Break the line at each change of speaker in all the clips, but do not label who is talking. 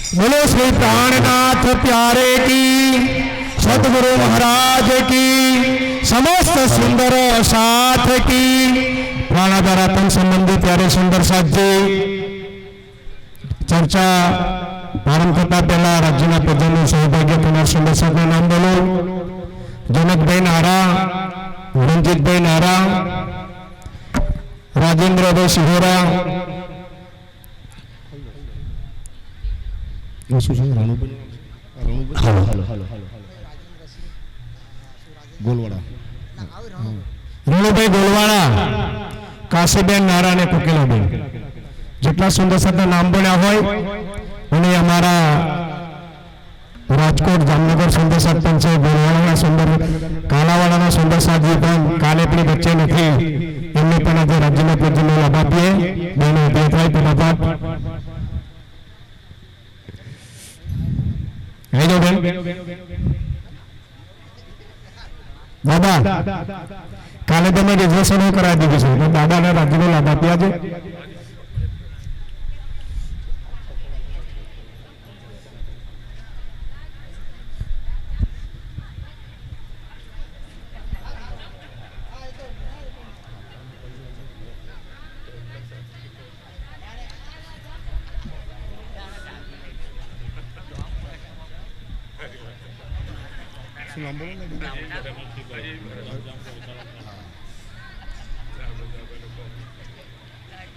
बोलो श्री प्राणनाथ प्यारे की, सदगुरु महाराज की, समस्त सुंदर साथ की। प्राणाधारातन संबंधी प्यारे सुंदर साथ जी चर्चा प्रारंभ करता पहला राज्य प्रजा सौभाग्य कुमार सुंदर साथ नाम बोलो। जनक भाई नारा, रंजित भाई नारा, राजेंद्र भाई सिहोरा, रणुभाई गोलवाड़ा, काशीबेन नारा ने कोकिलाबेन जेटला सुंदर साथ नाम बन्या होय અને અમારા રાજકોટ જામનગર સુંદર સાથ પણ છે, ગોલવાડાના સુંદર, કાલાવાડાના સુંદર સાથજી પણ કાલે આપણી વચ્ચે નથી, એમને પણ આજે રાજ્યના પ્રતિનિધિનો લાભ આપીએ। બેનો અભ્યાસ થાય ફટાફટ આવી જાઓ બેન। દાદા કાલે તમે રિઝર્વેશન કરાવી દીધું છે, દાદાના રાજ્યનો લાભ આપ્યા છે।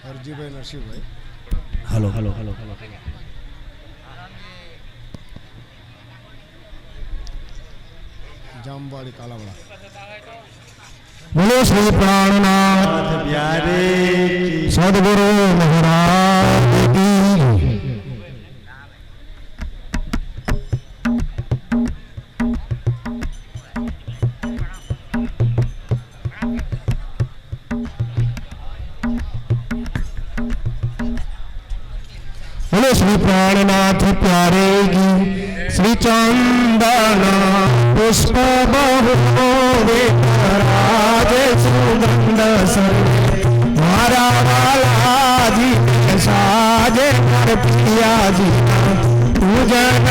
Harjibhai Narsinhbhai,
hello hello hello
Jamwadi Kalawada.
बोलो श्री प्राणनाथ
प्यारे
सदगुरु महाराज की। बोलो श्री प्राणनाथ प्यारे की, श्री चंदन पुष्प बहु विराजे सुगंध सर्वे मारा वाला जी साजे कर पिया जी पूजन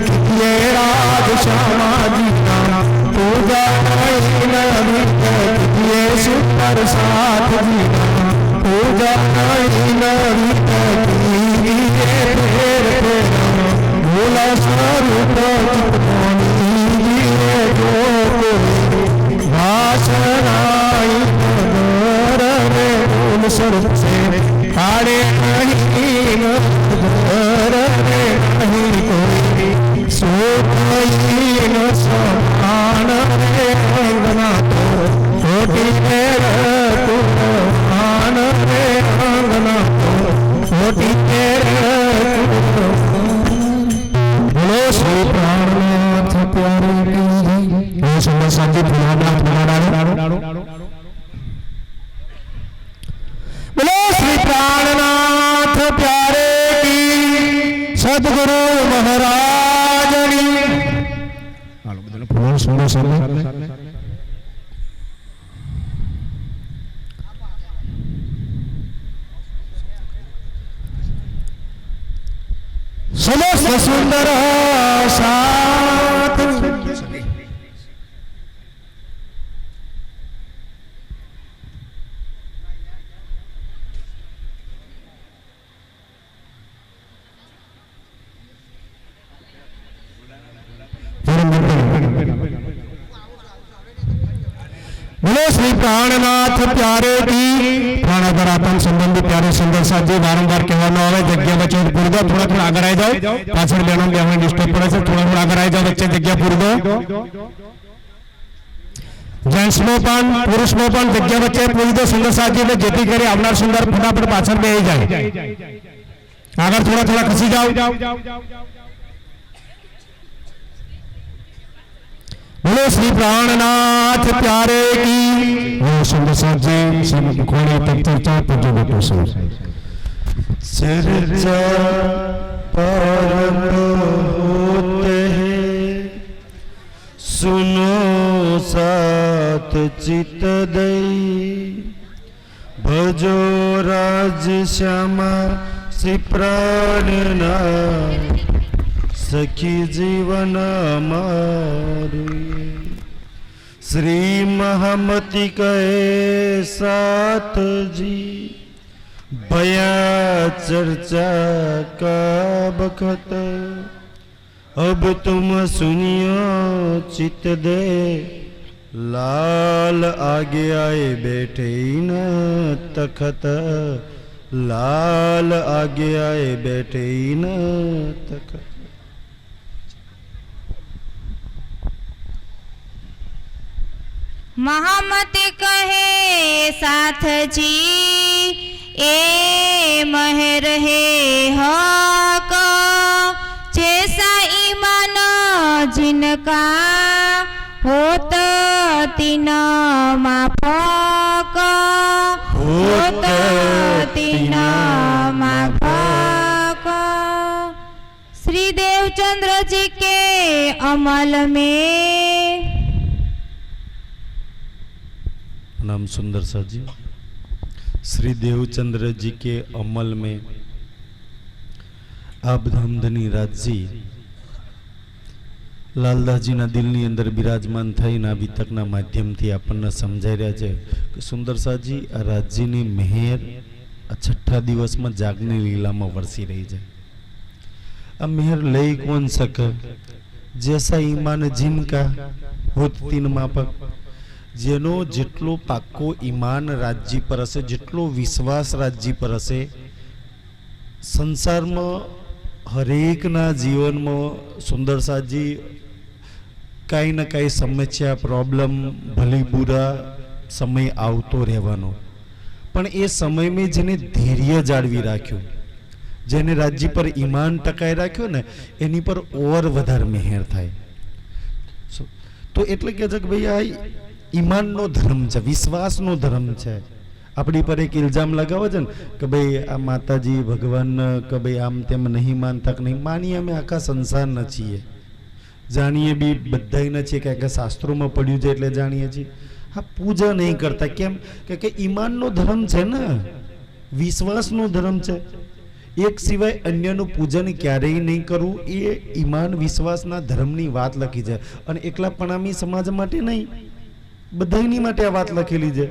किए राज श्यामा जी पूजन किए सुंदर साथ जी पूजन भोला स्वरूप स्वरूप से हारे नहीं कोई सोन समान रे अंगना तो छोटी मान रे अंगना तो छोटी बोलो श्री प्राणनाथ प्यारे की। सुंदर साथी भोलानाथ बोलो श्री प्राणनाथ प्यारे की, सदगुरु महाराज की। सुंदर साथी समस्त सुंदर साथ बोलो श्री प्राणनाथ प्यारे की। प्राणाधारातन संबंधी प्यारे सुंदर साथ जी वारंवार कहवानो आवे जग्या वच्चे पूरी दो, थोड़ा थोड़ा आगे आई जाओ, पाछळ बेनो बेहने डिस्टर्ब पड़े छे, थोड़ा थोड़ा आगे आई जाओ, वच्चे जग्या पूरी दो। जेंट्स में पण पुरुष में पण जग्या वच्चे पूरी दो सुंदर साथ जी ने, जेथी करी आवनार सुंदर फटाफट पाछळ बेही जाए, आगे थोड़ा थोड़ा खसी जाओ। बोलो श्री प्राणनाथ प्यारे की। वो सुंदर साथ जी सब खोले तक चर्चा पूजो बेटो सो
चर्चा परम होते हैं, सुनो साथ चित दई, भजो राज श्यामा શ્રી પ્રાણના સખી જીવન અમારું શ્રી મહામતી કહે સાથજી भया चर्चा का बखत अब तुम सुनियो चित दे लाल आगे आए बैठे न तखत लाल आगे आए बैठे न तखत।
महामती कहे साथ जी ए महर है हक जैसा ईमान जिनका होत तीन माफक होत तीन माफक। श्री देवचंद्र जी के अमल में
नाम सुंदर सा जी श्री देवचंद्र जी के अमल में आप धामधनी राजी लालदासजीना दिलनी अंदर विराजमान थईने वितकना माध्यमथी आपने समझाई रह्या छे कि सुंदर साजी आ राज्यनी मेहर आ छठा दिवस में जागनी लीला में वरसी रही है। आ मेहर लई कौन सके जैसा ईमान जिनका होत तीन मापक जेनो जेटलो पाक्को ईमान राज्य पर हशे जेटलो विश्वास राज्य पर हशे संसार में हरेक ना जीवन में सुंदर साजी कई न कई समस्या प्रॉब्लम भली बुरा समय आवतो रहेवानो पण ए समय में जेने धैर्य जाळवी राख्यो जेने राज्य पर ईमान टकाई राख्यो ने एनी पर और वधारे मेहर थाय। तो एटले के जग भाई आ ईमान नो धर्म है विश्वास नो धर्म है। अपनी पर एक इल्जाम लगावे छे कि भाई आ माताजी भगवान के भाई आम तेम नहीं मानता कि नहीं मानिए अमे आखा संसार न छीए जानिए भी बधाई न छे कि शास्त्रों में पढ़्यु छे एटले जानिए छीए। हाँ पूजा नहीं करता केम के ईमान नो धर्म है ने विश्वास नो धर्म है। एक सिवाय अन्य नु पूजन क्यारेय नहीं करवू ए ईमान विश्वास ना धर्म नी बात लखी है अने एकला पणामी समाज माटे नहीं बधाईनी माटे आ बात लखेली है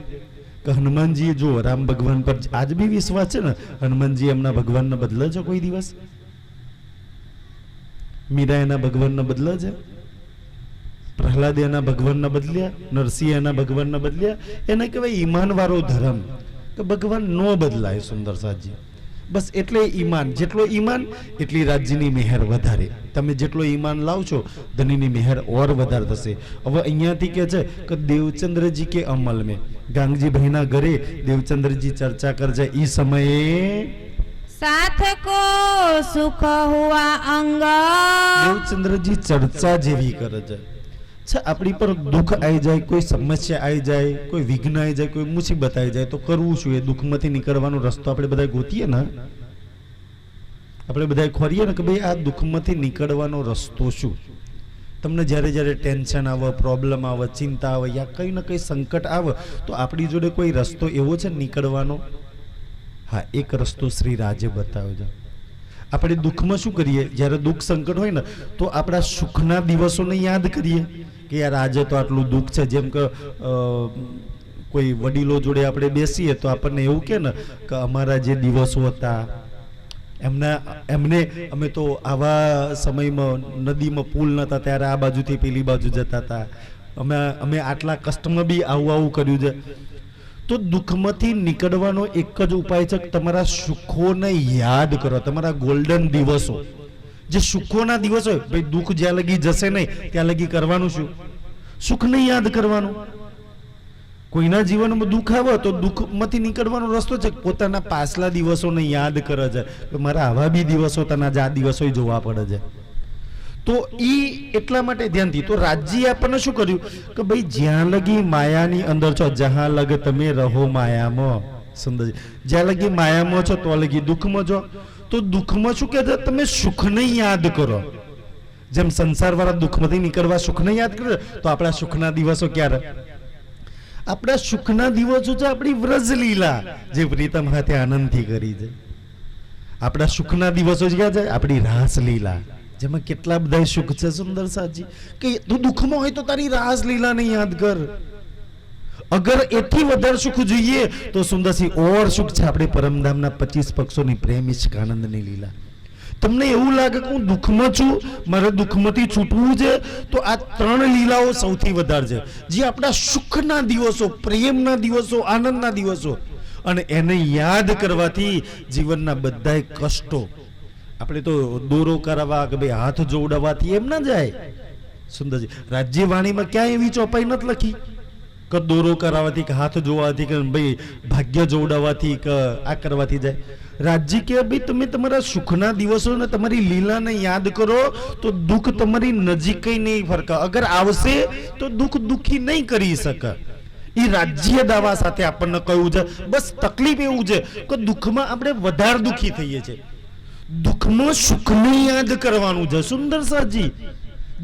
कि हनुमान जी जो राम भगवान पर आज भी विश्वास है ना हनुमान जी एमना भगवान ने बदले छे कोई दिवस मीरा एना भगवान ने बदले छे प्रहलाद एना भगवान ने बदल्या नरसिंह एना भगवान ने बदल्या एने कहेवाय ईमान वाळो धर्म कि भगवान नो बदलाय। सुंदर साजी बस एटले ईमान जेटलो ईमान एटली राज्यनी मेहर वधारे तमे जेटलो ईमान लावशो धनीनी मेहर और वधारे थशे। हवे अहींयाथी कहे छे कि देवचंद्र जी के अमल में गांगजी भाईना घरे देवचंद्र जी चर्चा करजे ई समये
साथ को सुख हुआ अंग
देवचंद्र जी चर्चा जेवी करे छे। अच्छा अपनी पर दुख आई जाए कोई समस्या आई जाए कोई विघ्न आई जाए कोई मुसीबत आई जाए तो करवू शुं ए दुखमांथी निकळवानो रस्तो आपणे बधाय गोतीए ने आपणे बधाय खोरीए ने कि भाई आ दुखमांथी निकळवानो रस्तो शुं। तमने ज्यारे ज्यारे टेन्शन आवे प्रॉब्लम आवे चिंता आवे या कई न कई संकट आवे तो आपणी जोडे कोई रस्तो एवो छे निकळवानो। हाँ एक रस्तो श्री राजे बताव्यो छे। આપણે દુઃખમાં શું કરીએ જ્યારે દુઃખ સંકટ હોય ને તો આપણા સુખના દિવસોને યાદ કરીએ કે યાર આજે તો આટલું દુઃખ છે જેમ કે કોઈ વડીલો જોડે આપણે બેસીએ તો આપણને એવું કહે ને કે અમારા જે દિવસો હતા એમને અમે તો આવા સમયમાં નદીમાં પુલ નહોતા ત્યારે આ બાજુથી પેલી બાજુ જતા હતા અમે આટલા કષ્ટમાં બી આવું કર્યું છે। तो दुखमांथी निकळवानो एक ज उपाय छे कि तमारा सुखोने याद करो तमारा गोल्डन दिवसो जे सुखोना दिवस होय भाई दुख ज्यां लगी जशे नहीं त्यां लगी करवानुं शुं सुख ने याद करवानुं। कोईना जीवन में दुख आवे तो दुखमांथी निकळवानो रस्तो छे पोताना पाछला दिवसोने याद करे छे कि मारा आवा बी दिवसो तना आ दिवसोय जोवा पड़े छे। तो ई एटला माटे ध्यानथी तो राज्य आपने शुं कर्युं कि भाई ज्यां लगी मायानी अंदर छो जहां लग तमे रहो मायामां सुंदर ज्यां लगी मायामां छो तो लगी दुखमां छो तो दुखमां शुं कहे तमे सुखने याद करो जेम संसार वाळा दुखमांथी निकळवा सुखने याद करे तो आपणा सुखना दिवसो क्यारे आपणा सुखना दिवसो छे आपणी व्रजलीला जे प्रीतम हाथे आनंदथी करी छे। આપણા સુખના દિવસો ક્યાં છે? આપણી રાસલીલા, જેમાં કેટલા બધા સુખ છે સુંદર સાજી, કે તું દુઃખમાં હોય તો તારી રાસલીલાને યાદ કર. અગર એથી વધારે સુખ જોઈએ તો સુંદરસિંહ ઓર સુખ છે આપણે પરમધામના 25 પક્ષોની પ્રેમ ઇશ્ક આનંદની લીલા. તમને એવું લાગે કે હું દુઃખમાં છું, મારે દુઃખમાંથી છૂટવું છે, તો આ 3 લીલાઓ સૌથી વધારે છે, જે આપણા સુખના દિવસો, પ્રેમના દિવસો, આનંદના દિવસો, અને એને યાદ કરવાથી જીવનના બધાય કષ્ટો, આપણે તો દોરો કરાવવા કે ભાઈ હાથ જોડવાથી એમ ના જાય. સુંદરજી રાજ્યવાણીમાં ક્યાંય એવી ચોપાઈ નથી લખી કે દોરો કરાવવાથી કે હાથ જોવાથી કે ભાઈ ભાગ્ય જોડાવાથી કે આ કરવાથી જાય. રાજ્ય કે ભાઈ તમે તમારા સુખના દિવસોને તમારી લીલાને યાદ કરો તો દુઃખ તમારી નજીક નહીં ફરકે. અગર આવશે તો દુઃખ દુઃખી નહીં કરી શકે. એ રાજ્ય દાવા સાથે આપણને કહ્યું છે. બસ તકલીફ એવું છે કે દુઃખમાં આપણે વધારે દુઃખી થઈએ છીએ. દુઃખમાં સુખને યાદ કરવાનું છે સુંદર સાજી.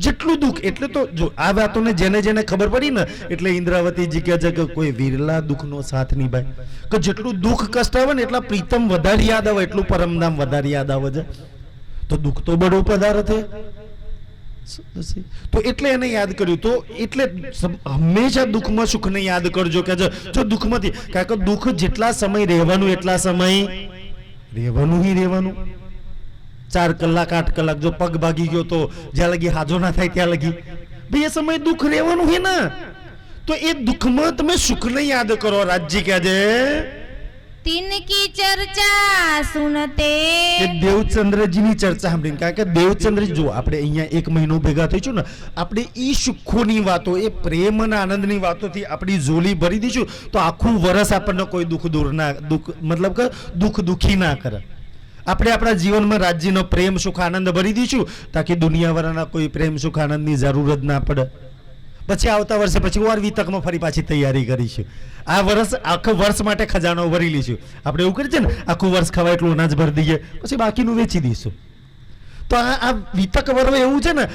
જેટલું દુઃખ એટલે તો જો આ વાતોને જેને જેને ખબર પડી ને એટલે ઇન્દ્રાવતીજી કહે છે કે કોઈ વિરલા દુઃખનો સાથ નિભાય, કે જેટલું દુઃખ કષ્ટ આવે ને એટલા પ્રીતમ વધારે યાદ આવે, એટલું પરમધામ વધારે યાદ આવે છે. તો દુઃખ તો બડો પદાર્થ છે. તો એટલે એને યાદ કર્યું. તો એટલે હંમેશા દુઃખમાં સુખને યાદ કરજો કે જો દુઃખમાંથી, કારણ કે દુઃખ જેટલા સમય રહેવાનું એટલા સમય રહેવાનું ય રહેવાનું. 4 કલાક 8 કલાક જો પગ ભાગી ગયો તો જ્યાં લગી હાજો ના થાય ત્યાં લગી ભાઈ એ સમય દુઃખ રહેવાનું છે ને. તો એ દુઃખમાં તમે સુખને યાદ કરો. રાજ્ય કહે છે
तिनकी चर्चा सुनते
કે દેવચંદ્રજીની ચર્ચા સાંભળીને, કારણ કે દેવચંદ્રજી જો આપણે અહીંયા 1 મહિનો ભેગા થઈશું ને, આપણે ઈ સુખોની વાતો, એ પ્રેમ અને આનંદની વાતોથી આપણી ઝોલી ભરી દઈશું તો આખું વર્ષ આપણને કોઈ દુઃખ દૂર ના, દુઃખ મતલબ કે દુઃખ દુઃખી ના કરે. આપણે આપણા જીવનમાં રાજ્યનો પ્રેમ સુખ આનંદ ભરી દઈશું તાકી દુનિયાવાળાના કોઈ પ્રેમ સુખ આનંદની જરૂર જ ના પડે. પછી આવતા વર્ષે પછી વાર વિતકમાં ફરી પાછી તૈયારી કરીશું. આ વર્ષ આખું વર્ષ માટે ખજાનો ભરી લઈશું. આપણે એવું કરીએ ને, આખું વર્ષ ખવાય એટલું અનાજ ભરી દઈએ, પછી બાકીનું વેચી દઈશું. તો આ વિતક વર્વ એવું છે ને,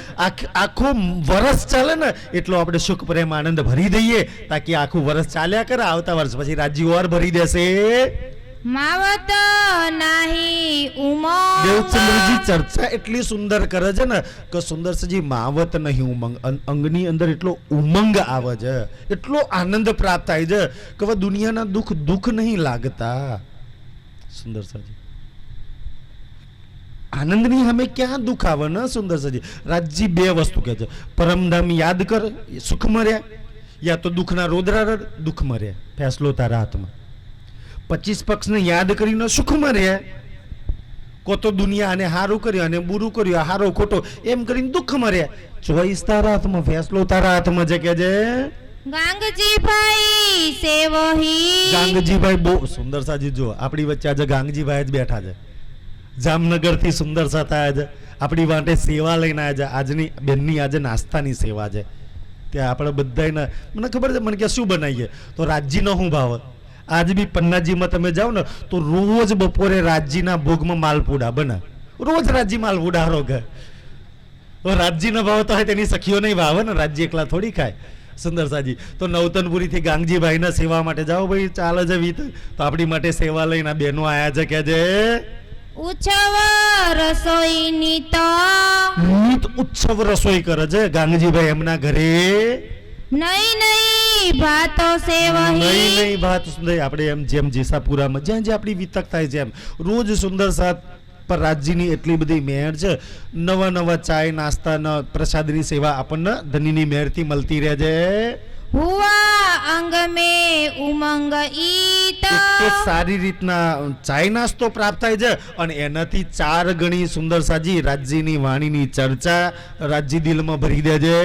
આખું વર્ષ ચાલે ને એટલો આપણે સુખ પ્રેમ આનંદ ભરી દઈએ તાકી આખું વર્ષ ચાલ્યા કરે. આવતા વર્ષ પછી રાજ્ય વાર ભરી દેશે.
मावत नाही उमंग.
દેવચંદ્રજી ચર્ચા એટલી સુંદર કરે છે ને કે સુંદરજી માવત નહીં ઉમંગ, અંગની અંદર એટલો ઉમંગ આવે છે, એટલો આનંદ પ્રાપ્ત થાય છે કે હવે દુનિયાના દુઃખ દુઃખ નહીં લાગતા. સુંદરજી આનંદની સામે ક્યાં દુઃખ આવે ને સુંદરજી. રાજજી 2 વસ્તુ કહે છે, પરમધામ યાદ કર સુખ મર્યા, યા તો દુઃખના રોદરા રડ દુઃખ મર્યા, ફેસલો તારા હાથમાં. 25 પક્ષને યાદ કરીને સુખમાં રહે, કો તો દુનિયા આને હારું કર્યું અને બુરું કર્યું, હારો ખોટો એમ કરીને દુઃખમાં રહે. ચોઈસ તારા હાથમાં, ફેસલો તારા હાથમાં છે. કે છે
ગાંગજીભાઈ સેવહી.
ગાંગજીભાઈ બહુ સુંદર સાજી. જો આપણી વચ્ચે આજે ગાંગજીભાઈ જ બેઠા છે, જામનગર થી સુંદર સાથ આવ્યા છે, આપણી માટે સેવા લઈને આવ્યા છે. આજની બેનની આજે નાસ્તાની સેવા છે. ત્યાં આપણે બધાને મને ખબર છે, મને કે શું બનાવીએ તો રાજજીનો શું ભાવ. આજ બી પન્નાજીમાં તમે જાઓ ને તો રોજ બપોરે રાજજીના ભોગમાં માલપુડા બને, રોજ રાજજી માલપુડા રોગે. તો રાજજીનો ભાવ તો તેની સખીઓ નહીં ભાવે ને, રાજજી એકલા થોડી ખાય. સુંદર સાજી તો નવતનપુરી થી ગાંગજીભાઈના સેવા માટે જાઓ ભાઈ, ચાલે છે વીત. તો આપણી માટે સેવા લઈને બહેનો આયા છે. કે છે
ઉત્સવ રસોઈની તો
નીત ઉત્સવ રસોઈ કરે છે ગાંગજીભાઈ એમના ઘરે.
નહીં નહીં ભાતો સેવહી.
નહીં ભાત સુંદર. આપણે એમ જેમ જેસાપુરામાં જ્યાં જ્યાં આપણી વિતક થાય છે એમ રોજ સુંદર સાથ પર રાજ્યની એટલી બધી મહેર છે. નવા નવા ચાય નાસ્તાના પ્રસાદની સેવા આપણને ધનીની મહેરથી મળતી રહે છે.
હુઆ અંગ મે ઉમંગ ઈત.
એટલો સારી રીતના ચાય નાસ્તો પ્રાપ્ત થાય છે અને એનાથી 4 ગણી સુંદર સાજી રાજ્યની વાણીની ચર્ચા રાજ્ય દિલમાં ભરી દે છે.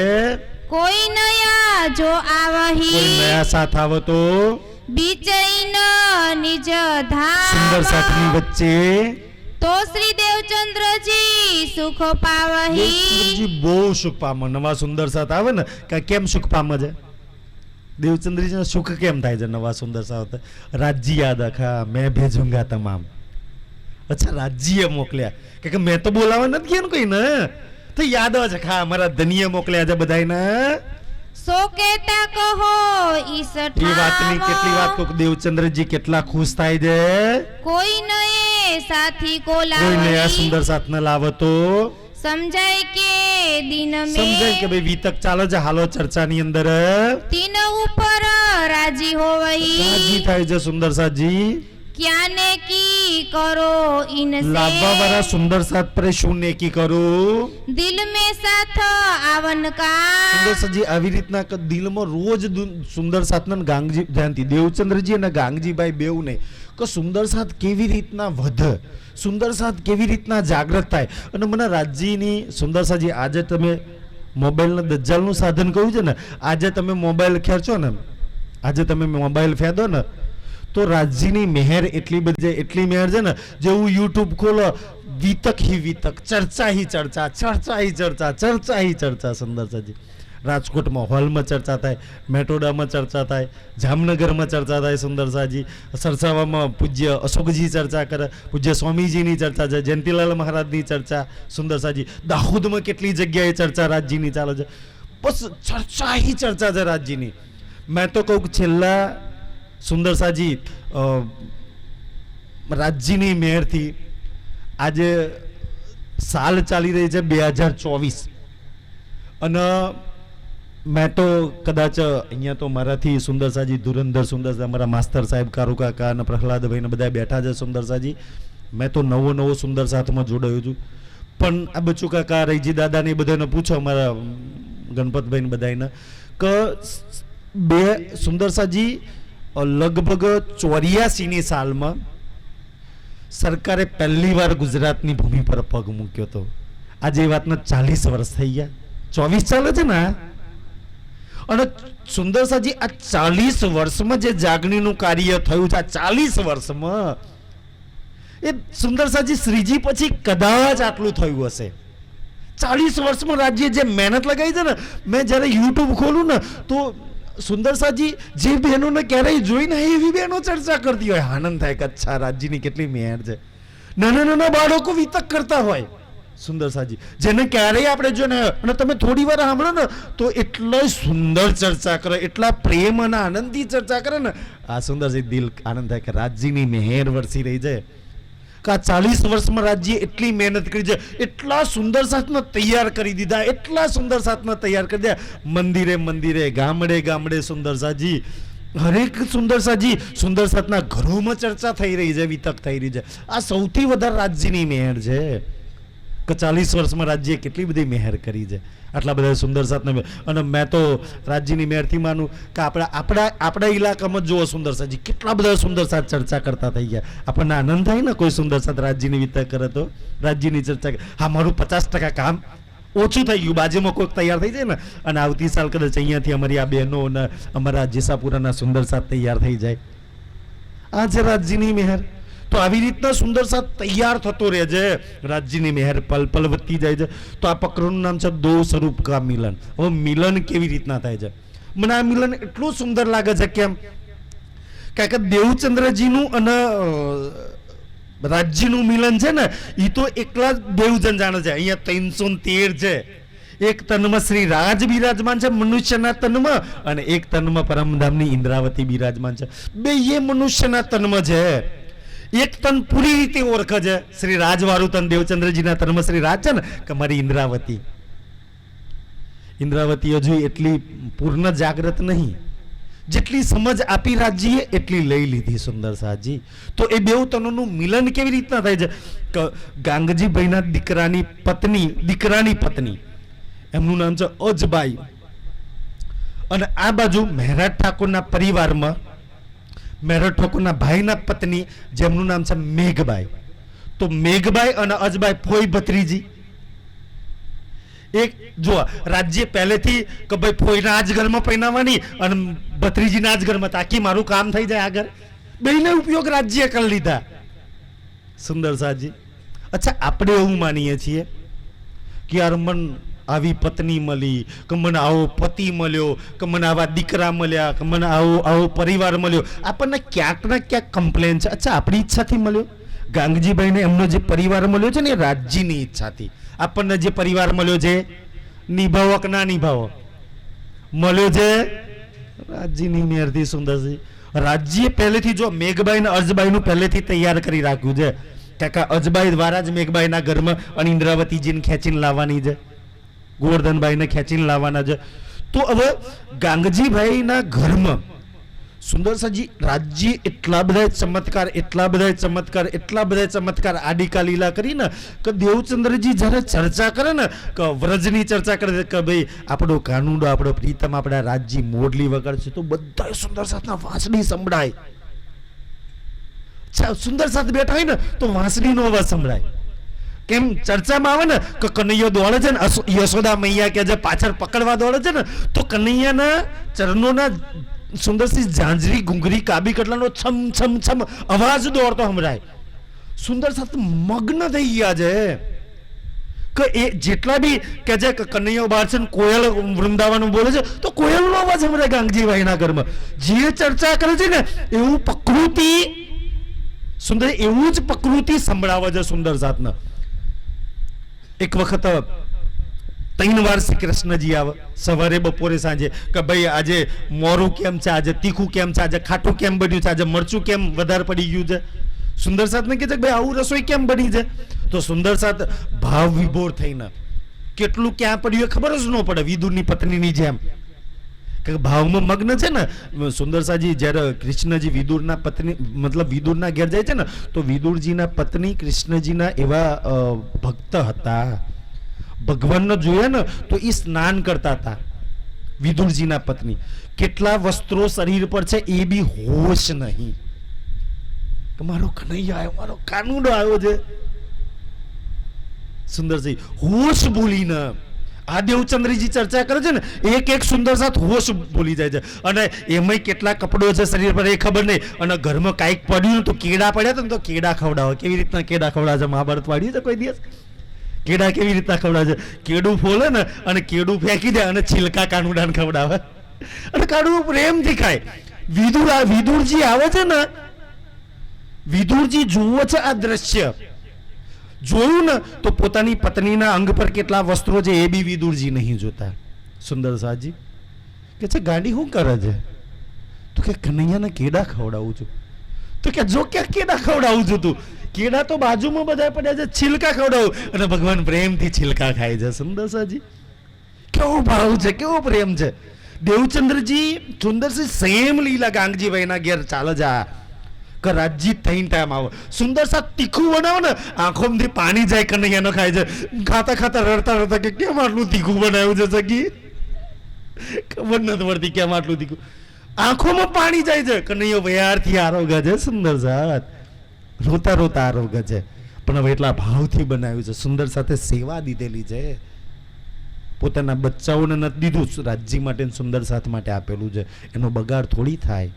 કોઈ નયા જો આવહી.
કોઈ નયા સાથ આવે તો
બીચૈન નિજ ધામ.
સુંદર સાથની વચ્ચે
તો શ્રી દેવચંદ્રજી સુખ પાવહી.
દેવચંદ્રજી બહુ સુખ પામે. નવા સુંદર સાથ આવે ને કે કેમ સુખ પામે છે દેવચંદ્રજી સુખ કેમ થાય છે નવા સુંદર સાથ. રાજજી યાદ આખા મેં ભેજુંગા તમામ. અચ્છા રાજજીએ મોકલ્યા કે મેં તો બોલાવા નથી ગયા ને કોઈ ને, તો યાદ આવે છે ખા અમારા ધનીએ મોકલ્યા છે બધાને.
સો કેતા કહો ઈસ
એ વાતની કેટલી વાત કહું, દેવચંદ્રજી કેટલા ખુશ થાય છે.
કોઈ નયે સાથી
કોઈને આ
કોલાવહી
સુંદર સાથ ન લાવો તો
સમજાય કે દિન
સમજાય કે
મેં
ભાઈ વિતક ચાલે છે હાલો ચર્ચાની અંદર
તીન ઉપર રાજી હોવહી
રાજી થાય છે સુંદર સાથજી
ક્યાં ને કી કરો
લાવવા
ઇનસે
વાળા સુંદર સાથ પર શું નેકી કરું
દિલ में साथ आवन का
સુંદર સાથજી આવી રીતના દિલમાં રોજ સુંદર સાથના ગાંગજી ધ્યાનથી દેવચંદ્રજી અને ગાંગજીભાઈ બેવ ને કે સુંદર સાથ કેવી રીતના વધે સુંદર સાથ કેવી રીતના જાગૃત થાય અને મને રાજજીની સુંદર સાથજી આજે તમે મોબાઈલના દજ્જાલનું સાધન કહ્યું છે ને આજે તમે મોબાઈલ ખેંચો ને આજે તમે મોબાઈલ ફેંદો ને તો રાજજીની મહેર એટલી બધી એટલી મહેર છે ને જેવું યુટ્યુબ ખોલો વિતક હી વિતક ચર્ચા હી ચર્ચા ચર્ચા હી ચર્ચા ચર્ચા હી ચર્ચા સુંદર સાજી રાજકોટમાં હોલમાં ચર્ચા થાય મેટોડામાં ચર્ચા થાય જામનગરમાં ચર્ચા થાય સુંદર સાજી સરસાવામાં પૂજ્ય અશોકજી ચર્ચા કરે પૂજ્ય સ્વામીજીની ચર્ચા છે જયંતિલાલ મહારાજની ચર્ચા સુંદર સાજી દાહોદમાં કેટલી જગ્યાએ ચર્ચા રાજજીની ચાલે છે બસ ચર્ચા હી ચર્ચા છે રાજજીની મેં તો કહું છેલ્લા સુંદર સાજી રાજજીની મહેરથી આજે સાલ ચાલી રહી છે 2024 અને મેં તો કદાચ અહીંયા તો મારાથી સુંદર સાજી ધુરંધર સુંદર મારા માસ્તર સાહેબ કારુ કાકા અને પ્રહલાદભાઈ ને બધા બેઠા છે સુંદર સાજી મેં તો નવો સુંદર સાથમાં જોડાયો છું પણ આ બચ્ચુ કાકા રૈજી દાદા ને બધાને પૂછો મારા ગણપતભાઈ ને બધાને કે બે સુંદર સાજી લગભગ 84ની સાલમાં સરકારે પહેલી વાર ગુજરાતની ભૂમિ પર પગ મૂક્યો હતો આજે એ વાતના 40 વર્ષ થઈ ગયા 24 ચાલે છે ને અને સુંદર સાજી આ 40 વર્ષમાં જે જાગણીનું કાર્ય થયું છે આ 40 વર્ષમાં એ સુંદર સાજી શ્રીજી પછી કદાચ આટલું થયું હશે 40 વર્ષમાં રાજ્ય જે મહેનત લગાવી છે ને મેં જ્યારે યુટ્યુબ ખોલું ને તો સુંદર સાજી જે બહેનોને ક્યારેય જોઈ ને એવી બહેનો ચર્ચા કરતી હોય આનંદ થાય કે અચ્છા રાજ્યની કેટલી મહેર છે નાના બાળકો વિતક કરતા હોય સુંદર સાજી જેને ક્યારેય આપણે જો ને અને તમે થોડી વાર સાંભળો ને તો એટલો સુંદર ચર્ચા કરે એટલા પ્રેમ અને આનંદથી ચર્ચા કરે ને આ સુંદર સાજી દિલ આનંદ થાય કે રાજ્યની મહેર વરસી રહી છે કે આ 40 વર્ષમાં રાજ્યે એટલી મહેનત કરી છે એટલા સુંદર સાથને તૈયાર કરી દીધા એટલા સુંદર સાથને તૈયાર કરી દીધા મંદિરે ગામડે સુંદર સાજી હરેક સુંદર સાજી સુંદર સાથના ઘરોમાં ચર્ચા થઈ રહી છે વિતક થઈ રહી છે આ સૌથી વધારે રાજ્યની મહેર છે કે 40 વર્ષમાં રાજ્યે કેટલી બધી મહેર કરી છે આટલા બધા સુંદર સાથને અને મેં તો રાજ્યની મહેરથી માનું કે આપણા ઇલાકામાં જુઓ સુંદર સાજી કેટલા બધા સુંદર સાથ ચર્ચા કરતા થઈ ગયા આપણને આનંદ થાય ને કોઈ સુંદર સાથ રાજ્યની વિતક કરે તો રાજ્યની ચર્ચા હા મારું 50% કામ ઓછું થઈ ગયું બાજુમાં કોઈક તૈયાર થઈ જાય ને અને આવતી સાલ કદાચ અહીંયાથી અમારી આ બહેનો અને અમારા જેસાપુરાના સુંદર સાથ તૈયાર થઈ જાય આ છે રાજ્યની મહેર તો આવી રીતના સુંદર સાથ તૈયાર થતો રહે છે રાજ્યની મહેર પલ પલ વધતી જાય છે તો આ પ્રકરણનું નામ છે દો સ્વરૂપ કા મિલન હવે મિલન કેવી રીતના થાય છે મને આ મિલન એટલું સુંદર લાગે છે કેમ કારણ કે દેવચંદ્રજીનું અને રાજ્યનું મિલન છે ને એ તો એકલા દેવજન જાણે છે અહીંયા 313 છે એક તનમાં શ્રી રાજ બિરાજમાન છે મનુષ્યના તનમાં અને એક તનમાં પરમધામની ઇન્દ્રાવતી બિરાજમાન છે બે એ મનુષ્યના તનમાં છે એક તન પૂરી રીતે ઓળખે છે શ્રી રાજવાળું તન દેવચંદ્રજીના તનમાં શ્રી રાજ છે ને કે મારી ઇન્દ્રાવતી હજુ એટલી પૂર્ણ જાગૃત નહીં જેટલી સમજ આપી રાજ્યએ એટલી લઈ લીધી સુંદર સાજી તો એ બેઉ તનોનું મિલન કેવી રીતના થાય છે કે ગાંગજીભાઈના દીકરાની પત્ની એમનું નામ છે અજબાઈ અને આ બાજુ મહેરાજ ઠાકોરના પરિવારમાં મહેરાજ ઠાકોરના ભાઈના પત્ની જેમનું નામ છે મેઘબાઈ તો મેઘબાઈ અને અજબાઈ ફોઈ ભત્રીજી એક જો રાજ્ય પહેલેથી કે ભાઈ ફોઈના આજ ઘરમાં પહેનાવાની અને ભત્રીજીના આજ ઘરમાં તાકી મારું કામ થઈ જાય આગળ બેને ઉપયોગ રાજ્ય કરી લીધા સુંદર સાજી અચ્છા આપણે એવું માનીએ છીએ કે યાર મન આવી પત્ની મળી કે મને આવો પતિ મળ્યો કે મને આવા દીકરા મળ્યા કે મને આવો પરિવાર મળ્યો આપણને ક્યાંક ના ક્યાંક કમ્પ્લેન છે અચ્છા આપણી ઈચ્છાથી મળ્યો ગાંગજીભાઈને એમનો જે પરિવાર મળ્યો છે ને એ રાજ્યની ઈચ્છાથી આપણને જે પરિવાર મળ્યો છે નિભાવો કે ના નિભાવો મળ્યો છે રાજ્યની મહેરથી સુંદરજી રાજ્ય પહેલેથી જો મેઘબાઈ ને અર્જબાઈ નું પહેલેથી તૈયાર કરી રાખ્યું છે કાકા અજબાઈ દ્વારા જ મેઘબાઈના ઘરમાં અને ઇન્દ્રાવતીજીને ખેંચીને લાવવાની છે, ગોવર્ધનભાઈને ખેંચીને લાવવાના છે. તો હવે ગાંગજીભાઈના ઘરમાં સુંદરસાજી રાજજી એટલા બધા ચમત્કાર આડિકા લીલા કરીને કે દેવચંદ્રજી જ્યારે ચર્ચા કરે ને કે વ્રજની ચર્ચા કરે કે ભાઈ આપણો કાનુડો, આપણો પ્રીતમ, આપણા રાજજી મોડલી વગાડશે તો બધા સુંદરસાતના વાંસળી સંભળાય. સુંદરસાત બેઠા હોય ને તો વાંસળીનો અવાજ સંભળાય. કેમ ચર્ચામાં આવે ને કે કનૈયો દોડે છે ને, યશોદા મૈયા કે જે પાછળ પકડવા દોડે છે ને, તો કનૈયાના ચરણોના સુંદરસિંહ ઝાંઝરી ઘૂંઘરી કાબી કટલાનો છમ છમ છમ અવાજ દોડતો સંભળાય. સુંદરસાત મગ્ન થઈ ગયા છે કે એ જેટલા બી કે જે કનૈયો બહાર છે ને કોયલ વૃંદાવન બોલે છે તો કોયલનો અવાજ સંભળાય ગાંગજીભાઈના ઘરમાં. જે ચર્ચા કરે છે ને એવું પ્રકૃતિ સુંદર, એવું જ પ્રકૃતિ સંભળાવે છે સુંદરસાતને. એક વખત 3 વાર શ્રી કૃષ્ણજી આવે સવારે, બપોરે, સાંજે કે ભાઈ આજે મોરું કેમ છે, આજે તીખું કેમ છે, આજે ખાટું કેમ બન્યું છે, આજે મરચું કેમ વધારે પડી ગયું છે. સુંદરસાતને કહે છે કે ભાઈ આવું રસોઈ કેમ બની છે. તો સુંદરસાત ભાવ વિભોર થઈને કેટલું ક્યાં પડ્યું એ ખબર જ ન પડે, વિદુરની પત્નીની જેમ કે ભાવમાં મગ્ન છે ને. સુંદરસાજી જ્યારે કૃષ્ણજી વિદુરના પત્ની મતલબ વિદુરના ઘેર જાય છે ને તો વિદુરજીના પત્ની કૃષ્ણજીના એવા ભક્ત હતા, ભગવાનને જોયા ને તો એ સ્નાન કરતા હતા. વિદુરજીના પત્ની કેટલા વસ્ત્રો શરીર પર છે એ બી હોશ નહીં કે મારો કનૈયો આવ્યો, મારો કાનુડો આવ્યો છે. સુંદરસિંહ હોશ ભૂલીને આ દેવચંદ્રજી ચર્ચા કરે છે ને એક એક સુંદરસાત હોશ ભૂલી જાય છે. અને એમાંય કેટલા કપડો છે શરીર પર એ ખબર નહીં. અને ઘરમાં કાંઈક પડ્યું તો કેળા પડ્યા હતા ને તો કેળા ખવડાવો. કેવી રીતના કેળા ખવડાવે છે મહાભારત વાળ્યું છે કોઈ દિવસ? કેળા કેવી રીતના ખવડાવે છે? કેળું ફોલે ને અને કેળું ફેંકી દે અને છિલકા કાનુડાને ખવડાવે અને કાનુડું પ્રેમથી ખાય. વિદુરજી આવે છે ને, વિદુરજી જુઓ છે આ દ્રશ્ય, જોયું ને તો પોતાની પત્નીના અંગ પર કેટલા વસ્ત્રો છે એ બી વિદુરજી નહીં જોતા. સુંદરસાજી કે છે ગાડી શું કરે છે? તો કે કનૈયાને કેળા ખવડાવું છું. તો કે જો ક્યાં કેળા ખવડાવું છું તું? કેળા તો બાજુમાં બધા પડ્યા છે, છિલકા ખવડાવું. અને ભગવાન પ્રેમથી છિલકા ખાય છે. સુંદરસાજી કેવો ભાવ છે, કેવો પ્રેમ છે. દેવચંદ્રજી સુંદરસિંહ સેમ લીલા ગાંગજીભાઈના ઘેર ચાલે જા કે રાજજી થઈને ટાઈમ આવે. સુંદરસાત તીખું બનાવો ને આંખોમાંથી પાણી જાય, કનૈયાનો ખાય છે. ખાતા ખાતા રડતા રડતા કે કેમ આટલું તીખું બનાવ્યું છે સગી? ખબર નથી પડતી કેમ આટલું તીખું. આંખોમાં પાણી જાય છે. કનૈયો વ્યારથી આરોગ્ય છે. સુંદરસાત રોતા રોતા આરોગ્ય છે. પણ હવે એટલા ભાવથી બનાવ્યું છે. સુંદરસાતે સેવા દીધેલી છે. પોતાના બચ્ચાઓને નથી દીધું, રાજજી માટે સુંદરસાત માટે આપેલું છે. એનો બગાડ થોડી થાય.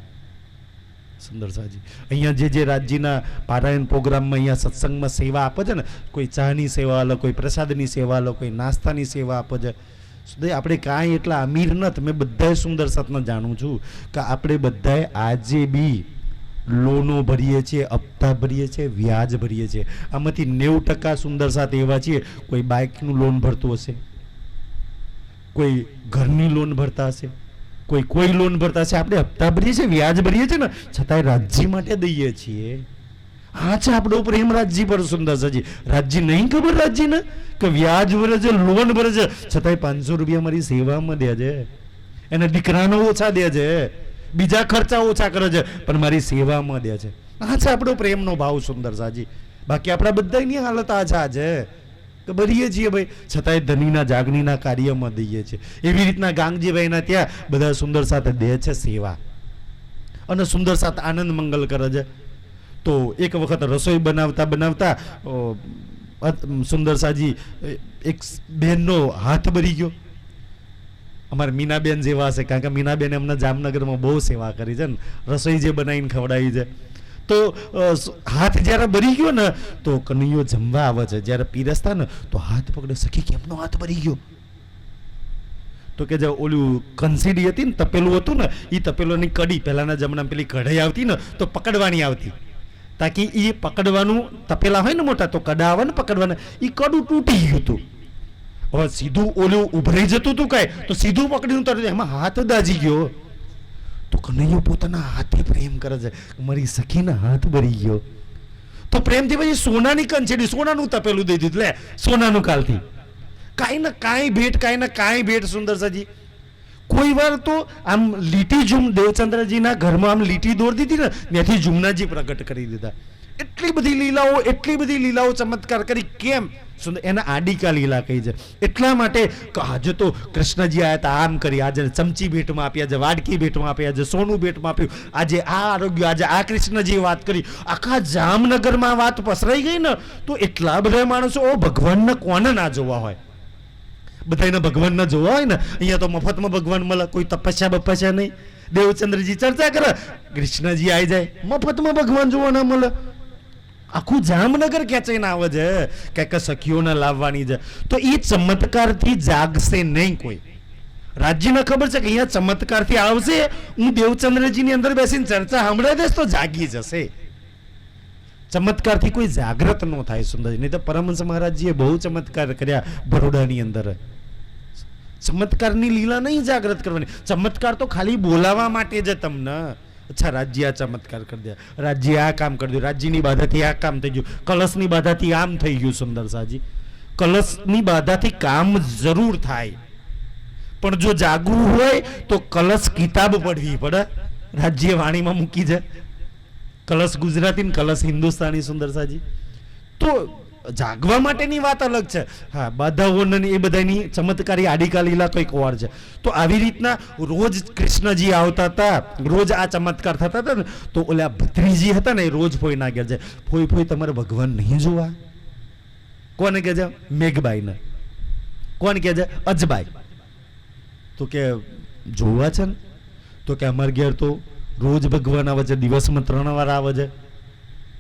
સુંદરસાજી અહીંયા જે રાજજીના પારાયણ પ્રોગ્રામમાં અહીંયા સત્સંગમાં સેવા આપે છે ને, કોઈ ચાની સેવા અલગ, કોઈ પ્રસાદની સેવા અલગ, કોઈ નાસ્તાની સેવા આપે છે. આપણે કાંઈ એટલા અમીર નથી. મેં બધાએ સુંદરસાતને જાણું છું કે આપણે બધાએ આજે બી લોનો ભરીએ છીએ, હપ્તા ભરીએ છીએ, વ્યાજ ભરીએ છીએ. આમાંથી 90% સુંદરસાત એવા છીએ કોઈ બાઇકનું લોન ભરતું હશે, કોઈ ઘરની લોન ભરતા હશે, કોઈ લોન ભરતા છે. આપણે હપ્તા ભરીએ છીએ, વ્યાજ ભરીએ છીએ ને, છતાંય રાજજી માટે દઈએ છીએ. આ છે આપણો પ્રેમ રાજજી પર. સુંદરસાજી રાજજી નહીં ખબર રાજજીને કે વ્યાજ ભરે છે, લોન ભરે છે, છતાંય 500 રૂપિયા મારી સેવામાં દે છે. એને દીકરાનો ઓછા દે છે, બીજા ખર્ચા ઓછા કરે છે, પણ મારી સેવામાં દે છે. આ છે આપણો પ્રેમનો ભાવ સુંદરસાજી. બાકી આપણા બધાની હાલત આ છે કે ભરીએ છીએ ભાઈ, છતાંય ધનીના જાગણીના કાર્યમાં દઈએ છીએ. એવી રીતના ગાંગજીભાઈના ત્યાં બધા સુંદરસાત દે છે સેવા. અને સુંદરસાત આનંદ મંગલ કરે છે. તો એક વખત રસોઈ બનાવતા બનાવતા સુંદરસાજી એક બહેનનો હાથ ભરી ગયો. અમારે મીનાબેન જેવા હશે, કારણ કે મીનાબેન એમના જામનગરમાં બહુ સેવા કરી છે ને, રસોઈ જે બનાવીને ખવડાવી છે. તો હાથ જ્યારે ભરી ગયો ને તો કનૈયો જમવા આવે છે, જ્યારે પીરસતા ને તો હાથ પકડે. સખી કેમનો હાથ ભરી ગયો? તો કે જે ઓલું કંસીડી હતી ને, તપેલું હતું ને, એ તપેલોની કડી પહેલાના જમાનામાં પેલી કઢાઈ આવતી ને તો પકડવાની આવતી, તાકી એ પકડવાનું તપેલા હોય ને મોટા તો કડા આવે ને પકડવાના, એ કડું તૂટી ગયું હતું. હવે સીધું ઓલું ઉભરાઈ જતું હતું કાંઈ તો સીધું પકડ્યું તો એમાં હાથ દાજી ગયો. તો કનૈયો પોતાના હાથે પ્રેમ કરે છે, મારી સખીના હાથ ભરી ગયો. તો પ્રેમથી પછી સોનાની કંચેડી, સોનાનું તપેલું દઈ દીધું, લે સોનાનું કાલથી. કાંઈ ને કાંઈ ભેટ, કાંઈ ને કાંઈ ભેટ સુંદરસાજી. કોઈ વાર તો આમ લીટી ઝૂમ દેવચંદ્રજીના ઘરમાં આમ લીટી દોરી દીધી ને, ત્યાંથી ઝુમનાજી પ્રગટ કરી દીધા. એટલી બધી લીલાઓ ચમત્કાર કરી. કેમ? સુંદર, એના આડિકા લીલા કહી છે. એટલા માટે કે આજે તો કૃષ્ણજી આયા હતા, આમ કરી, આજે ચમચી ભેટમાં આપી, આજે વાડકી ભેટમાં આપી, આજે સોનું ભેટમાં આપ્યું, આજે આ આરોગ્ય, આજે આ કૃષ્ણજી વાત કરી. આખા જામનગરમાં વાત પસરાઈ ગઈ ને, તો એટલા બધા માણસો ભગવાનને કોને ના જોવા હોય? બધાને ભગવાન ના જોવા હોય ને. અહીંયા તો મફતમાં ભગવાન મળે, કોઈ તપસ્યા બપસ્યા નહીં. દેવચંદ્રજી ચર્ચા કરે, કૃષ્ણજી આવી જાય, મફતમાં ભગવાન જોવા ના મળે. આખું જામનગર ખેંચાઈને આવે છે કે સખીઓને લાવવાની છે. તો એ ચમત્કારથી જાગશે નહીં કોઈ. રાજ્યને ખબર છે કે અહીંયા ચમત્કારથી આવશે, હું દેવચંદ્રજીની અંદર બેસીને ચર્ચા સાંભળાઈ દઈશ તો જાગી જશે. ચમત્કારથી કોઈ જાગ્રત ન થાય સુંદરજી. નહીં તો પરમહંસ મહારાજજીએ બહુ ચમત્કાર કર્યા બરોડાની અંદર. ચમત્કારની લીલા નહીં જાગ્રત કરવાની. ચમત્કાર તો ખાલી બોલાવવા માટે જ તમને. અચ્છા, રાજ્ય આ ચમત્કાર કરી દે, રાજ્ય આ કામ કરી દે, રાજ્યની બાધાથી આ કામ થઈ ગયું, કલશની બાધાથી આમ થઈ ગયું. સુંદરસાજી, કલશની બાધાથી કામ જરૂર થાય, પણ જો જાગવું હોય તો કલશ કિતાબ પડવી પડે. રાજ્ય વાણીમાં મૂકી જાય. કલશ ગુજરાતી ને કલશ હિન્દુસ્તાની. સુંદરસાજી, તો જાગવા માટેની વાત અલગ છે. હા, બાધાઓને એ બધાની ચમત્કારી આડિકા લીલા કંઈક વાર છે. તો આવી રીતના રોજ કૃષ્ણજી આવતા હતા, રોજ આ ચમત્કાર થતા હતા ને, તો ઓલા ભત્રીજી હતા ને, એ રોજ ફોઈના ઘેર જાય. ફોઈ તમારે ભગવાન નહીં જોવા? કોને કહે છે? મેઘબાઈને. કોણ કહે છે? અજબાઈ. તો કે જોવા છે ને? તો કે અમારા ઘેર તો રોજ ભગવાન આવે છે, દિવસમાં 3 વાર આવે છે.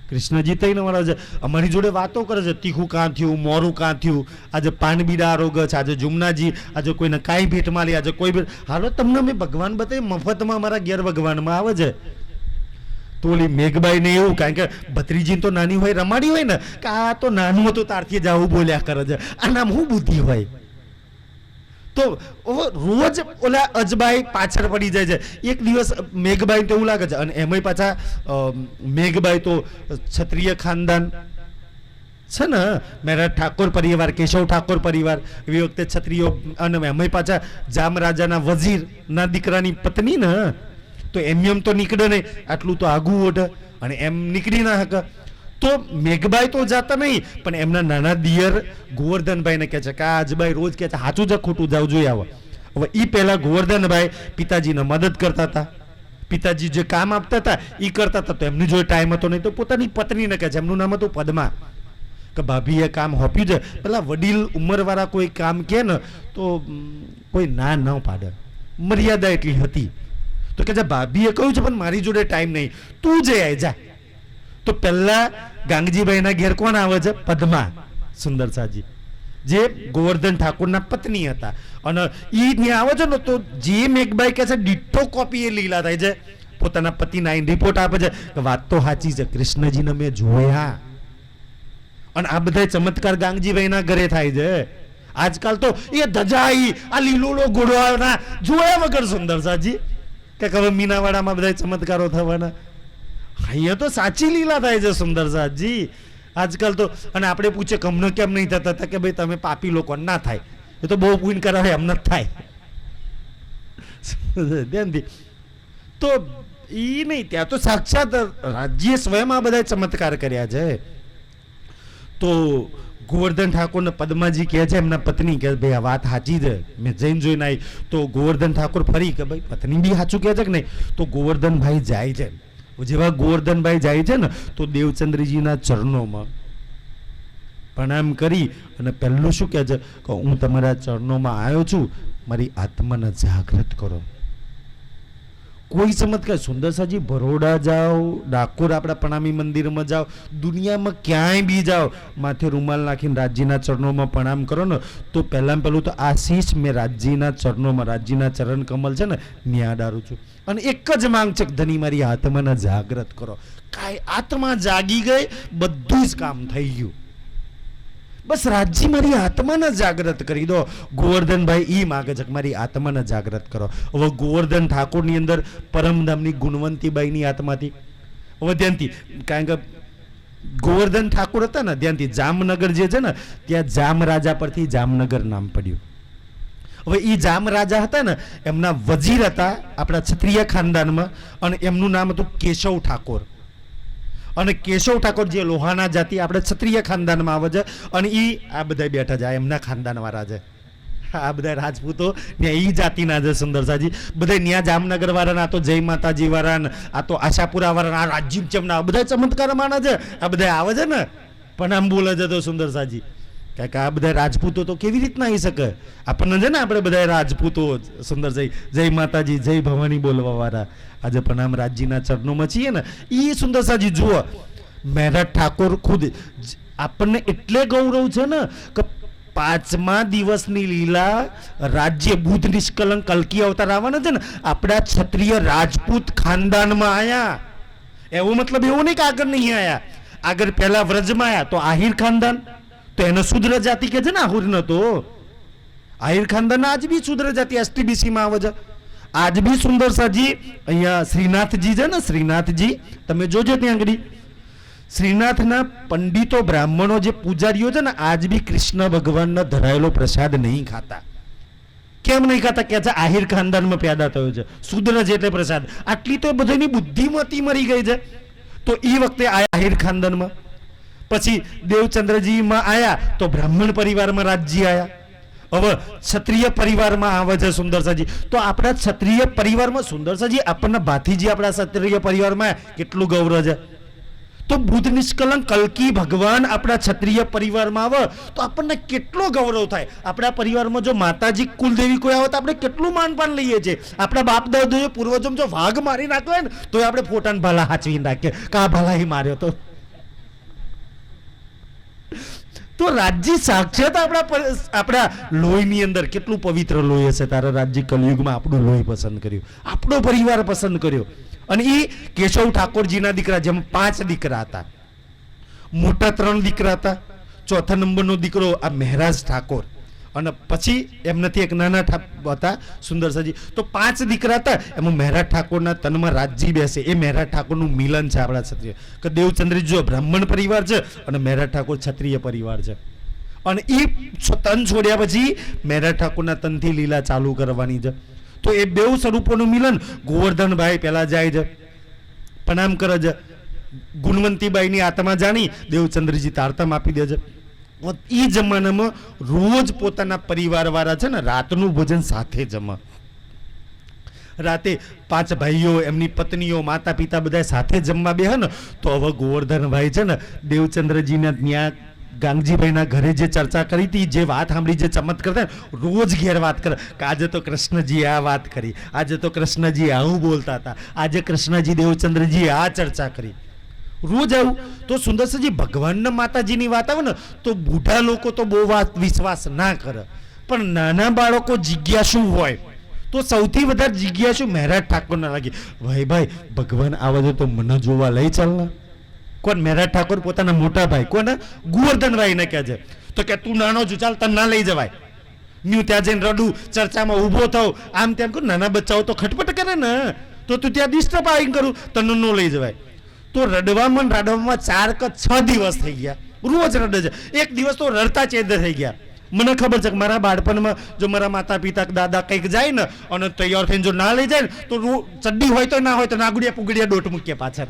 કૃષ્ણજી 3 વાર આવે છે. અમારી જોડે વાતો કરે છે, તીખું કાં થયું, મોરું કાં થયું, આજે પાનબીડા આરોગ્ય છે, આજે જુમનાજી, આજે કોઈને કાંઈ ભેટ માલી, આજે કોઈ ભેટ. હાલો તમને મેં ભગવાન બતાવી, મફતમાં અમારા ઘેર ભગવાનમાં આવે છે. તો ઓલી મેઘબાઈ ને એવું, કારણ કે ભત્રીજી તો નાની હોય, રમાડી હોય ને, કે આ તો નાનું હતું તારથી જ આવું બોલ્યા કરે છે, આ નામ શું બુદ્ધિ હોય? તો રોજ ઓલા અજબાઈ પાછળ પડી જાય છે. એક દિવસ મેઘબાઈ તો એવું લાગે છે, અને એમાંય પાછા મેઘબાઈ તો ક્ષત્રિય ખાનદાન છે ને, મેરા ઠાકોર પરિવાર, કેશવ ઠાકોર પરિવાર, એવી વખતે ક્ષત્રિયો, અને એમાંય પાછા જામ રાજાના વજીર ના દીકરાની પત્ની ને, તો એમ તો નીકળે નહીં, આટલું તો આગું ઓઢે, અને એમ નીકળી ના શકે. તો મેઘબાઈ તો જાતા નહીં, પણ એમના નાના દિયર ગોવર્ધનભાઈને કહે છે કે આ અજબાઈ રોજ કહે છે, સાચું જ ખોટું જાવ જોઈ આવો. હવે એ પહેલા ગોવર્ધનભાઈ પિતાજીને મદદ કરતા હતા, પિતાજી જે કામ આપતા હતા એ કરતા હતા. તો એમની જોડે ટાઈમ હતો નહીં, તો પોતાની પત્નીને કહે છે, એમનું નામ હતું પદ્મા, કે ભાભીએ કામ હોપ્યું છે. પેલા વડીલ ઉંમરવાળા કોઈ કામ કહે ને તો કોઈ ના ન પાડે, મર્યાદા એટલી હતી. તો કે ભાભીએ કહ્યું છે પણ મારી જોડે ટાઈમ નહીં, તું જઈ આય જા. તો પહેલા ગાંગજીભાઈના ઘેર કોણ આવે છે? પદ્મા. સુંદરસાજી, જે ગોવર્ધન ઠાકોરના પત્ની હતા. અને એ ત્યાં આવે છે ને, તો જે મેઘબાઈ કહે છે ડિટ્ટો કોપી એ લીલા થાય છે. પોતાના પતિના રિપોર્ટ આપે છે કે વાત તો સાચી છે, કૃષ્ણજીને મેં જોયા. અને આ બધા ચમત્કાર ગાંગજીભાઈના ઘરે થાય છે. આજકાલ તો એ ધજાઈ આ લીલોલો ઘોડવાના જોયા વગર. સુંદરસાજી, કે હવે મીનાવાડામાં બધા ચમત્કારો થવાના. અહીંયા તો સાચી લીલા થાય છે. સુંદરસાજી, આજકાલ તો, અને આપણે પૂછે કમને કેમ નહીં થતા, કે ભાઈ તમે પાપી લોકો ના થાય, એ તો બહુ પુણ્ય કરાવે એમ ન થાય. ધ્યાનથી તો એ નહીં, ત્યાં તો સાક્ષાત રાજ્ય સ્વયં આ બધા ચમત્કાર કર્યા છે. તો ગોવર્ધન ઠાકોર ને પદ્માજી કહે છે, એમના પત્ની કે ભાઈ આ વાત સાચી છે, મેં જઈને જોઈને આવી. તો ગોવર્ધન ઠાકોર ફરી કે ભાઈ પત્ની બી સાચું કહે છે કે નહીં? તો ગોવર્ધનભાઈ જાય છે. જેવા ગોવર્ધનભાઈ જાય છે ને, તો દેવચંદ્રજીના ચરણોમાં પ્રણામ કરી અને પહેલું શું કહે છે કે હું તમારા ચરણોમાં આવ્યો છું, મારી આત્માને જાગૃત કરો. કોઈ ચમત્કાર. સુંદરસાજી, બરોડા જાઓ, ડાકોર આપણા પ્રણામી મંદિરમાં જાઓ, દુનિયામાં ક્યાંય બી જાઓ, માથે રૂમાલ નાખીને રાજ્યના ચરણોમાં પ્રણામ કરો ને, તો પહેલાં પહેલું તો આશીષ મેં રાજ્યના ચરણોમાં, રાજ્યના ચરણ કમલ છે ને ન્યા ડારું છું. અને એક જ માંગ છે કે ધની મારી આત્માને જાગૃત કરો. કાંઈ આત્મા જાગી ગઈ, બધું જ કામ થઈ ગયું. બસ રાજ્ય મારી આત્માને જાગૃત કરી દો. ગોવર્ધનભાઈ એ માગે છે કે મારી આત્માને જાગૃત કરો. હવે ગોવર્ધન ઠાકોરની અંદર પરમધામની ગુણવંતીબાઈની આત્માથી, હવે ધ્યાનથી, કારણ કે ગોવર્ધન ઠાકોર હતા ને ત્યાંથી જામનગર જે છે ને ત્યાં જામ રાજા પરથી જામનગર નામ પડ્યું. હવે એ જામ રાજા હતા ને એમના વજીર હતા આપણા ક્ષત્રિય ખાનદાનમાં, અને એમનું નામ હતું કેશવ ઠાકોર. અને કેશવ ઠાકોર જે લોહાણા જાતિ આપણે ક્ષત્રિય ખાનદાનમાં આવે છે, અને એ આ બધા બેઠા છે, આ એમના ખાનદાનવાળા છે. આ બધા રાજપૂતો ને એ જાતિના છે સુંદરસાજી. બધા ન્યા જામનગર વાળા, આ તો જય માતાજી વાળા, આ તો આશાપુરા વાળા, આ રાજીવ ચમના, બધા ચમત્કાર માના છે. આ બધા આવે છે ને પણ આમ બોલે છે તો સુંદરસાજી, કારણ કે આ બધા રાજપૂતો તો કેવી રીતના આવી શકે આપણને છે ને, આપણે બધા રાજપૂતો સુંદરસાઈ જય માતાજી જય ભવાની બોલવા વાળા આજે પણ આમ રાજજીના ચરણોમાં છીએ ને. એ સુંદરસાજી જુઓ, મહેરટ ઠાકોર ખુદ આપણને એટલે ગૌરવ છે ને કે 5મા દિવસની લીલા રાજ્ય બુદ્ધ નિષ્કલંક કલ્કી અવતાર આવવાના છે ને આપણા ક્ષત્રિય રાજપૂત ખાનદાનમાં આયા. એવો મતલબ એવો નહીં કે આગળ નહીં આયા. આગળ પહેલા વ્રજમાં આયા તો આહિર ખાનદાન, તો એને શુદ્ર જાતિ કે છે ને, આહુર ન તો આહિર ખાનદાન આજ બી શુદ્ર જાતિ STBC માં આવે છે. આજ બી સુંદરસાજી અહીંયા શ્રીનાથજી છે ને, શ્રીનાથજી તમે જોજો ત્યાં આગળ શ્રીનાથના પંડિતો બ્રાહ્મણો જે પૂજારીઓ છે ને આજ બી કૃષ્ણ ભગવાનનો ધરાયેલો પ્રસાદ નહીં ખાતા. કેમ નહીં ખાતા? કે છે આહિર ખાનદાનમાં પેદા થયો છે, શુદ્ર છે એટલે પ્રસાદ. આટલી તો બધાની બુદ્ધિમતી મરી ગઈ છે. તો એ વખતે આયા આહિર ખાનદાનમાં. પછી દેવચંદ્રજીમાં આયા તો બ્રાહ્મણ પરિવારમાં રાજજી આયા. હવે ક્ષત્રિય પરિવારમાં આવે છે સુંદરસાજી. તો આપણા ક્ષત્રિય પરિવારમાં સુંદરસાજી આપણને ભાથીજી આપણા ક્ષત્રિય પરિવારમાં કેટલું ગૌરવ છે. તો બુદ્ધ નિષ્કલંક કલ્કી ભગવાન આપણા ક્ષત્રિય પરિવારમાં આવે તો આપણને કેટલો ગૌરવ થાય. આપણા પરિવારમાં જો માતાજી કુલદેવી કોઈ આવે તો આપણે કેટલું માનપાન લઈએ છીએ. આપણા બાપ દાદાએ પૂર્વજો જો વાઘ મારી નાખ્યો હોય ને તો આપણે ફોટાને ભાલા હાચવી નાખીએ કે આ ભાલા ઈ માર્યો તો. તો રાજ્ય સાક્ષાત આપણા લોહીની અંદર કેટલું પવિત્ર લોહી હશે. તારા રાજ્ય કલયુગમાં આપણું લોહી પસંદ કર્યું, આપણો પરિવાર પસંદ કર્યો. અને એ કેશવ ઠાકોરજીના દીકરા, જેમ 5 દીકરા હતા, મોટા 3 દીકરા હતા, ચોથા નંબરનો દીકરો આ મહેરાજ ઠાકોર, અને પછી એમનાથી એક નાના હતા સુંદરસાજી. તો 5 દીકરા હતા. એમાં મહેરાજ ઠાકોરના તનમાં રાજજી બેસે. એ મહેરાજ ઠાકોરનું મિલન છે આપણા ક્ષત્રિય કે દેવચંદ્રજી જો બ્રાહ્મણ પરિવાર છે અને મહેરાજ ઠાકોર ક્ષત્રિય પરિવાર છે. અને એ તન છોડ્યા પછી મહેરાજ ઠાકોરના તનથી લીલા ચાલુ કરવાની છે. તો એ બેઉ સ્વરૂપોનું મિલન. ગોવર્ધનભાઈ પહેલા જાય છે, પ્રણામ કરે છે. ગુણવંતીબાઈની આત્મા જાણી દેવચંદ્રજી તારતમ આપી દે છે. એ જમાનામાં રોજ પોતાના પરિવાર વાળા છે ને રાતનું ભોજન સાથે જમા. રાતે 5 ભાઈઓ, એમની પત્નીઓ, માતા પિતા બધા સાથે જમવા બેહે ને. તો હવે ગોવર્ધનભાઈ છે ને દેવચંદ્રજીના ત્યાં ગાંગજીભાઈના ઘરે જે ચર્ચા કરી હતી, જે વાત સાંભળી, જે ચમત્કાર કરતા રોજ ઘેર વાત કરે કે આજે તો કૃષ્ણજી આ વાત કરી, આજે તો કૃષ્ણજી આવું બોલતા હતા, આજે કૃષ્ણજી દેવચંદ્રજી આ ચર્ચા કરી. રોજ આવું. તો સુંદરસાજી ભગવાનના માતાજીની વાત આવે ને તો બુઢા લોકો તો બહુ વાત વિશ્વાસ ના કરે, પણ નાના બાળકો જિજ્ઞાસુ હોય તો સૌથી વધારે જિજ્ઞાસુ મહેરાજ ઠાકોરના લાગી. ભાઈ ભગવાન આવે છે તો મને જોવા લઈ ચાલના. કોણ? મહેરાજ ઠાકોર પોતાના મોટા ભાઈ કોને? ગોવર્ધનભાઈ ને કહે છે. તો કે તું નાનો છું, ચાલ તને ના લઈ જવાય. હું ત્યાં જઈને રડું, ચર્ચામાં ઊભો થાવ, આમ તેમ કરું. નાના બચ્ચાઓ તો ખટપટ કરે ને, તો તું ત્યાં ડિસ્ટર્બ આવી કરું, તને ન લઈ જવાય. તો રડવામાં 4 કે 6 દિવસ થઈ ગયા. રોજ રડે છે. એક દિવસ તો રડતા ચેદ થઈ ગયા. મને ખબર છે કે મારા બાળપણમાં જો મારા માતા પિતા દાદા કંઈક જાય ને અને તૈયાર થઈને જો ના લઈ જાય ને તો ચડ્ડી હોય તો ના હોય તો નાગુડિયા પુગડિયા ડોટ મૂકીએ પાછળ.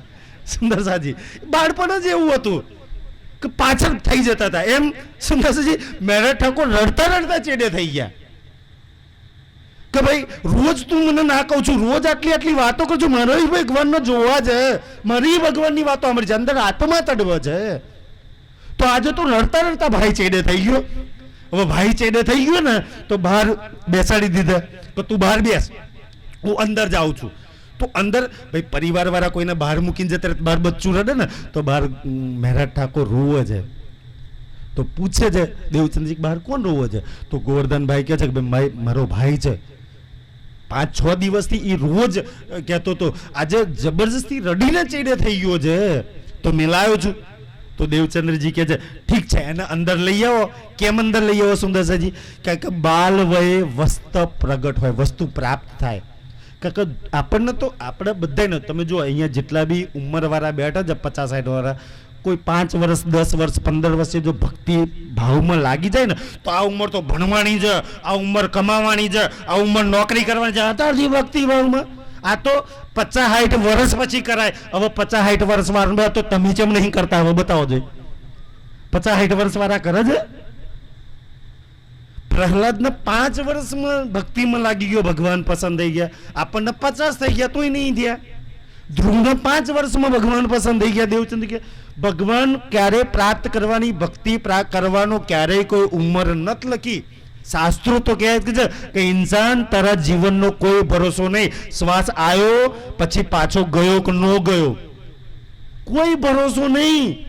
સુંદરસાજી બાળપણ જ એવું હતું કે પાછળ થઈ જતા હતા. એમ સુંદરસાજી મહેરાજ ઠાકોર રડતા ચેડે થઈ ગયા કે ભાઈ રોજ તું મને ના કહું છું, રોજ આટલી વાતો કરું છું, મારો ભગવાનનો જોવા છે, મારી ભગવાનની વાતો સાંભળી છે, અંદર આત્મા તડવે છે. તો આજે તો રડતા ભાઈ ચેડે થઈ ગયો. હવે ભાઈ ચેડે થઈ ગયો ને તો બહાર બેસાડી દીધા કે તું બહાર બેસ, હું અંદર જાઉં છું. તો અંદર ભાઈ પરિવાર વાળા કોઈને બહાર મૂકીને જતા બહાર બચ્ચું રડે ને તો બહાર મહેરાજ ઠાકોર રોવે છે. તો પૂછે છે દેવચંદ્રજી બહાર કોણ રોવે છે? તો ગોવર્ધનભાઈ કહે છે કે ભાઈ મારો ભાઈ છે, 5-6 દિવસથી એ રોજ કહેતો હતો, આજે જબરજસ્તી રડીને ચેડે થઈ ગયો છે તો મેં લાવ્યો છું. તો દેવચંદ્રજી કહે છે ઠીક છે, એને અંદર લઈ આવો. કેમ અંદર લઈ આવો સુંદરસાજી? કારણ કે બાલ વયે વસ્ત પ્રગટ હોય, વસ્તુ પ્રાપ્ત થાય. કારણ કે આપણને તો આપણે બધાને તમે જો અહીંયા જેટલા બી ઉંમરવાળા બેઠા છે 50-60 વાળા કોઈ 5 વર્ષ 10 વર્ષ 15 વર્ષે જો ભક્તિ ભાવમાં લાગી જાય ને તો આ ઉંમર તો ભણવાની છે, આ ઉંમર કમાવાની છે, આ ઉંમર નોકરી કરવાની છે. અત્યારથી ભક્તિ ભાવમાં આ તો 50-60 વર્ષ પછી કરાય. હવે 50-60 વર્ષ વાળા તો તમે કેમ નહીં કરતા? હવે બતાવો જોઈએ. 50-60 વર્ષ વાળા કરે છે? પ્રહલાદને 5 વર્ષમાં ભક્તિમાં લાગી ગયો, ભગવાન પસંદ થઈ ગયા. આપણને 50 થઈ ગયા તોય નહીં થયા. ધ્રુવને 5 વર્ષમાં ભગવાન પસંદ થઈ ગયા. દેવચંદ્ર કે ભગવાન ક્યારે પ્રાપ્ત કરવાની, ભક્તિ પ્રાપ્ત કરવાનો ક્યારેય કોઈ ઉંમર નથી લખી. શાસ્ત્રો તો કહે છે કે ઇન્સાન તારા જીવનનો કોઈ ભરોસો નહીં. શ્વાસ આવ્યો પછી પાછો ગયો કે ન ગયો, કોઈ ભરોસો નહીં.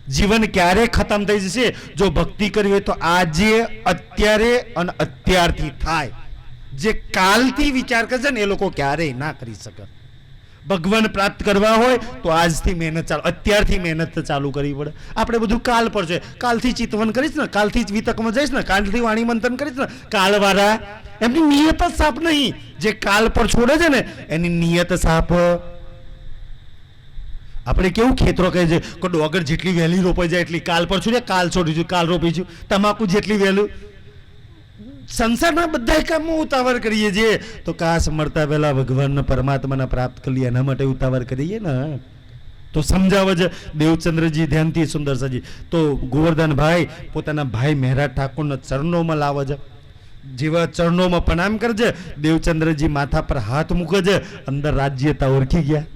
જીવન ક્યારે ખતમ થઈ જશે. જો ભક્તિ કરવી હોય તો આજે, અત્યારે અને અત્યારથી થાય. જે કાલથી વિચાર કરશે ને એ લોકો ક્યારેય ના કરી શકે. ભગવાન પ્રાપ્ત કરવા હોય તો આજથી મહેનત ચાલુ, અત્યારથી મહેનત ચાલુ કરવી પડે. આપણે બધું કાલ પર છે. કાલથી ચિતવન કરીશ ને, કાલથી જ વિતકમાં જઈશ ને, કાલથી વાણી મંથન કરીશ ને, કાલવાળા એમની નિયત જ સાફ નહીં. જે કાલ પર છોડે છે ને એની નિયત સાફ. આપણે કેવું ખેતરો કહે છે કે ડોગર જેટલી વહેલી રોપાઈ જાય એટલી કાલ પર છોડ્યા, કાલ છોડીશું, કાલ રોપીશું. તમાકુ જેટલી વહેલું. સંસારના બધા કામમાં ઉતાવળ કરીએ છીએ તો કાશ મળતા પહેલા ભગવાનના પરમાત્માને પ્રાપ્ત કરીએ, એના માટે ઉતાવળ કરીએ ને. તો સમજાવે છે દેવચંદ્રજી ધ્યાનથી, સુંદરસાજી. તો ગોવર્ધનભાઈ પોતાના ભાઈ મહેરા ઠાકોરના ચરણોમાં લાવે છે. જેવા ચરણોમાં પ્રણામ કરજે, દેવચંદ્રજી માથા પર હાથ મૂકે છે. અંદર રાજ્યતા ઓળખી ગયા.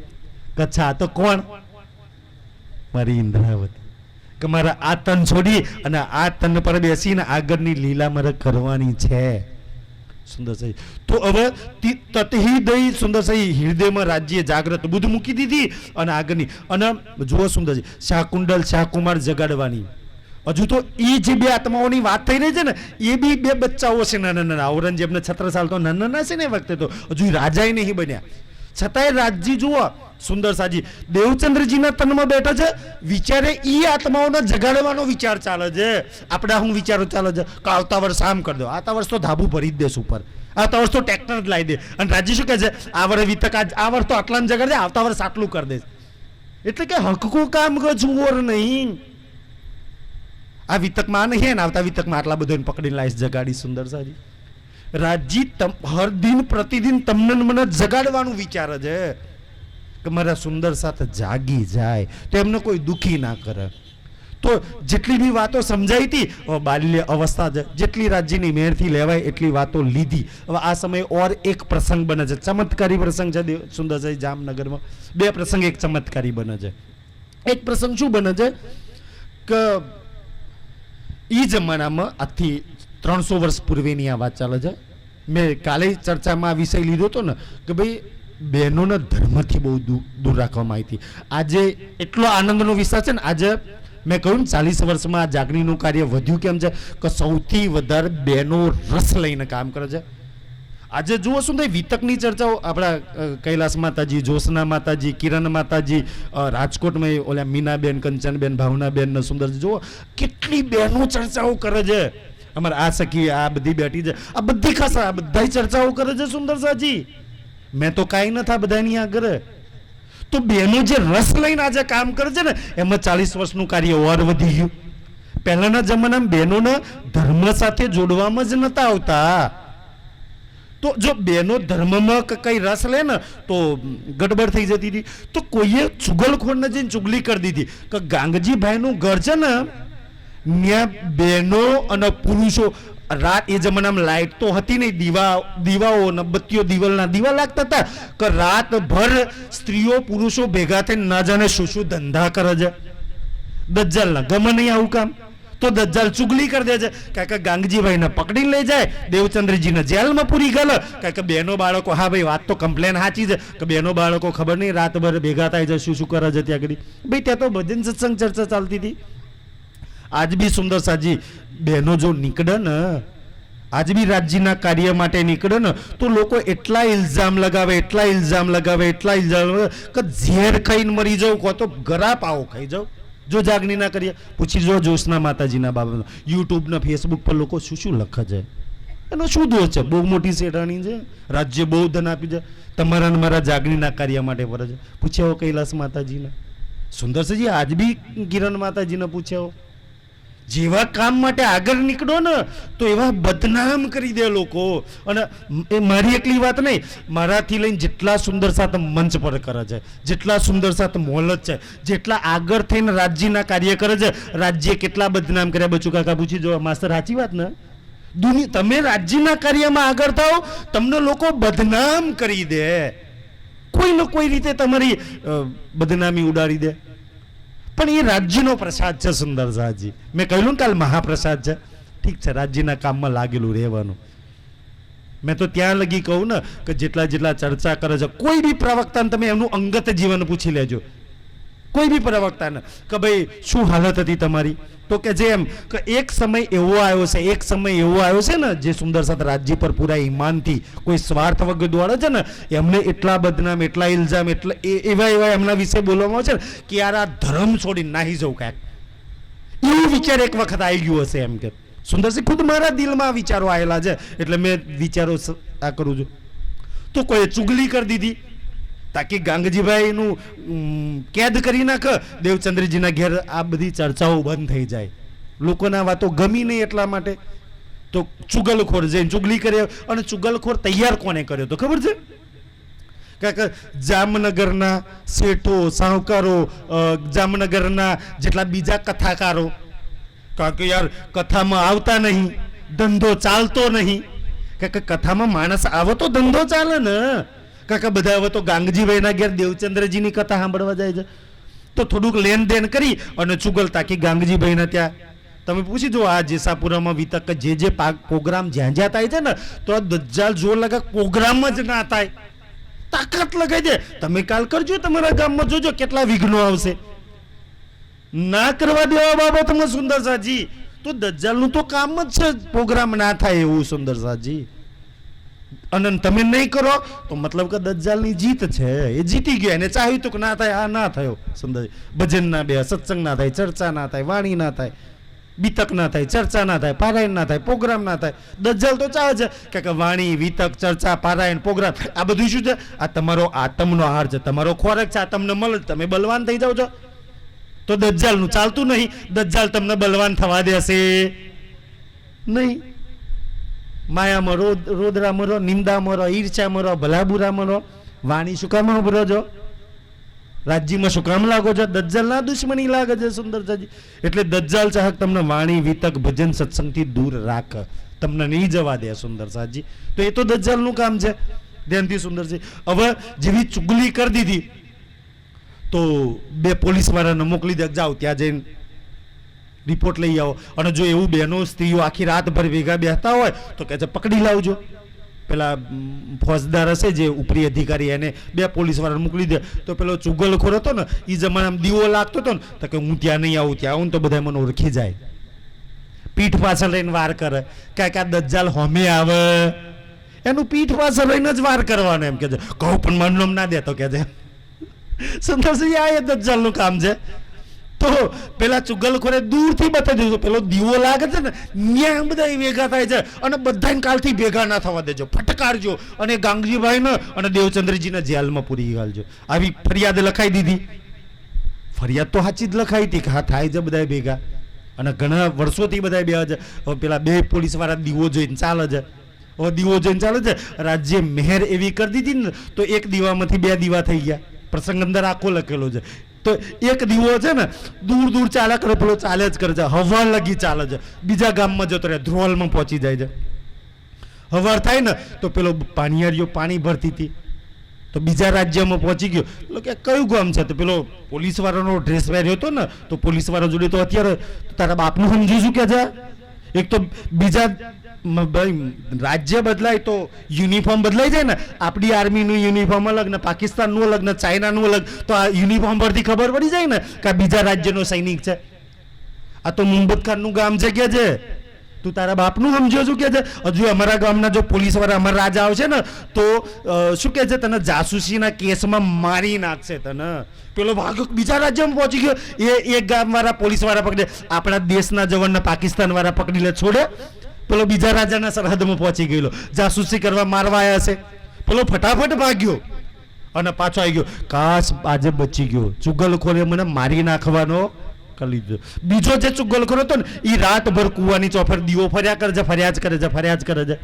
કચ્છા તો કોણ? મારી ઇન્દ્રાવતી. કે મારા આ તન છોડી અને આ તન પર બેસીને આગળની લીલા મારે કરવાની છે. સુંદરસાઈ તો હવે તતહિદય સુંદરસાઈ હૃદયમાં રાજ્ય જાગ્રત બુદ્ધ મૂકી દીધી અને આગળની. અને જુઓ સુંદરજી, શાકુંડલ શાકુમાર જગાડવાની. હજુ તો એ જે બે આત્માઓની વાત થઈ રહી છે ને, એ બી બે બચ્ચાઓ છે નાના નાના. ઔરંગઝેબને 16 તો નાના નાના છે ને એ વખતે, તો હજુ રાજાએ નહીં બન્યા. છતાંય રાજજી જુઓ સુંદરસાજી દેવચંદ્રજીના તનમાં બેઠા છે. વિચારે ઈ આત્માઓને જગાડવાનો વિચાર ચાલે છે. આપણા હું વિચારો ચાલે છે કે આવતા વર્ષ આમ કરી દો, આવતા વર્ષ તો ધાબુ ભરી જ દેશ ઉપર, આવતા વર્ષ તો ટ્રેક્ટર જ લાવી દે. અને રાજ્ય શું કહે છે? આ વર્ષ વિતક, આ વર્ષ તો આટલાને જગાડે, આવતા વર્ષ આટલું કરી દે. એટલે કે હકકો કામ જુઓર નહીં. આ વિતકમાં નહીં ને આવતા વિતકમાં આટલા બધો પકડીને લાઈશ જગાડી. સુંદરસાજી રાજજી હર દિન પ્રતિદિન તમને મને જગાડવાનું વિચારે છે કે મારા સુંદર સાથે જાગી જાય તો એમને કોઈ દુખી ના કરે. તો જેટલી બી વાતો સમજાઈ હતી, બાલ્ય અવસ્થા છે, જેટલી રાજ્યની મેળથી લેવાય એટલી વાતો લીધી. હવે આ સમયે ઓર એક પ્રસંગ બને છે, ચમત્કારી પ્રસંગ છે સુંદરસાઈ જામનગરમાં. 2 પ્રસંગ એક ચમત્કારી બને છે. એક પ્રસંગ શું બને છે કે એ જમાનામાં આજથી 300 વર્ષ પૂર્વેની આ વાત ચાલે છે. મેં કાલે ચર્ચામાં આ વિષય લીધો હતો ને કે ભાઈ બહેનોના ધર્મથી બહુ દૂર રાખવામાં આવી હતી. આજે એટલો આનંદનો વિષય છે ને. આજે મેં કહ્યું ને 40 વર્ષમાં આ જાગરણીનું કાર્ય વધ્યું કેમ છે કે સૌથી વધારે બહેનો રસ લઈને કામ કરે છે. આજે જુઓ શું થાય, વિતકની ચર્ચાઓ આપણા કૈલાસ માતાજી, જોશના માતાજી, કિરણ માતાજી, રાજકોટમાં ઓલા મીનાબેન, કંચનબેન, ભાવનાબેન, સુંદરજી, જુઓ કેટલી બહેનો ચર્ચાઓ કરે છે. અમારે આ સખી આ બધી બેઠી છે, આ બધી ખાસ આ બધા ચર્ચાઓ કરે છે. સુંદરસાજી મેં તો કાંઈ ન થા બધાની આગળ. તો બહેનો જે રસ લઈને આજે કામ કરે છે ને એમાં 40 વર્ષનું કાર્ય ઓર વધી ગયું. પહેલાના જમાનામાં બહેનોને ધર્મ સાથે જોડવામાં જ નતા આવતા. તો જો બહેનો ધર્મમાં કઈ રસ લે ને તો ગડબડ થઈ જતી હતી. તો કોઈએ ચુગલખોરને જઈને ચુગલી કરી દીધી કે ગાંગજીભાઈનું ઘર છે ને ત્યાં બહેનો અને પુરુષો, રાત એ જમાનામાં લાઇટ તો હતી નહીં, દીવાઓ ને બત્તીઓ, દિવાલના દીવા લાગતા હતા કે રાતભર સ્ત્રીઓ પુરુષો ભેગા થઈને ના જાણે શું શું ધંધા કરે છે. દજ્જાલના ગમે નહીં આવું કામ. તો દજ્જાલ ચુગલી કરી દે છે. કારણ કે ગાંગજીભાઈને પકડીને લઈ જાય, દેવચંદ્રજીને જેલમાં પૂરી ગયેલો. કારણ કે બહેનો બાળકો, હા ભાઈ વાત તો કમ્પ્લેન સાચી છે કે બહેનો બાળકો ખબર નહીં રાતભર ભેગા થાય છે, શું શું કરે છે ત્યાં આગળ. ભાઈ ત્યાં તો ભજન સત્સંગ ચર્ચા ચાલતી હતી. આજ બી સુંદરસાજી બહેનો જો નીકળે ને, આજ બી રાજ્યના કાર્ય માટે નીકળે ને તો લોકો એટલા ઇલ્ઝામ લગાવે કે ઝેર ખાઈને મરી જાવ, કો તો ગરા પાવો ખાઈ જાવ. જો જાગણી ના કરીએ, પૂછી જો જોશના માતાજીના બાબતમાં યુટ્યુબ ને ફેસબુક પર લોકો શું શું લખે છે, એનો શું દોષ છે? બહુ મોટી શેઠાણી છે, રાજ્ય બહુ ધન આપી છે, તમારા ને મારા જાગણીના કાર્ય માટે ફરે છે. પૂછ્યા કૈલાસ માતાજીને સુંદરસિંહજી આજ બી કિરણ માતાજીને પૂછ્યો, જેવા કામ માટે આગળ નીકળો ને તો એવા બદનામ કરી દે લોકો. અને એ મારી એકલી વાત નહીં, મારાથી લઈને જેટલા સુંદર સાથ મંચ પર કરે છે, જેટલા સુંદર સાથ મોહલત છે, જેટલા આગળ થઈને રાજ્યના કાર્ય કરે છે, રાજ્ય કેટલા બદનામ કર્યા. બચુ કાકા પૂછી જો માસ્તર સાચી વાત ને? તમે રાજ્યના કાર્યમાં આગળ થાઓ, તમને લોકો બદનામ કરી દે, કોઈ ને કોઈ રીતે તમારી બદનામી ઉડાડી દે. પણ એ રાજ્યનો પ્રસાદ છે સુંદર સાજી. મેં કહ્યું ને કાલ મહાપ્રસાદ છે. ઠીક છે, રાજ્યના કામમાં લાગેલું રહેવાનું. મેં તો ત્યાં લગી કહું ને કે જેટલા જેટલા ચર્ચા કરે છે, કોઈ બી પ્રવક્તાને તમે એમનું અંગત જીવન પૂછી લેજો, કોઈ બી પ્રવક્તાને કે ભાઈ શું હાલત હતી તમારી, તો કે જે એમ કે એક સમય એવો આવ્યો છે, એક સમય એવો આવ્યો છે ને જે સુંદર સાથ રાજ્ય પર પૂરા ઈમાનથી કોઈ સ્વાર્થ વગર દોડે છે ને, એમને એટલા બદનામ, એટલા ઇલ્ઝામ, એટલા એવા એમના વિશે બોલવામાં આવે છે ને કે યાર આ ધર્મ છોડીને નાહી જવું કાંઈક, એવું વિચાર એક વખત આવી ગયું હશે. એમ કે સુંદરસિંહ ખુદ મારા દિલમાં વિચારો આવેલા છે એટલે મેં વિચારો આ કરું છું. તો કોઈ ચુગલી કરી દીધી તાકી ગાંગજીભાઈનું કેદ કરી નાખ, દેવચંદ્રજીના ઘેર આ બધી ચર્ચાઓ બંધ થઈ જાય, લોકોના વાતો ગમી નહીં એટલા માટે. તો ચુગલખોર જઈને ચુગલી કરે. અને ચુગલખોર તૈયાર કોને કર્યો તો ખબર છે? કારણ કે જામનગરના શેઠો, સાહુકારો, જામનગરના જેટલા બીજા કથાકારો, કારણ કે યાર કથામાં આવતા નહીં, ધંધો ચાલતો નહીં. કારણ કે કથામાં માણસ આવો તો ધંધો ચાલે ને. કાકા બધા હવે તો ગાંગજીભાઈના ઘેર દેવચંદ્રજીની કથા સાંભળવા જાય છે. તો થોડુંક લેન દેન કરી અને ચુગલ તાકી ગાંગજીભાઈના ત્યાં તમે પૂછી જો આ જેસાપુરામાં વિતક જે પ્રોગ્રામ જ્યાં જ્યાં થાય છે ને, તો આ દજ્જાલ જોર લગા પ્રોગ્રામ જ ના થાય, તાકાત લગાઈ દે. તમે કાલ કરજો, તમારા ગામમાં જોજો કેટલા વિઘ્નો આવશે. ના કરવા દેવા બાબતમાં સુંદર સાજી તો દજ્જાલનું તો કામ જ છે પ્રોગ્રામ ના થાય એવું. સુંદર સાજી અને તમે નહીં કરો તો મતલબ કે દજ્જાલની જીત છે, એ જીતી ગયા. એને ચાહ્યું તો કે ના થાય, આ ના થયો. સુંદર ભજન ના બે, સત્સંગ ના થાય, ચર્ચા ના થાય, વાણી ના થાય, વિતક ના થાય, ચર્ચા ના થાય, પારાયણ ના થાય, પ્રોગ્રામ ના થાય. દજ્જાલ તો ચાહે છે કે વાણી, વિતક, ચર્ચા, પારાયણ, પ્રોગ્રામ આ બધું શું છે? આ તમારો આત્મનો આહાર છે, તમારો ખોરાક છે. આ તમને મળે, તમે બલવાન થઈ જાવ છો. તો દજ્જાલનું ચાલતું નહીં. દજ્જાલ તમને બલવાન થવા દેશે નહીં. માયા મરો, રોદરા મરો, નિંદા મરો, ઈર્ષા મરો, ભલાબુરા મરો. વાણી શું કામ સાંભળો છો? રાજ્યમાં શું કામ લાગો છો? દજ્જાલના દુશ્મની લાગે છે સુંદરજી. એટલે દજ્જાલ ચાહક તમને વાણી, વિતક, ભજન, સત્સંગથી દૂર રાખ, તમને નહીં જવા દે સુંદર સાજી. તો એ તો દજ્જાલનું કામ છે. ધ્યાનથી સુંદરજી. હવે જેવી ચુગલી કરી દીધી તો બે પોલીસ વાળાને મોકલી દે, જાઓ ત્યાં જઈને રિપોર્ટ લઈ આવો. અને જો એવું બહેનો સ્ત્રીઓ આખી રાતભર ભેગા બેસતા હોય તો કે છે પકડી લાવજો. પેલા ફોજદાર હશે જે ઉપરી અધિકારી, એને બે પોલીસ વાળાને મોકલી દે. તો પેલો ચુગલખોર હતો ને, એ જમાનામાં દીવો લાગતો હતો ને, તો કે હું ત્યાં નહીં આવું, ત્યાં આવું તો બધા મને ઓળખી જાય. પીઠ પાછળ લઈને વાર કરે, કાંઈક આ દજ્જાલ હોમે આવે, એનું પીઠ પાછળ લઈને જ વાર કરવાનો. એમ કે છે કહું પણ મારું નામ ના દેતો કે છે. સુંદરસિંહ આ એ દજ્જાલનું કામ છે. તો પેલા ચુગલખોરે દૂરથી બતાવી દીધું, પેલો દીવો લાગે છે ને, ન્યા બધા ભેગા થાય છે. અને બધાને કાલથી ભેગા ના થવા દેજો, ફટકારજો. અને ગાંગજીભાઈને અને દેવચંદ્રજીને જેલમાં પૂરી ગાલજો. આવી ફરિયાદ લખાઈ દીધી. ફરિયાદ તો સાચી જ લખાઈ હતી કે હા થાય છે બધા ભેગા. અને ઘણા વર્ષોથી બધા બે છે. હવે પેલા બે પોલીસ વાળા દીવો જોઈને ચાલે છે. હવે દીવો જોઈને ચાલે છે. રાજ્ય મહેર એવી કરી દીધી ને તો એક દીવામાંથી બે દીવા થઈ ગયા. પ્રસંગ અંદર આખો લખેલો છે. તો એક દીવો છે ને દૂર દૂર ચાલ્યા કરે, પેલો ચાલે જ કરે છે, હવાર લગી ચાલે છે. બીજા ગામમાં જતો રહે, ધ્રોલમાં પહોંચી જાય છે. હવાર થાય ને તો પેલો પાણીયારીઓ પાણી ભરતી હતી તો બીજા રાજ્યમાં પહોંચી ગયો. પેલો કે કયું ગામ છે? તો પેલો પોલીસ વાળાનો ડ્રેસ પહેર્યો હતો ને, તો પોલીસ વાળા જોડે તો અત્યારે તારા બાપનું સમજી શું કે છે? એક તો બીજા રાજ્ય બદલાય તો યુનિફોર્મ બદલાઈ જાય ને. આપણી આર્મીનું યુનિફોર્મ અલગ ને પાકિસ્તાનનું અલગ ને ચાઇનાનું અલગ. તો આ યુનિફોર્મ પરથી ખબર પડી જાય ને કે આ બીજા રાજ્યનો સૈનિક છે. આ તો મુંબત ખાનનું ગામ છે કે છે, તું તારા બાપનું સમજો શું કે છે? હજુ અમારા ગામના જો પોલીસ વાળા અમારા રાજા આવશે ને તો શું કે છે, તને જાસૂસીના કેસમાં મારી નાખશે તને. પેલો ભાગ બીજા રાજ્યમાં પહોંચી ગયો, એ એક ગામ વાળા પોલીસ વાળા પકડે, આપણા દેશના જવાનને પાકિસ્તાન વાળા પકડી લે, છોડે. પેલો બીજા રાજાના સરહદમાં પહોંચી ગયેલો, જાસૂસી કરવા મારવા આવ્યા છે. પેલો ફટાફટ ભાગ્યો અને પાછો આવી ગયો, કાશ આજે બચી ગયો, ચુગલખોરે મને મારી નાખવાનો કરી લીધો. બીજો જે ચુગલખોર હતો ને એ રાતભર કુવાની ચોફર દીવો ફર્યા કરે છે, ફરિયાદ કરે છે.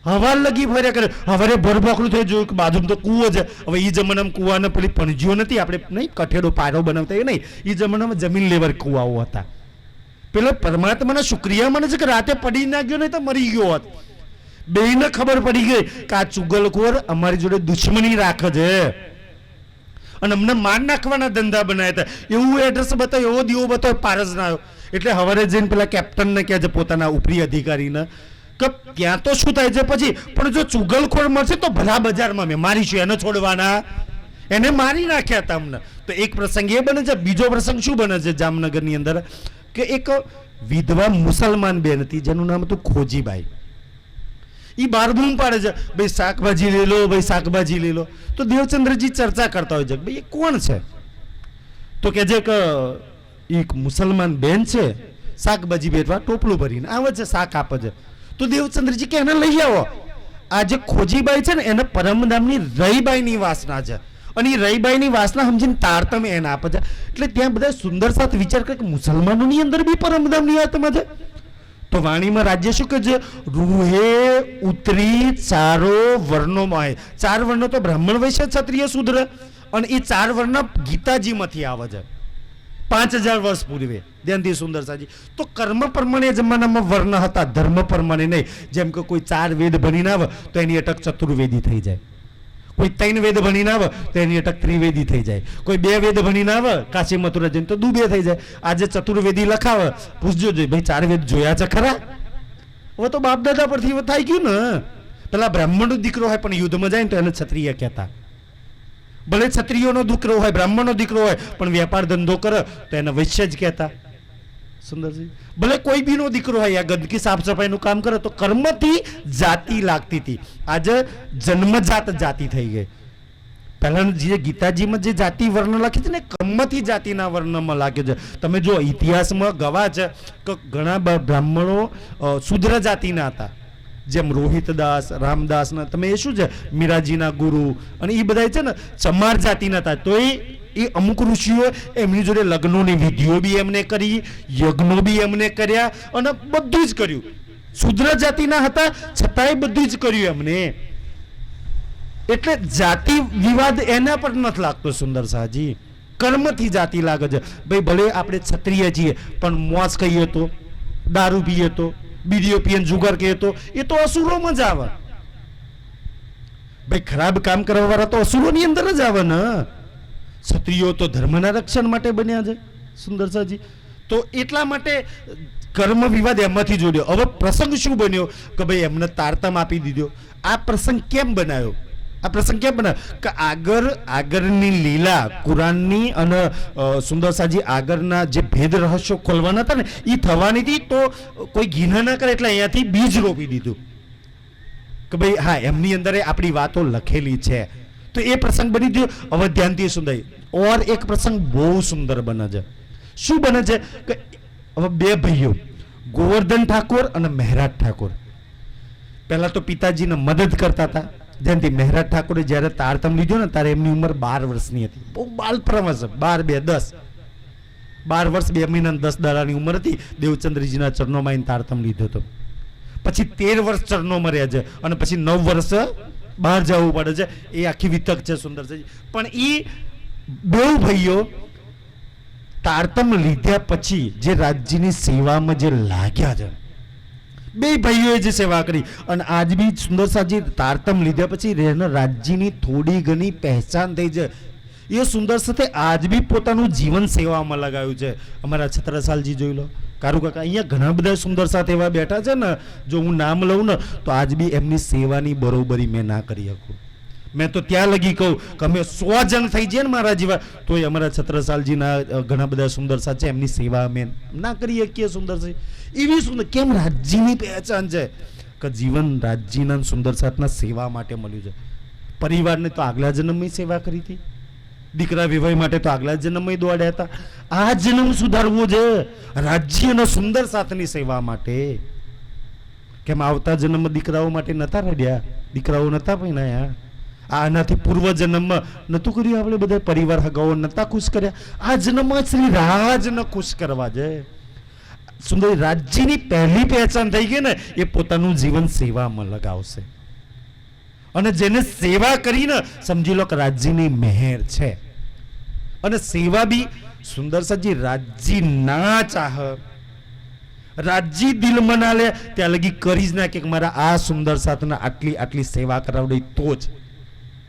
હવાર લગી ફર્યા કરે. હવારે ભરભોકરું થઈ જોયું કે બાજુમાં તો કૂવો છે. હવે એ જમાનામાં કૂવાને પેલી પણજીઓ નથી, આપણે નહીં કઠેડો પારો બનાવતા એ નહીં, એ જમાનામાં જમીન લેવર કૂવાઓ હતા. પેલો પરમાત્માના શુક્રિયા મને છે કે રાતે પડી ના ગયો નહીં તો મરી ગયો હોત. બેયને ખબર પડી ગઈ કે આ ચુગલખોર અમારી જોડે દુશ્મની રાખે છે અને અમને માર નાખવાના ધંધા બનાવ્યા હતા. એવું એડ્રેસ બતાવ્યો, એવો દીવો બતાવ્યો, પારસ ના આવ્યો. એટલે હવારે જઈને પેલા કેપ્ટનને કહે છે પોતાના ઉપરી અધિકારીને કે ત્યાં તો શું થાય છે પછી, પણ જો ચુગલખોર મળશે તો ભલા બજારમાં મેં મારીશું, એને છોડવાના, એને મારી નાખ્યા હતા અમને. તો એક પ્રસંગ એ બને છે. બીજો પ્રસંગ શું બને છે જામનગરની અંદર કે એક વિધવા મુસલમાન બેન હતી જેનું નામ હતું ખોજીબાઈ. એ બાર બૂમ પાડે છે, ભાઈ શાકભાજી લઈ લો, ભાઈ શાકભાજી લઈ લો. તો દેવચંદ્રજી ચર્ચા કરતા હોય છે ભાઈ એ કોણ છે, તો કે જે એક મુસલમાન બેન છે, શાકભાજી વેચવા ટોપલું ભરીને આવે છે, શાક આપે છે. તો દેવચંદ્રજી કે એને લઈ આવો. આ જે ખોજીબાઈ છે ને એને પરમધામની રહીબાઈની વાસના છે અને એ રહીબાઈની વાસના સમજીને તારતમ એને આપે છે. એટલે ત્યાં બધા સુંદર સાથે વિચાર કરે કે મુસલમાનોની અંદર બી પરમધામની આત્મા છે. તો વાણીમાં રાજ્ય શું કે છે, રૂહે ઉતરી ચારો વર્ણોમાં. 4 વર્ણો તો બ્રાહ્મણ, વૈશ્ય, ક્ષત્રિય, શૂદ્ર, અને એ 4 વર્ણ ગીતાજીમાંથી આવે છે 5000 વર્ષ પૂર્વે. ધ્યાનથી સુંદર સાજી. તો કર્મ પ્રમાણે જમાનામાં વર્ણ હતા, ધર્મ પ્રમાણે નહીં. જેમ કે કોઈ 4 વેદ ભણીને આવે તો એની અટક ચતુર્વેદી થઈ જાય, કોઈ 3 વેદ ભણીને આવે તો એની અટક ત્રિવેદી થઈ જાય, કોઈ 2 વેદ ભણીને આવે કાશી મથુરા જઈને તો દુબે થઈ જાય. આજે ચતુર્વેદી લખાવે, પૂછજો જોઈએ ભાઈ 4 વેદ જોયા છે ખરા? હવે તો બાપ દાદા પરથી થઈ ગયું ને. પેલા બ્રાહ્મણનો દીકરો હોય પણ યુદ્ધમાં જાય ને તો એને ક્ષત્રિય કહેતા. ભલે ક્ષત્રિયોનો દીકરો હોય, બ્રાહ્મણનો દીકરો હોય પણ વેપાર ધંધો કરે તો એને વૈશ્ય જ કહેતા. સુંદરજી, ભલે કોઈ બીનો દીકરો હોય આ ગંદકી સાફ સફાઈનું કામ કરે તો કર્મથી જાતિ લાગતી હતી, આજે જન્મજાત જાતિ થઈ ગઈ. પહેલા જે ગીતાજીમાં જે જાતિ વર્ણ લખી છે ને કર્મથી જાતિના વર્ણમાં લાગે છે. તમે જો ઇતિહાસમાં ગવા છે કે ઘણા બ્રાહ્મણો શુદ્ર જાતિના હતા, જેમ રોહિતદાસ, રામદાસના, તમે એ શું છે મીરાજીના ગુરુ, અને એ બધા છે ને ચમાર જાતિના હતા. તો એ અમુક ઋષિઓ એમની જોડે લગ્નોની વિધિઓ બી એમને કરી, યજ્ઞો બી એમને કર્યા અને બધું જ કર્યું. શુદ્ર જાતિના હતા છતાંય બધું જ કર્યું એમને. એટલે જાતિ વિવાદ એના પર નથી લાગતો સુંદર શાહજી, કર્મથી જાતિ લાગે છે. ભાઈ ભલે આપણે ક્ષત્રિય છીએ પણ મોજ કહીએ તો, દારૂ પીએ તો, બીડીઓ પીએ, જુગાર કહીએ તો એ તો અસુરોમાં જ આવે. ભાઈ ખરાબ કામ કરવા વાળા તો અસુરોની અંદર જ આવે ને. ક્ષત્રિયો તો ધર્મના રક્ષણ માટે બન્યા છે સુંદર શાહજી. તો એટલા માટે કર્મ વિવાદ એમાંથી જોડ્યો. હવે પ્રસંગ શું બન્યો કે ભાઈ એમને તારતમ આપી દીધો. આ પ્રસંગ કેમ બનાવ્યો? આ પ્રસંગ કેમ બનાવ્યો કે આગળની લીલા કુરાનની અને સુંદર શાહજી આગળના જે ભેદ રહસ્યો ખોલવાના હતા ને એ થવાની હતી. તો કોઈ ઘીના ના કરે એટલે અહીંયાથી બીજ રોપી દીધું કે ભાઈ હા એમની અંદર આપણી વાતો લખેલી છે. તો એ પ્રસંગ બની ગયો. હવે ધ્યાનથી સુંદર ઓર એક પ્રસંગ બહુ સુંદર બને છે. શું બને છે કે હવે 2 ભાઈઓ ગોવર્ધન ઠાકોર અને મહેરાજ ઠાકોર પહેલા તો પિતાજીને મદદ કરતા હતા. ધ્યાનથી મહેરાજ ઠાકોરે જ્યારે તારતમ લીધો ને ત્યારે એમની ઉંમર 12 વર્ષની હતી. બહુ બાળપણ છે. 12 2 10 12 વર્ષ 2 મહિના 10 દાડાની ઉંમર હતી. દેવચંદ્રજીના ચરણોમાં એને તારતમ લીધો હતો. પછી 13 વર્ષ ચરણોમાં રહ્યા છે અને પછી 9 વર્ષ બહાર જવું પડે છે. એ આખી વિતક છે સુંદર છે. પણ એ 2 ભાઈઓ તારતમ લીધા પછી જે રાજ્યની સેવામાં જે લાગ્યા છે, 2 ભાઈઓએ જે સેવા કરી અને આજ બી સુંદર સાજી તારતમ લીધા પછી રાજ્યની થોડી ઘણી પહેચાન થઈ છે. એ સુંદર સાથે આજ બી પોતાનું જીવન સેવામાં લગાવ્યું છે. અમારા છત્રસાલજી જોઈ લો, કારુ કાકા, અહીંયા ઘણા બધા સુંદર સાથે એવા બેઠા છે ને, જો હું નામ લઉં ને તો આજ બી એમની સેવાની બરોબરી મેં ના કરી શકું. મેં તો ત્યાં લગી કહું કે અમે 100 જણ થઈ જાય ને મારા જેવા તોય અમારા છત્રસાલજીના ઘણા બધા સુંદર સાથ છે એમની સેવા અમે ના કરી શકીએ. સુંદર છે એવી સુંદર કેમ રાજ્યની પહેચાન છે કે જીવન રાજ્યના સુંદર સાથના સેવા માટે મળ્યું છે. પરિવારને તો આગલા જન્મની સેવા કરી હતી, દીકરા વિવાહ માટે તો આગલા જન્મમાં દોડ્યા હતા. આ જન્મ સુધારવો છે રાજ્યના સુંદર સાથની સેવા માટે. કેમ આવતા જન્મમાં દીકરાઓ માટે નતા રડ્યા, દીકરાઓ નતા પૈણાયા? આનાથી પૂર્વ જન્મમાં નતું કર્યું આપણે બધા પરિવાર હગાઓ નતા ખુશ કર્યા, આ જન્મમાં શ્રી રાજને ખુશ કરવા છે. સુંદરી રાજ્યની પહેલી પહેચાન થઈ ગઈ ને એ પોતાનું જીવન સેવામાં લગાવશે, અને જેને સેવા કરીને સમજી લો કે રાજ્યની મહેર છે. અને સેવા બી સુંદરસાજી રાજ્ય ના ચાહ, રાજ્ય દિલમાં ના લે ત્યાં લગી કરી જ નાખે કે મારા આ સુંદર સાથને આટલી આટલી સેવા કરાવડે તો જ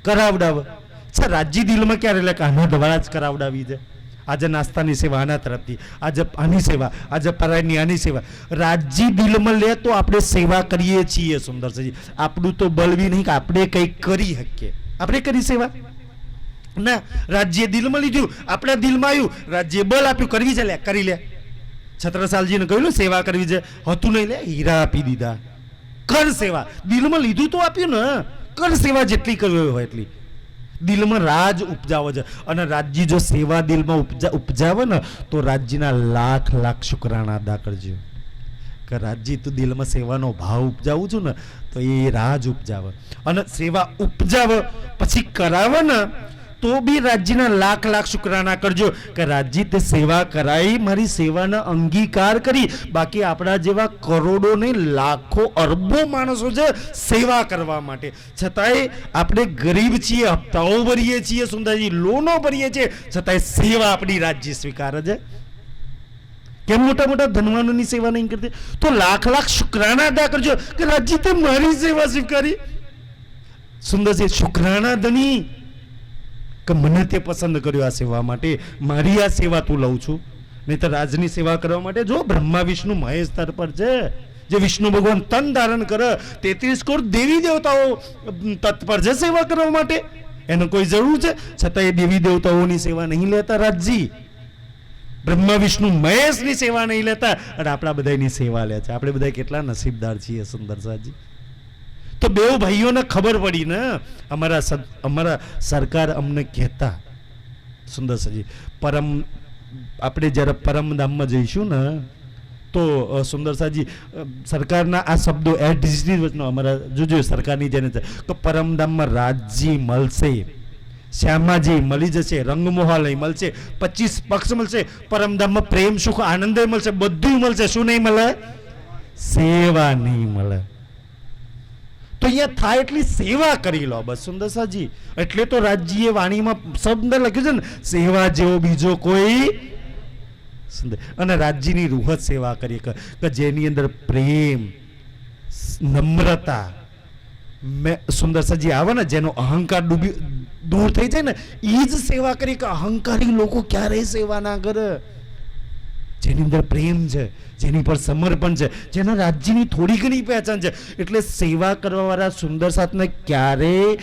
કરાવડાવે. અચ્છા, રાજ્ય દિલમાં ક્યારે લે કે આના દ્વારા જ કરાવડાવી છે. આજે નાસ્તાની સેવા આના તરફથી, આજે આની સેવા, આજે પરાયની આની સેવા. રાજ્ય દિલમાં લે તો આપણે સેવા કરીએ છીએ. સુંદરજી, આપણું તો બળવી નહીં કે આપણે કંઈક કરી શકીએ. આપણે કરી સેવા ના, રાજ્ય દિલમાં લીધું, આપણા દિલમાં આવ્યું, રાજ્ય બળ આપ્યું, કરવી છે લે કરી લે. છત્રસાલજીને કહ્યું સેવા કરવી છે, હતું નહીં લે હીરા આપી દીધા. કર સેવા, દિલમાં લીધું તો આપ્યું ને, કર સેવા જેટલી કરવી હોય એટલી. દિલમાં રાજ ઉપજાવે છે, અને રાજ્ય જો સેવા દિલમાં ઉપજાવે ને તો રાજ્યના લાખ લાખ શુક્રાણા અદા કરજો કે રાજ્ય તું દિલમાં સેવાનો ભાવ ઉપજાવું છું ને તો એ રાજ ઉપજાવે. અને સેવા ઉપજાવે પછી કરાવે ને તો બી રાજ્યના લાખ લાખ શુક્રાના કરજો કે રાજ્ય તે સેવા કરાઈ, મારી સેવાના અંગીકાર કરી. બાકી આપણા જેવા કરોડો ને લાખો અરબો માણસો છે સેવા કરવા માટે, છતાંય આપણે ગરીબ છીએ, હપ્તાઓ ભરીએ છીએ, સુંદરજી લોનો ભરીએ છીએ, છતાંય સેવા આપણી રાજ્ય સ્વીકારે છે. કેમ મોટા મોટા ધનવાનોની સેવા નહીં કરતી? તો લાખ લાખ શુક્રાના અદા કરજો કે રાજ્ય તે મારી સેવા સ્વીકારી. સુંદરજી, શુક્રાના ધની કે મને તે પસંદ કર્યો આ સેવા માટે, મારી આ સેવા તું લઉં છું. નહીં તો રાજની સેવા કરવા માટે જો બ્રહ્મા વિષ્ણુ મહેશ તત્પર છે. જે વિષ્ણુ ભગવાન તન ધારણ કરે, 33 કરોડ દેવી દેવતાઓ તત્પર છે સેવા કરવા માટે. એનો કોઈ જરૂર છે? છતાં એ દેવી દેવતાઓની સેવા નહીં લેતા રાજજી, બ્રહ્મા વિષ્ણુ મહેશની સેવા નહીં લેતા, અને આપણા બધાની સેવા લે છે. આપણે બધા કેટલા નસીબદાર છીએ સુંદરસાજી. તો બે ભાઈઓને ખબર પડી ને, અમારા સરકાર અમને કહેતા સુંદરસાજી, આપણે જ્યારે પરમધામમાં જઈશું ને તો સુંદરસાજી સરકારના આ શબ્દો અમારા જોજો સરકારની જેને છે તો પરમધામમાં રાજજી મળશે, શ્યામાજી મળી જશે, રંગમોહાલય મળશે, 25 પક્ષ મળશે, પરમધામમાં પ્રેમ સુખ આનંદ મળશે, બધું મળશે. શું નહીં મળે? સેવા નહીં મળે. તો અહીંયા થાય એટલી સેવા કરી લો બસ સુંદરસાજી. એટલે તો રાજ્યએ વાણીમાં શબ્દ લખ્યું છે ને, સેવા જેવો બીજો કોઈ સુંદર. અને રાજ્યની રૂહ જ સેવા કરીએ કે જેની અંદર પ્રેમ, નમ્રતા, સુંદરસાજી આવે ને, જેનો અહંકાર દૂર થઈ જાય ને, એ જ સેવા કરી. કે અહંકારી લોકો ક્યારેય સેવા ના કરે. જેની અંદર પ્રેમ છે, જેની પર સમર્પણ છે, જેના રાજ્યની થોડી ઘણી પહેચાન છે. એટલે સેવા કરવાવાળા સુંદર સાથને ક્યારેય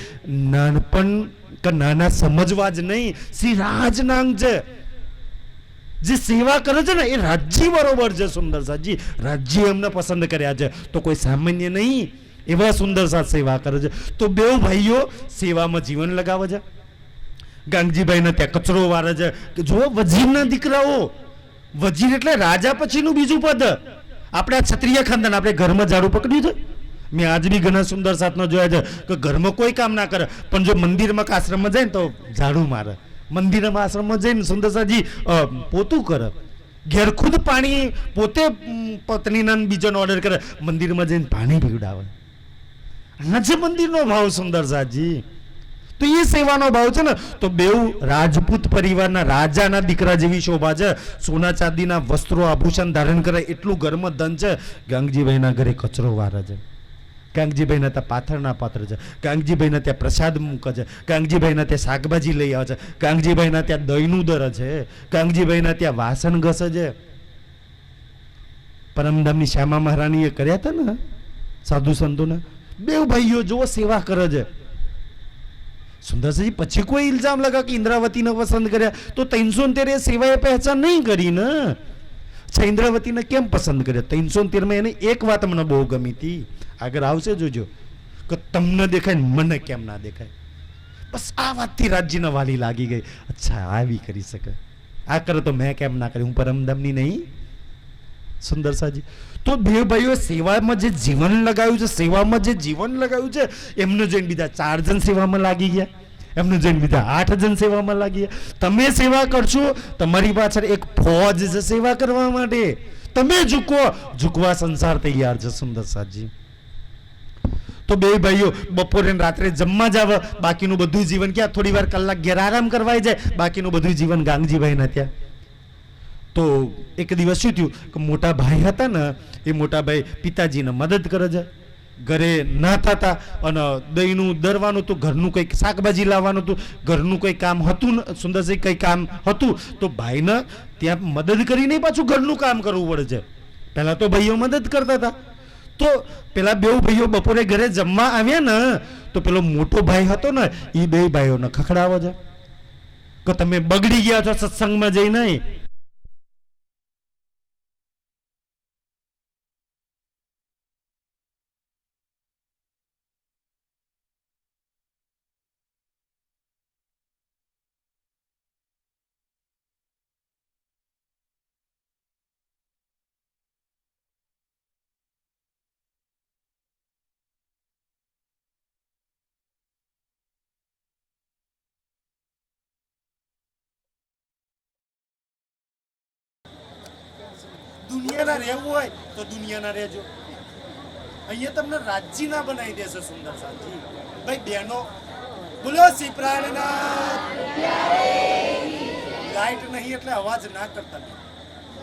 નાનપણ કે નાના સમજવા જ નહીં. શ્રી રાજનાંગ છે, જે સેવા કરે છે ને એ રાજ્ય બરોબર છે. સુંદર સાજી રાજ્ય એમને પસંદ કર્યા છે, તો કોઈ સામાન્ય નહીં. એવા સુંદર સાથ સેવા કરે છે. તો બે ભાઈઓ સેવામાં જીવન લગાવે છે. ગાંગજીભાઈને ત્યાં કચરો વારે છે કે જો વજીરના દીકરાઓ, વજીર એટલે રાજા પછીનું બીજું પદ. આપણે આ ક્ષત્રિય ખાનદાન, આપણે ઘરમાં ઝાડુ પકડ્યું છે. મેં આજ બી ઘણા સુંદર સાથનો જોયા છે કે ઘરમાં કોઈ કામ ના કરે, પણ જો મંદિરમાં કે આશ્રમમાં જાય ને તો ઝાડુ મારે. મંદિરમાં આશ્રમમાં જઈને સુંદરસાજી પોતું કરે, ઘેર ખુદ પાણી પોતે પત્નીના બીજાનો ઓર્ડર કરે, મંદિરમાં જઈને પાણી પીવડાવે. આ છે મંદિરનો ભાવ સુંદરસાજી. તો એ સેવાનો ભાવ છે ને. તો બેઉ રાજપૂત પરિવારના રાજાના દીકરા જેવી શોભા છે. સોના ચાંદીના વસ્ત્રો આભૂષણ ધારણ કરે એટલું ઘરમાં ધન છે. ગાંગજીભાઈના ઘરે કચરો વારે છે. ગાંગજીભાઈના ત્યાં પાથરના પાત્ર છે. ગાંગજીભાઈના ત્યાં પ્રસાદ મૂકે છે. ગાંગજીભાઈના ત્યાં શાકભાજી લઈ આવે છે. ગાંગજીભાઈના ત્યાં દહીંનું દર છે. ગાંગજીભાઈના ત્યાં વાસણ ઘસે છે. પરમધામની શ્યામા મહારાણીએ કર્યા હતા ને સાધુ સંતોને. બે ભાઈઓ જો સેવા કરે છે. સુંદરસિંહ પછી કોઈ ઇલ્ઝામ લગા કે ઇન્દ્રાવતીને પસંદ કર્યા તો 313 સેવાએ પહેચાન નહીં કરી ને. ઇન્દ્રાવતીને કેમ પસંદ કર્યા? 313 એને એક વાત મને બહુ ગમી હતી, આગળ આવશે જોજો, કે તમને દેખાય ને મને કેમ ના દેખાય. બસ આ વાતથી રાજ્યને વાલી લાગી ગઈ. અચ્છા આવી કરી શકે, આ કરે તો મેં કેમ ના કરી? હું પરમધામની નહીં? સુંદરસાજી, તો બે ભાઈઓ સેવામાં જે જીવન લગાવ્યું છે, સેવામાં જે જીવન લગાવ્યું છે, એમને જોઈને બીજા 4 જણ સેવામાં લાગી ગયા, એમને જોઈને બીજા 8 જણ સેવામાં લાગી ગયા. તમે સેવા કરશો, તમારી પાછળ એક ફોજ છે સેવા કરવા માટે. તમે ઝૂકવા સંસાર તૈયાર છે. સુંદરસાજી, તો બે ભાઈઓ બપોરે રાત્રે જમવા જાવ, બાકીનું બધું જીવન ક્યાં, થોડી વાર કલાક ઘેર આરામ કરવાય જાય, બાકીનું બધું જીવન ગાંગજીભાઈના ત્યાં. તો એક દિવસ શું થયું કે મોટા ભાઈ હતા ને, એ મોટા ભાઈ પિતાજીને મદદ કરે છે. ઘરે નાતા હતા અને દહીંનું દરવાનું હતું, ઘરનું કંઈક શાકભાજી લાવવાનું હતું, ઘરનું કંઈ કામ હતું, સુંદરસિંહ કંઈ કામ હતું, તો ભાઈને ત્યાં મદદ કરીને પાછું ઘરનું કામ કરવું પડે છે. પહેલાં તો ભાઈઓ મદદ કરતા હતા. તો પેલા બે ભાઈઓ બપોરે ઘરે જમવા આવ્યા ને, તો પેલો મોટો ભાઈ હતો ને, એ બે ભાઈઓને ખખડાવો છે કે તમે બગડી ગયા છો સત્સંગમાં જઈ નહીં. દુનિયાના રહેવું હોય તો દુનિયાના રહેજો. અહીંયા તમને રાજ્ય ના બનાવી દેશે. સુંદરસાજી ભાઈ બહેનો, બોલો શ્રી પ્રાણનાથ. લાઈટ નહીં એટલે અવાજ ના કરતા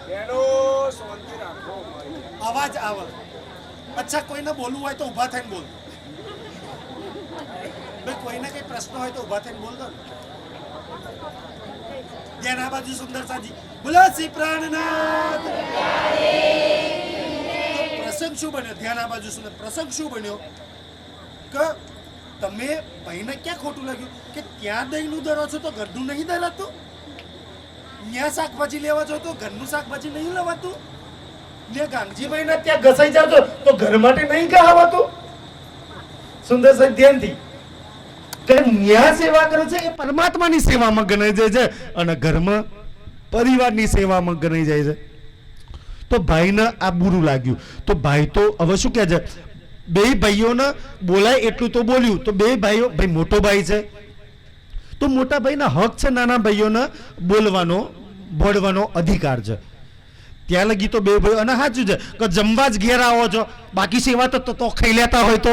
બહેનો, શાંતિ રાખો, અવાજ આવે. અચ્છા, કોઈને બોલવું હોય તો ઊભા થઈને બોલ. ભાઈ કોઈને કઈ પ્રશ્ન હોય તો ઊભા થઈને બોલ દો. ધ્યાન આ બાજુ. સુંદરસાજી બોલો શ્રી પ્રાણનાથ. પ્રસંગ શું બન્યો? ધ્યાન આ બાજુ. સુંદર પ્રસંગ શું બન્યો કે તમે ભાઈને ક્યાં ખોટું લાગ્યું કે ત્યાં દહીંનું દરો છો તો ઘરનું નહીં દરાતું, ત્યાં શાકભાજી લેવા છો તો ઘરનું શાકભાજી નહીં લેવાતું, ને ગાંગજીભાઈને ત્યાં ઘસાઈ જાવ છો તો ઘર માટે નહીં કહાવાતું. સુંદરસાજી ધ્યાનથી ન્યા સેવા કરે છે એ પરમાત્માની સેવામાં ગણાઈ જાય છે અને ઘરમાં પરિવારની સેવામાં ગણાઈ જાય છે. તો ભાઈને આ બુરું લાગ્યું. તો ભાઈ તો હવે શું કહે છે, બે ભાઈઓને બોલાય એટલું તો બોલ્યું. તો બે ભાઈઓ, ભાઈ મોટો ભાઈ છે તો મોટા ભાઈના હક છે નાના ભાઈઓને બોલવાનો, ભળવાનો અધિકાર છે. ત્યાં લગી તો બે ભાઈઓ, અને સાચું છે કે જમવા જ ઘેર આવો છો, બાકી સેવા તો ખાઈ લેતા હોય તો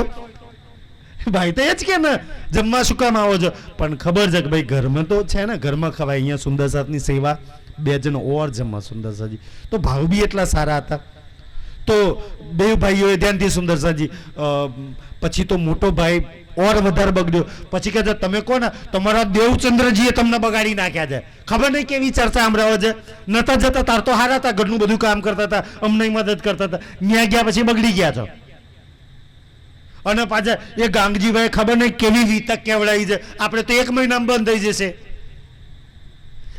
ભાઈ તો એ જ કે ને જમવા શું કામ આવો છો. પણ ખબર છે કે ભાઈ ઘરમાં તો છે ને, ઘરમાં ખવાય. અહીંયા સુંદરસાની સેવા 2 જણ ઓર જમવા. સુંદરસાજી તો ભાવ બી એટલા સારા હતા. તો બે ભાઈઓએ ધ્યાનથી. સુંદરસાજી પછી તો મોટો ભાઈ ઓર વધારે બગડ્યો. પછી કહે છે તમે કોને, તમારા દેવચંદ્રજીએ તમને બગાડી નાખ્યા છે. ખબર નહીં કેવી ચર્ચા સાંભળાવે છે. નતા જતા તાર તો હારા હતા, ઘરનું બધું કામ કરતા હતા, અમને મદદ કરતા હતા, ન્યા ગયા પછી બગડી ગયા છો. અને પાછા એ ગાંગજીભાઈ ખબર નહીં કેવી વિતક કેવડાવી છે. આપણે તો 1 મહિનામાં બંધ થઈ જશે.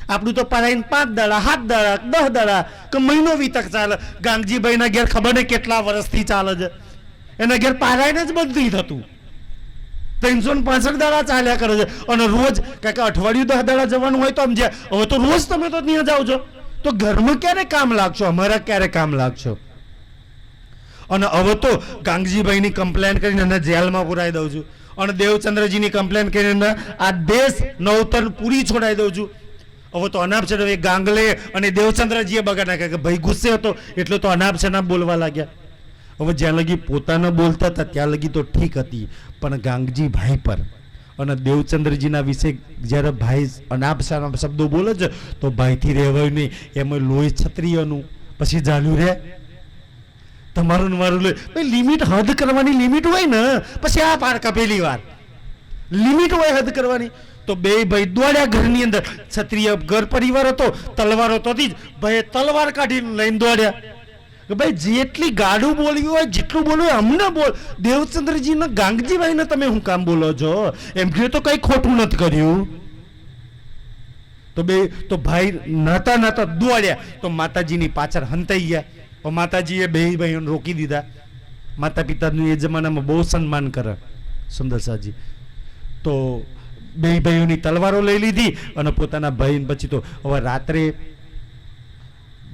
આપણું તો પરાઈને 5 દાડા 7 દાડા 10 દાડા કે મહિનો વિતક ચાલે. ગાંગજીભાઈના ઘેર ખબર નહીં કેટલા વર્ષથી ચાલે છે. એના ઘેર પારાયણ જ બંધ નહીં થતું. 365 દાડા ચાલ્યા કરે છે. અને રોજ કાંઈક અઠવાડિયું 10 દાડા જવાનું હોય તો સમજ્યા. હવે તો રોજ તમે તો ત્યાં જાઓ છો, તો ઘરમાં ક્યારે કામ લાગશો, અમારા ક્યારે કામ લાગશો. અને હવે તો ગાંગજીભાઈની કમ્પ્લેન કરીને એને જેલમાં પુરાઈ દઉં છું, અને દેવચંદ્રજીની કમ્પ્લેન કરીને આ દેશ નવતર પૂરી છોડાઈ દઉં છું. હવે તો અનાપ શનાપ ગાંગલે અને દેવચંદ્રજીએ બગાડ નાખ્યા કે ભાઈ ગુસ્સે હતો એટલે તો અનાપ શનાપ બોલવા લાગ્યા. હવે જ્યાં લગી પોતાને બોલતા હતા ત્યાં લગી તો ઠીક હતી, પણ ગાંગજીભાઈ પર અને દેવચંદ્રજીના વિશે જ્યારે ભાઈ અનાપ શનાપ શબ્દો બોલે છે તો ભાઈથી રહેવાય નહીં. એમાં લોહી ક્ષત્રિયનું પછી ચાલ્યું રહે. તમારું મારું ભાઈ લિમિટ, હદ કરવાની લિમિટ હોય ને, પછી આ પારકા પહેલી વાર લિમિટ હોય હદ કરવાની. તો બે ભાઈ દોડ્યા ઘરની અંદર. ક્ષત્રિય ઘર પરિવાર હતો, તલવારો તો હતી જ, ભાઈ તલવાર કાઢીને લઈને દોડ્યા કે ભાઈ જેટલી ગાડું બોલવી હોય, જેટલું બોલવું હોય અમને બોલ. દેવચંદ્રજીને ગાંગજીભાઈને તમે શું કામ બોલો છો? એમને તો કઈ ખોટું નથી કર્યું. તો ભાઈ નાતા નાતા દોડ્યા. તો માતાજીની પાછળ હંતાઈ ગયા. માતાજીએ બે ભાઈઓને રોકી દીધા. માતા પિતાનું એ જમાનામાં બહુ સન્માન કરે સુંદરસાજી. તો બે ભાઈઓની તલવારો લઈ લીધી અને પોતાના ભાઈ. પછી તો હવે રાત્રે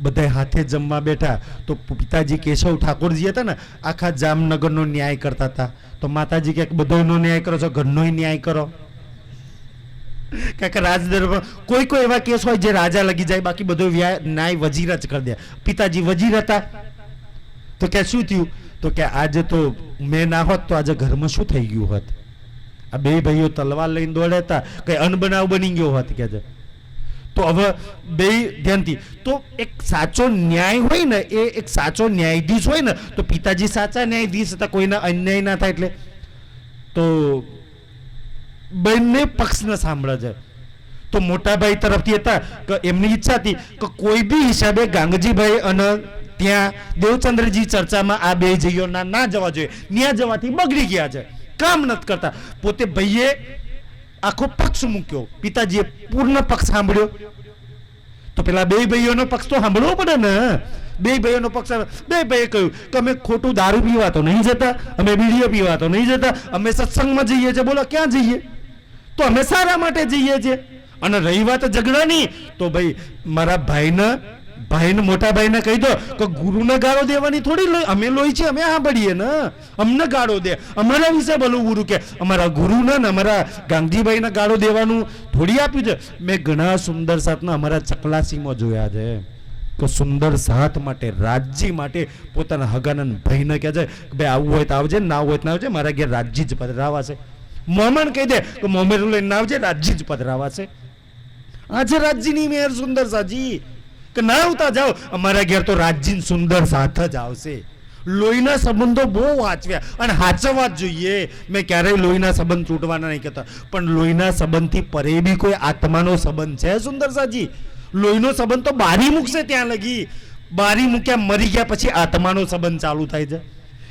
બધા હાથે જમવા બેઠા તો પિતાજી કેશવ ઠાકોરજી હતા ને આખા જામનગરનો ન્યાય કરતા હતા. તો માતાજી કે બધાનો ન્યાય કરો છો, ઘરનો ન્યાય કરો. કારણ કે રાજદરબાર કોઈ કોઈ એવા કેસ હોય જે રાજા લગી જાય, બાકી બધો ન્યાય વજીર જ કરી દે. પિતાજી વજીર હતા. તો કે શું થયું? તો કે આજે તો મેં ના હોત તો આજે ઘરમાં શું થઈ ગયું હોત? આ બે ભાઈઓ તલવાર લઈને દોડ્યા હતા, કઈ અનબનાવ બની ગયો હોત કે. તો હવે બે ધ્યાનથી, તો એક સાચો ન્યાય હોય ને, એ એક સાચો ન્યાયાધીશ હોય ને, તો પિતાજી સાચા ન્યાયાધીશ હતા, કોઈના અન્યાય ના થાય. એટલે તો બંને પક્ષને સાંભળે છે. તો મોટા ભાઈ તરફથી હતા કે એમની ઈચ્છા હતી કે કોઈ બી હિસાબે ગાંગજીભાઈ અને ત્યાં દેવચંદ્રજી ચર્ચામાં આ બે જઈઓ ના જવા જોઈએ. ન્યા જવાથી બગડી ગયા છે, કામ નથી કરતા. પોતે ભાઈએ આખો પક્ષ મૂક્યો, પિતાજીએ પૂર્ણ પક્ષ સાંભળ્યો. તો પેલા બે ભાઈઓનો પક્ષ તો સાંભળવો પડે ને. બે ભાઈઓનો પક્ષ, બે ભાઈએ કહ્યું કે અમે ખોટું દારૂ પીવા તો નહીં જતા, અમે બીડીઓ પીવા તો નહીં જતા, અમે સત્સંગમાં જઈએ છીએ. બોલો ક્યાં જઈએ? તો અમે સારા માટે જઈએ છીએ. અને રહી વાત ઝઘડાની, તો ભાઈ મારા ભાઈને મોટા ભાઈને કહી દો કે ગુરુને ગાળો દેવાની થોડી અમે લોહી છે, અમે સાંભળીએ ને, અમને ગાળો દે, અમારા વિશે બોલું ગુરુ કે અમારા ગુરુને ને અમારા ગાંધીભાઈને ગાળો દેવાનું થોડી આપ્યું છે. મેં ઘણા સુંદર સાથના અમારા ચકલાસીમાં જોયા છે કે સુંદર સાથ માટે, રાજજી માટે પોતાના હગાના ભાઈને કહે છે કે ભાઈ આવું હોય તો આવજે, ના હોય તો ના આવજે, મારા ઘેર રાજજી જ પધરાવા છે. મોમેન કહી દે કે મોમેન લઈને ના આવજે, રાજજી જ પધરાવા છે. આજે રાજજીની મેર સુંદર સાજી કે ના આવતા જાઓ, અમારા ઘેર તો રાજજી સુંદર સાથ જ આવશે. લોહીના સંબંધો બહુ વાંચવ્યા અને હાચવવા જ જોઈએ. મેં ક્યારેય લોહીના સંબંધ તૂટવાના નહીં કહેતા, પણ લોહીના સંબંધથી પરે બી કોઈ આત્માનો સંબંધ છે સુંદર સાજી. લોહીનો સંબંધ તો બારી મૂકશે ત્યાં લગી, બારી મૂક્યા મરી ગયા પછી આત્માનો સંબંધ ચાલુ થાય છે.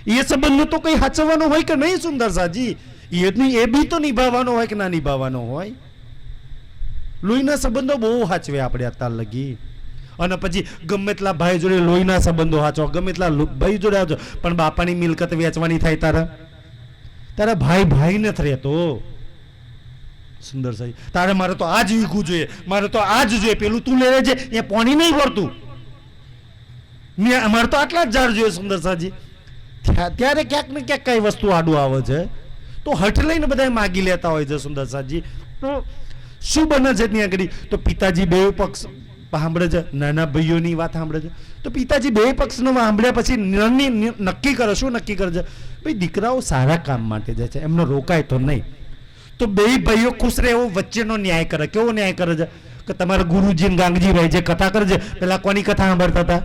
એ સંબંધનો તો કઈ હાચવવાનો હોય કે નહીં સુંદર સાજી? એ બી તો નિભાવવાનો હોય કે ના નિભાવવાનો હોય? લોહીના સંબંધો બહુ હાચવે આપણે અત્યાર લગી. અને પછી ગમે એટલા ભાઈ જોડે લોહીના સંબંધો હાચો, ગમે એટલા ભાઈ જોડે હાચો, પણ બાપાની મિલકત વેચવાની થાય તારા ભાઈ નથી રહેતો સુંદર સાહેબ. તારે મારે તો આ જ વીઘું જોઈએ, મારે તો આ જ જોઈએ, પેલું તું લઈ લેજે, એ પાણી નહીં ભરતું, અમારે તો આટલા જ ઝાડ જોઈએ સુંદર સાહેબ. ત્યારે ક્યાંક ને ક્યાંક કઈ વસ્તુ આડું આવે છે તો હઠ લઈને બધા માગી લેતા હોય છે સુંદર સાહેબ. તો શું બને છે ત્યાં આગળ? તો પિતાજી બે પક્ષ સાંભળે છે, નાના ભાઈઓની વાત સાંભળે છે. તો પિતાજી બે પક્ષનો સાંભળ્યા પછી નક્કી કરે. શું નક્કી કરે છે? ભાઈ દીકરાઓ સારા કામ માટે જાય છે, એમનો રોકાય તો નહીં. તો બે ભાઈઓ ખુશ રહે એવો વચ્ચેનો ન્યાય કરે. કેવો ન્યાય કરે છે? કે તમારા ગુરુજી ગાંગજીભાઈ જે કથા કરે છે, પેલા કોની કથા સાંભળતા હતા?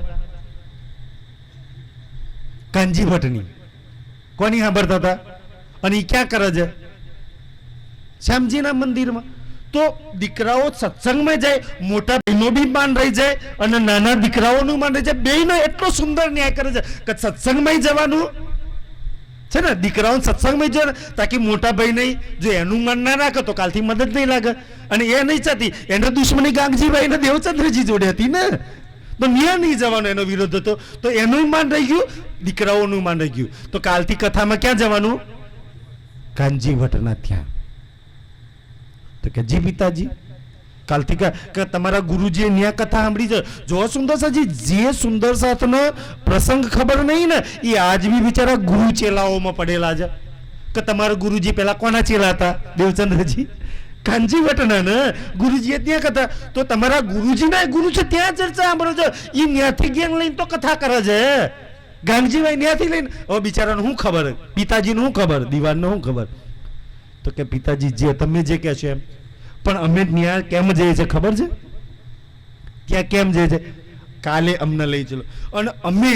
કાનજી ભટ્ટની. કોની સાંભળતા હતા? અને એ ક્યાં કરે છે? શ્યામજીના મંદિરમાં. તો દીકરાઓ સત્સંગમાં જાય, મોટા બહેનો બી માન રહી જાય અને નાના દીકરાઓનું માન રહી જાય. બેયનો એટલો સુંદર ન્યાય કરે છે કે સત્સંગમાં જવાનું છે ને, દીકરાઓ સત્સંગમાં જાય તાકી મોટા ભાઈ નહીં, જો એનું મન ના રાખે તો કાલથી મદદ નહીં લાગે. અને એ નહીં ચાહતી, એને દુશ્મની ગાંગજીભાઈ ને દેવચંદ્રજી જોડે હતી ને, તો ન્યા નહીં જવાનો એનો વિરોધ હતો. તો એનું માન રહી ગયું, દીકરાઓનું માન રહી ગયું. તો કાલથી કથામાં ક્યાં જવાનું? કાનજી ભટ્ટના ત્યાં. તો કે જી પિતાજી, કાલથી કે તમારા ગુરુજીએ ન્યા કથા સાંભળી છે. જો સુંદર સાજી, જે સુંદર સાથનો પ્રસંગ ખબર નહીં ને, એ આજ બી બિચારા ગુરુ ચેલાઓમાં પડેલા છે. કે તમારા ગુરુજી પેલા કોના ચેલા હતા? દેવચંદ્રજી, કાનજી ભટ્ટના ને ગુરુજીએ ત્યાં કથા. તો તમારા ગુરુજીના ગુરુ છે ત્યાં ચર્ચા સાંભળો છો. એ ન્યાથી ગેંગ લઈને તો કથા કરે છે. ગાંગજીભાઈ ન્યાથી લઈને, હવે બિચારાને શું ખબર? પિતાજીને શું ખબર? દિવાનને શું ખબર? તો કે પિતાજી જે તમે જે કહે છો એમ, પણ અમે ત્યાં કેમ જઈએ છીએ ખબર છે? ત્યાં કેમ જઈએ છે? કાલે અમને લઈ ચલો. અને અમે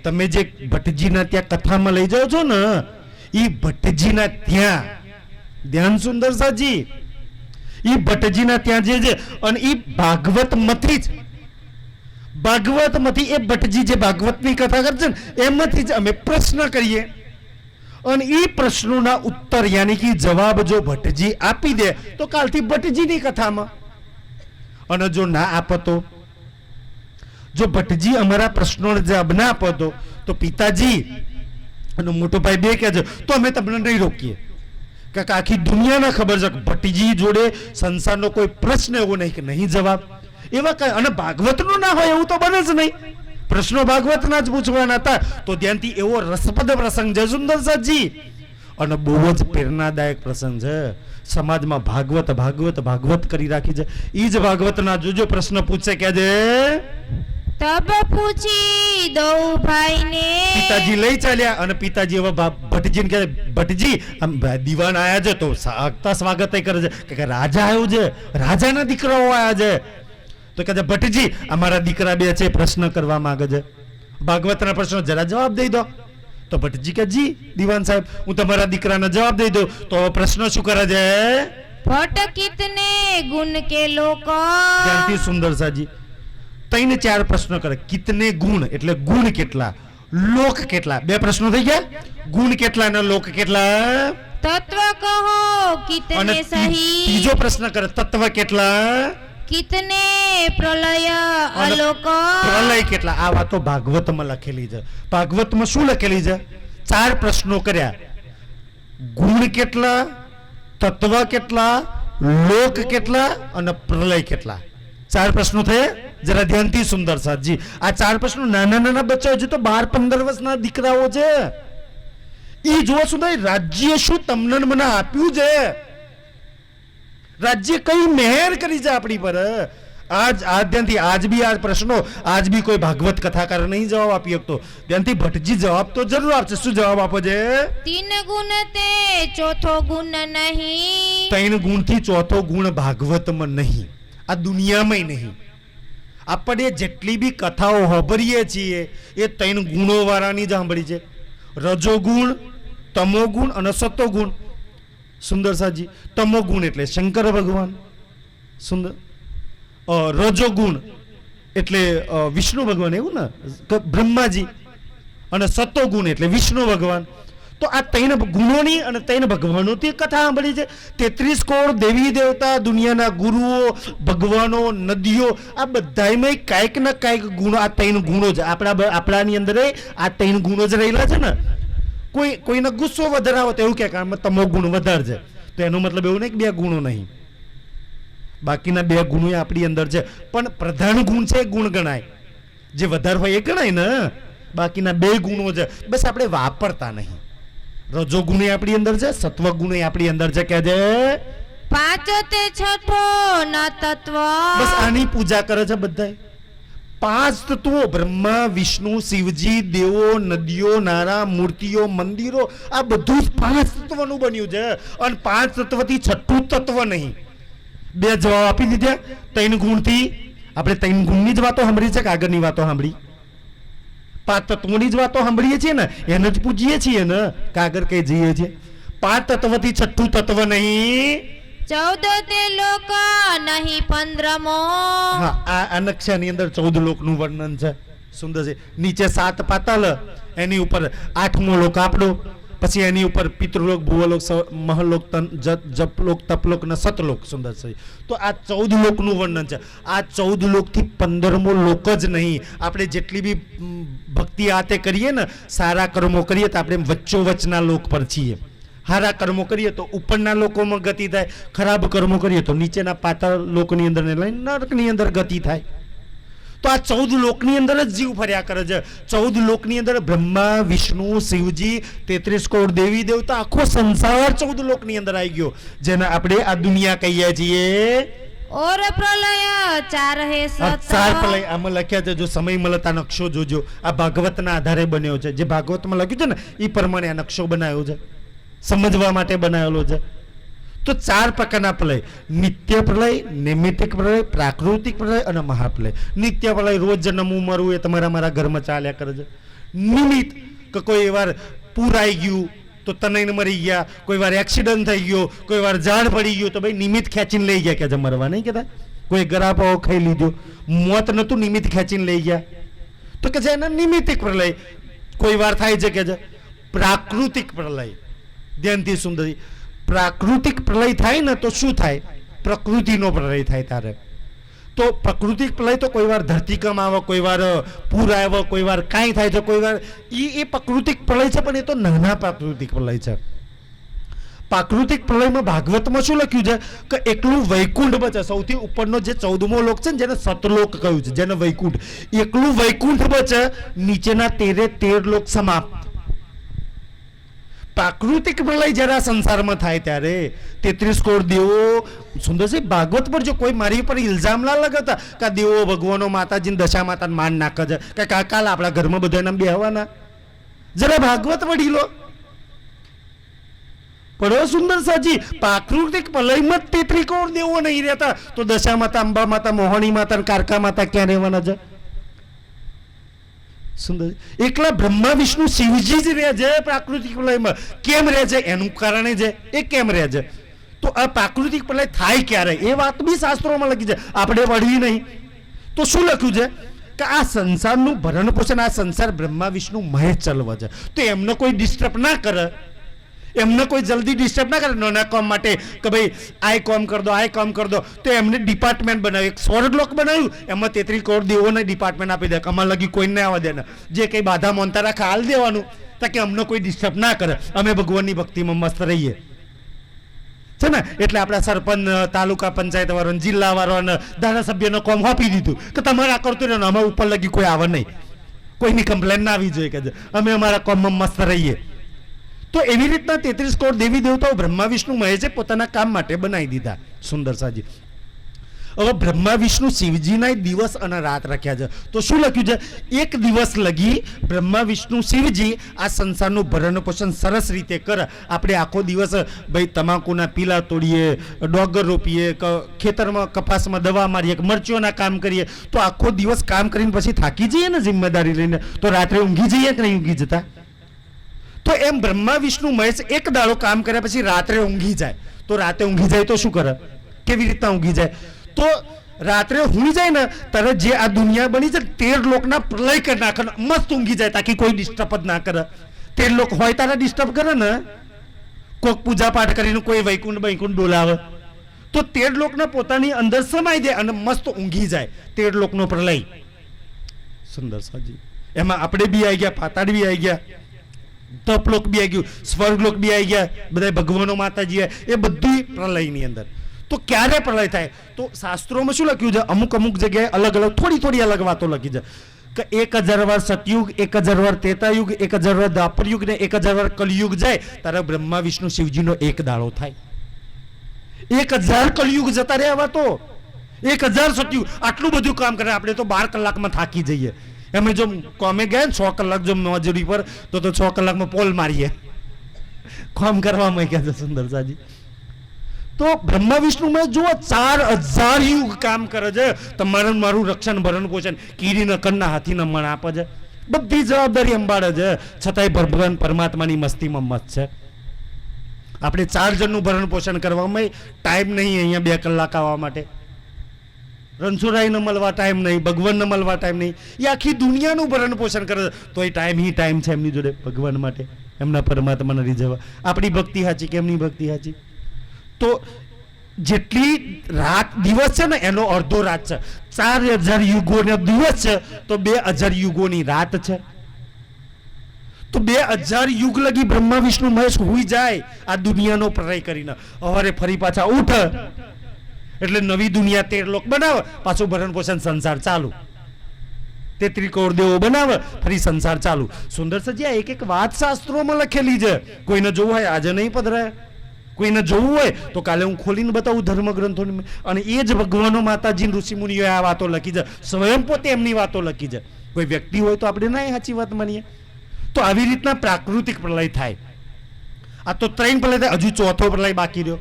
તમે જે ભટ્ટજીના ત્યાં કથામાં લઈ જાઓ છો ને, એ ભટ્ટજીના ત્યાં ધ્યાન સુંદર સાજી, એ ભટ્ટજીના ત્યાં જે છે અને એ ભાગવતમાંથી જ, ભાગવતમાંથી એ ભટ્ટજી જે ભાગવતની કથા કરશે ને એમાંથી જ અમે પ્રશ્ન કરીએ. અને એ પ્રશ્નોના ઉત્તર યાની કે જવાબ જો ભટ્ટજી આપી દે તો કાલથી ભટ્ટજીની કથામાં. અને જો ના આપતો, જો ભટ્ટજી અમારા પ્રશ્નોનો જવાબ ના આપતો, તો પિતાજી અને મોટો ભાઈ બે કહેજો તો અમે તમને નહીં રોકીએ. કે આખી દુનિયાને ખબર છે કે ભટ્ટજી જોડે સંસારનો કોઈ પ્રશ્ન એવો નહીં કે નહીં જવાબ. એવા કઈ અને ભાગવતનું ના હોય એવું તો બને જ નહીં. પ્રશ્નો ભાગવતના જ પૂછવાના હતા. તો ત્યાંથી એવો રસપ્રદ પ્રસંગ છે સુંદરસાજી, અને બહુ જ પ્રેરણાદાયક પ્રસંગ છે. સમાજમાં ભાગવત ભાગવત ભાગવત કરી રાખી છે. ઈ જ ભાગવતના જોજો પ્રશ્ન પૂછે કે જે
તબ પૂછી દઉં ભાઈને.
પિતાજી લઈ ચાલ્યા અને પિતાજી હવે ભટ્ટજીને કહે, ભટ્ટજી આમ દીવાન આયા છે તો આગતા સ્વાગત કરે છે કે રાજા આવ્યું છે, રાજાના દીકરાઓ આયા છે. તો કહે છે ભટ્ટજી અમારા દીકરા બે છે, પ્રશ્ન કરવા માંગે છે, ભાગવતના પ્રશ્નો જરા જવાબ દઈ દો. તો ભટ્ટજી કે જી દીવાન સાહેબ હું તમારા દીકરાને જવાબ દઈ દઉં. તો પ્રશ્ન શું કરે છે?
ભટ્ટ કિતને ગુણ કે લોક.
ત્યાંથી સુંદરસાજી 3-4 પ્રશ્નો કરે. કિતને ગુણ એટલે ગુણ કેટલા, લોક કેટલા. 2 પ્રશ્નો થઈ ગયા. ગુણ કેટલા અને લોક કેટલા.
તત્વ કહો કિતને
અને
સહી.
ત્રીજો પ્રશ્ન કરે તત્વ કેટલા,
કિતને પ્રલય
અને
અલોક.
પ્રલય કેટલા. આ વાતો ભાગવતમાં લખેલી છે. ભાગવતમાં શું લખેલી છે? 4 પ્રશ્નો કર્યા. ગુણ કેટલા, તત્વ કેટલા, લોક કેટલા અને પ્રલય કેટલા. 4 પ્રશ્નો થયા. જરા ધ્યાનથી સુંદરસાજી આ 4 પ્રશ્નો નાના નાના બચ્ચા હજુ તો 12-15 વર્ષના દીકરાઓ છે. ઈ જો સુંદર રાજ્ય શું તમને મને આપ્યું છે, રાજ્ય કઈ મહેર કરી છે આપણી પર. ધ્યાનથી આજ બી આ પ્રશ્નો આજ બી કોઈ ભાગવત કથાકાર નહીં જવાબ આપી શકતો. ધ્યાનથી ભટ્ટજી જવાબ તો જરૂર આપશે. શું જવાબ આપો છે?
3 ગુણ તે ચોથો ગુણ નહીં.
3 ગુણથી ચોથો ગુણ ભાગવતમાં નહીં, આ દુનિયામાં નહીં. આપણે જેટલી બી કથાઓ સાંભળીએ છીએ એ 3 ગુણો વાળાની જ સાંભળી છે. રજોગુણ, તમોગુણ અને સતોગુણ. સુંદરસાજી તમોગુણ એટલે શંકર ભગવાન, સુંદર. રજોગુણ એટલે વિષ્ણુ ભગવાન, એવું ને બ્રહ્માજી. અને સતોગુણ એટલે વિષ્ણુ ભગવાન. તો આ 3 ગુણોની અને 3 ભગવાનોથી કથા સાંભળી છે. 33 કરોડ દેવી દેવતા, દુનિયાના ગુરુઓ, ભગવાનો, નદીઓ, આ બધામાં કાંઈક ને કાંઈક ગુણો, આ 3 ગુણો જ આપણાની અંદર આ 3 ગુણો જ રહેલા છે ને. કોઈને ગુસ્સો વધારે આવે તો એવું કે આમાં તમો ગુણ વધારે છે, તો એનો મતલબ એવું નહીં કે 2 ગુણો નહીં. બાકીના 2 ગુણો આપણી અંદર છે, પણ પ્રધાન ગુણ છે એ ગુણ ગણાય. જે વધારે હોય એ ગણાય ને. બાકીના 2 ગુણો છે, બસ આપણે વાપરતા નહીં. રજો ગુણ આપણી અંદર છે, સત્વ ગુણ આપણી અંદર છે. કે છે
5 તે છઠ્ઠો ન તત્વ.
બસ આની પૂજા કરે છે બધા. 5 તત્વો બ્રહ્મા, વિષ્ણુ, શિવજી, દેવો, નદીઓ, નારા, મૂર્તિઓ, મંદિરો, આ બધું જ 5 તત્વનું બન્યું છે. અને 5 તત્વથી છઠ્ઠું તત્વ નહીં. 2 જવાબ આપી દીધા. 3 ગુણથી આપણે 3 ગુણની જ વાતો સાંભળી છે કે આગળની વાતો સાંભળી? 5 તત્વોની જ વાતો સાંભળીએ છીએ ને, એને જ પૂજીએ છીએ ને કાગળ કઈ જઈએ છીએ. 5 તત્વથી છઠ્ઠું તત્વ નહીં.
14 તે લોક નહીં 15મો.
હા, આ નકશાની અંદર 14 લોકનું વર્ણન છે. સુંદર છે. નીચે 7 પાતાળ, એની ઉપર 8મો લોક આપણો, પછી એની ઉપર પિતૃલોક, ભુવલોક, મહલોક, જપલોક, તપલોક અને સતલોક. સુંદર છે. તો આ 14 લોકનું વર્ણન છે. આ 14 લોકથી 15મો લોક જ નહીં. આપણે જેટલી બી ભક્તિ આતે કરીએ ને, સારા કર્મો કરીએ તો આપણે વચ્ચોવચના લોક પર છીએ. સારા કર્મો કરીએ તો ઉપરના લોકોમાં ગતિ થાય, ખરાબ કર્મો કરીએ તો નીચેના પાતાળ લોકની અંદર ને લઈને નરકની અંદર ગતિ થાય. તો આ 14 લોકની અંદર જ જીવ ફર્યા કરે છે. 14 લોકની અંદર બ્રહ્મા, વિષ્ણુ, શિવજી, 33 કરોડ દેવી દેવતા, આખો સંસાર 14 લોકની અંદર આવી ગયો, જેને આપણે આ દુનિયા કહીએ છીએ.
ઓર પ્રલય 4 હે સત.
4 પ્રલય આમાં લખ્યા છે. જો સમય મળતા નકશો જોજો. આ ભાગવતના આધારે બન્યો છે. જે ભાગવતમાં લખ્યું છે ને એ પ્રમાણે આ નકશો બનાવ્યો છે, સમજવા માટે બનાવેલો છે. તો 4 પ્રકારના પ્રલય: નિત્ય પ્રલય, નૈમિત્તિક પ્રલય, પ્રાકૃતિક પ્રલય અને મહાપ્રલય. નિત્ય પ્રલય રોજ જન્મવું મરવું એ તમારા મારા ઘરમાં ચાલ્યા કરે છે. નિમિત્ત કે કોઈ વાર પૂર આવી ગયું તો તનઈને મરી ગયા, કોઈ વાર એક્સિડન્ટ થઈ ગયો, કોઈ વાર ઝાડ પડી ગયું તો ભાઈ નિમિત્ત ખેંચીને લઈ ગયા. કે મરવા નહીં કહેતા, કોઈ ગરાપાઓ ખાઈ લીધો, મોત નતું, નિમિત્ત ખેંચીને લઈ ગયા. તો કે છે એના નિમિત્તિક પ્રલય. કોઈ વાર થાય છે કે પ્રાકૃતિક પ્રલય. ધ્યાનથી સુંદરી, પ્રાકૃતિક પ્રલય થાય ને તો શું થાય? પ્રકૃતિનો પ્રલય થાય. તારે તો પ્રાકૃતિક પ્રલય તો કોઈ વાર ધરતીકંપ આવે, કોઈ વાર પૂર આવે, કોઈ વાર કાંઈ થાય છે, કોઈ વાર એ પ્રાકૃતિક પ્રલય છે, પણ એ તો નાના પ્રાકૃતિક પ્રલય છે. પ્રાકૃતિક પ્રલયમાં ભાગવતમાં શું લખ્યું છે કે એકલું વૈકુંઠ બચે, સૌથી ઉપરનો જે 14મો લોક છે ને જેને સતલોક કહ્યું છે, જેને વૈકુંઠ, એકલું વૈકુંઠ બચે, નીચેના 13 લોક સમાપ્ત. પ્રાકૃતિક પ્રલય જરા સંસારમાં થાય ત્યારે 33 કરોડ દેવો. સુંદરસિંહ, ભાગવત પર જો કોઈ મારી પર ઇલ્ઝામ ના લગાતા કે દેવો ભગવાનો માતાજીને દશા માતાને માન નાખે છે કે કાકાલ આપણા ઘરમાં બધા નામ બેહવાના, જરા ભાગવત વળી લો. પણ સુંદરસાજી, પ્રાકૃતિક પ્રલયમાં 33 કરોડ દેવો નહીં રહેતા તો દશા માતા, અંબા માતા, મોહણી માતા અને કારકા માતા ક્યાં રહેવાના છે? સુંદર, એકલા બ્રહ્મા વિષ્ણુ શિવજી જ રહે છે પ્રાકૃતિક પ્રલયમાં. કેમ રહે છે? એનું કારણ છે એ કેમ રહે છે. તો આ પ્રાકૃતિક પ્રલય થાય ક્યારે એ વાત બી શાસ્ત્રોમાં લખી છે, આપણે વળવી નહીં. તો શું લખ્યું છે કે આ સંસારનું ભરણ પોષણ, આ સંસાર બ્રહ્મા વિષ્ણુ મહેશ ચલવે છે, તો એમને કોઈ ડિસ્ટર્બ ના કરે, એમને કોઈ જલ્દી ડિસ્ટર્બ ના કરે નાના કામ માટે કે ભાઈ આ કામ કર દો, આ કામ કર દો. તો એમને ડિપાર્ટમેન્ટ બનાવ્યું, એક સ્વર્ગલોક બનાવ્યું, એમાં 33 કરોડ દેવોને ડિપાર્ટમેન્ટ આપી દે, અમાર લગી કોઈને આવવા દે ને, જે કંઈ બાધા મોનતા રાખે હાલ દેવાનું, તાકે અમને કોઈ ડિસ્ટર્બ ના કરે, અમે ભગવાનની ભક્તિમાં મસ્ત રહીએ છે ને. એટલે આપણા સરપંચ, તાલુકા પંચાયત વાળો, જિલ્લા વાળો, ધારાસભ્યનો કામ આપી દીધું કે તમારે આ કરતું રહે, અમે ઉપર લગી કોઈ આવે નહીં, કોઈની કમ્પ્લેન ના આવી જોઈએ કે અમે અમારા કામમાં મસ્ત રહીએ. તો એવી રીતના 33 કરોડ દેવી દેવતાઓ બ્રહ્મા વિષ્ણુ મહેશે પોતાના કામ માટે બનાવી દીધા. સુંદરસાજી, હવે બ્રહ્મા વિષ્ણુ શિવજીના દિવસ અને રાત રાખ્યા છે. તો શું લખ્યું છે? એક દિવસ લગી બ્રહ્મા વિષ્ણુ શિવજી આ સંસારનું ભરણ પોષણ સરસ રીતે કરે. આપણે આખો દિવસ ભાઈ તમાકુના પીલા તોડીએ, ડોગર રોપીએ, ખેતરમાં કપાસમાં દવા મારીએ, મરચીઓના કામ કરીએ, તો આખો દિવસ કામ કરીને પછી થાકી જઈએ ને જિમ્મેદારી લઈને, તો રાત્રે ઊંઘી જઈએ કે નહીં ઊંઘી જતા? તો એમ બ્રહ્મા વિષ્ણુ મહેશ એક દાડો કામ કર્યા પછી રાત્રે ઊંઘી જાય. તો રાતે ઊંઘી જાય તો શું કરે? કેવી રીતના ઊંઘી જાય? તો રાત્રે ઊંઘી જાય ને ત્યારે જે આ દુનિયા બની છે 13 લોકના પ્રલય કરી નાખે, મસ્ત ઊંઘી જાય, તાકી કોઈ ડિસ્ટર્બ જ ના કરે. 13 લોક હોય તારા ડિસ્ટર્બ કરે ને, કોઈક પૂજા પાઠ કરીને કોઈ વૈકુંઠ વૈકુંઠ બોલાવે, તો 13 લોકને પોતાની અંદર સમાઈ દે અને મસ્ત ઊંઘી જાય. 13 લોકનો પ્રલય. સુંદર સાજી, એમાં આપણે બી આવી ગયા, પાતાળ બી આવી ગયા, તપલોક બી આવી ગયું, સ્વર્ગલોક બી આવી ગયા, બધા ભગવાનો માતાજી, એ બધી પ્રલયની અંદર. તો ક્યારે પ્રલય થાય? તો શાસ્ત્રોમાં શું લખ્યું છે? અમુક અમુક જગ્યાએ અલગ અલગ થોડી અલગ વાતો લખી છે કે 1000 વાર સતયુગ, 1000 વાર ત્રેતાયુગ, 1000 વાર દ્વાપરયુગ ને 1000 વાર કલયુગ જાય ત્યારે બ્રહ્મા વિષ્ણુ શિવજીનો એક દાડો થાય. 1000 કલયુગ જતા રહ્યા તો 1000 સતયુગ, આટલું બધું કામ કરે. આપણે તો 12 કલાકમાં થાકી જઈએ. એમ જો કોમે ગયા ને 6 કલાક જો મજૂરી પર, તો 6 કલાકમાં પોલ મારીએ કામ કરવામાં ગયા છે. સુંદર સાજી, તો બ્રહ્મા વિષ્ણુમાં જુઓ 4000 યુગ કામ કરે છે, તમારું મારું રક્ષણ ભરણ પોષણ કીડી નકરના હાથીને મણ આપે છે, બધી જવાબદારી સંભાળે છે. છતાંય ભગવાન પરમાત્માની મસ્તીમાં મસ્ત છે. આપણે 4 જણનું ભરણ પોષણ કરવામાં ટાઈમ નહીં, અહીંયા 2 કલાક આવવા માટે. રણછોડરાયને મળવા ટાઈમ નહીં, ભગવાનને મળવા ટાઈમ નહીં, એ આખી દુનિયાનું ભરણ પોષણ કરે છે. તો એ ટાઈમ છે એમની જોડે ભગવાન માટે, એમના પરમાત્માને રીઝવવા. આપણી ભક્તિ સાચી કે એમની ભક્તિ સાચી? તો જેટલી રાત દિવસ છે ને એનો અડધો રાત છે. 4000 યુગોનો દિવસ છે તો 2000 યુગોની રાત છે. તો 2000 યુગ લગી બ્રહ્મા વિષ્ણુ મહેશ હુઈ જાય આ દુનિયાનો પ્રલય કરીને, હવારે ફરી પાછા ઉઠ એટલે નવી દુનિયા 13 લોક બનાવે, પાછું ભરણ પોષણ સંસાર ચાલુ. 33 કરોડ દેવો બનાવે, ફરી સંસાર ચાલુ. સુંદર સજી, આ એક વાત શાસ્ત્રોમાં લખેલી છે. કોઈને જોવું હોય આજે નહીં પધરાય, કોઈને જોવું હોય તો કાલે હું ખોલીને બતાવું ધર્મગ્રંથોની. અને એ જ ભગવાનો માતાજી ઋષિમુનિઓએ આ વાતો લખી છે, સ્વયં પોતે એમની વાતો લખી છે. કોઈ વ્યક્તિ હોય તો આપણે ના સાચી વાત માનીએ. તો આવી રીતના પ્રાકૃતિક પ્રલય થાય. આ તો 3 પ્રલય થાય, હજુ ચોથો પ્રલય બાકી રહ્યો.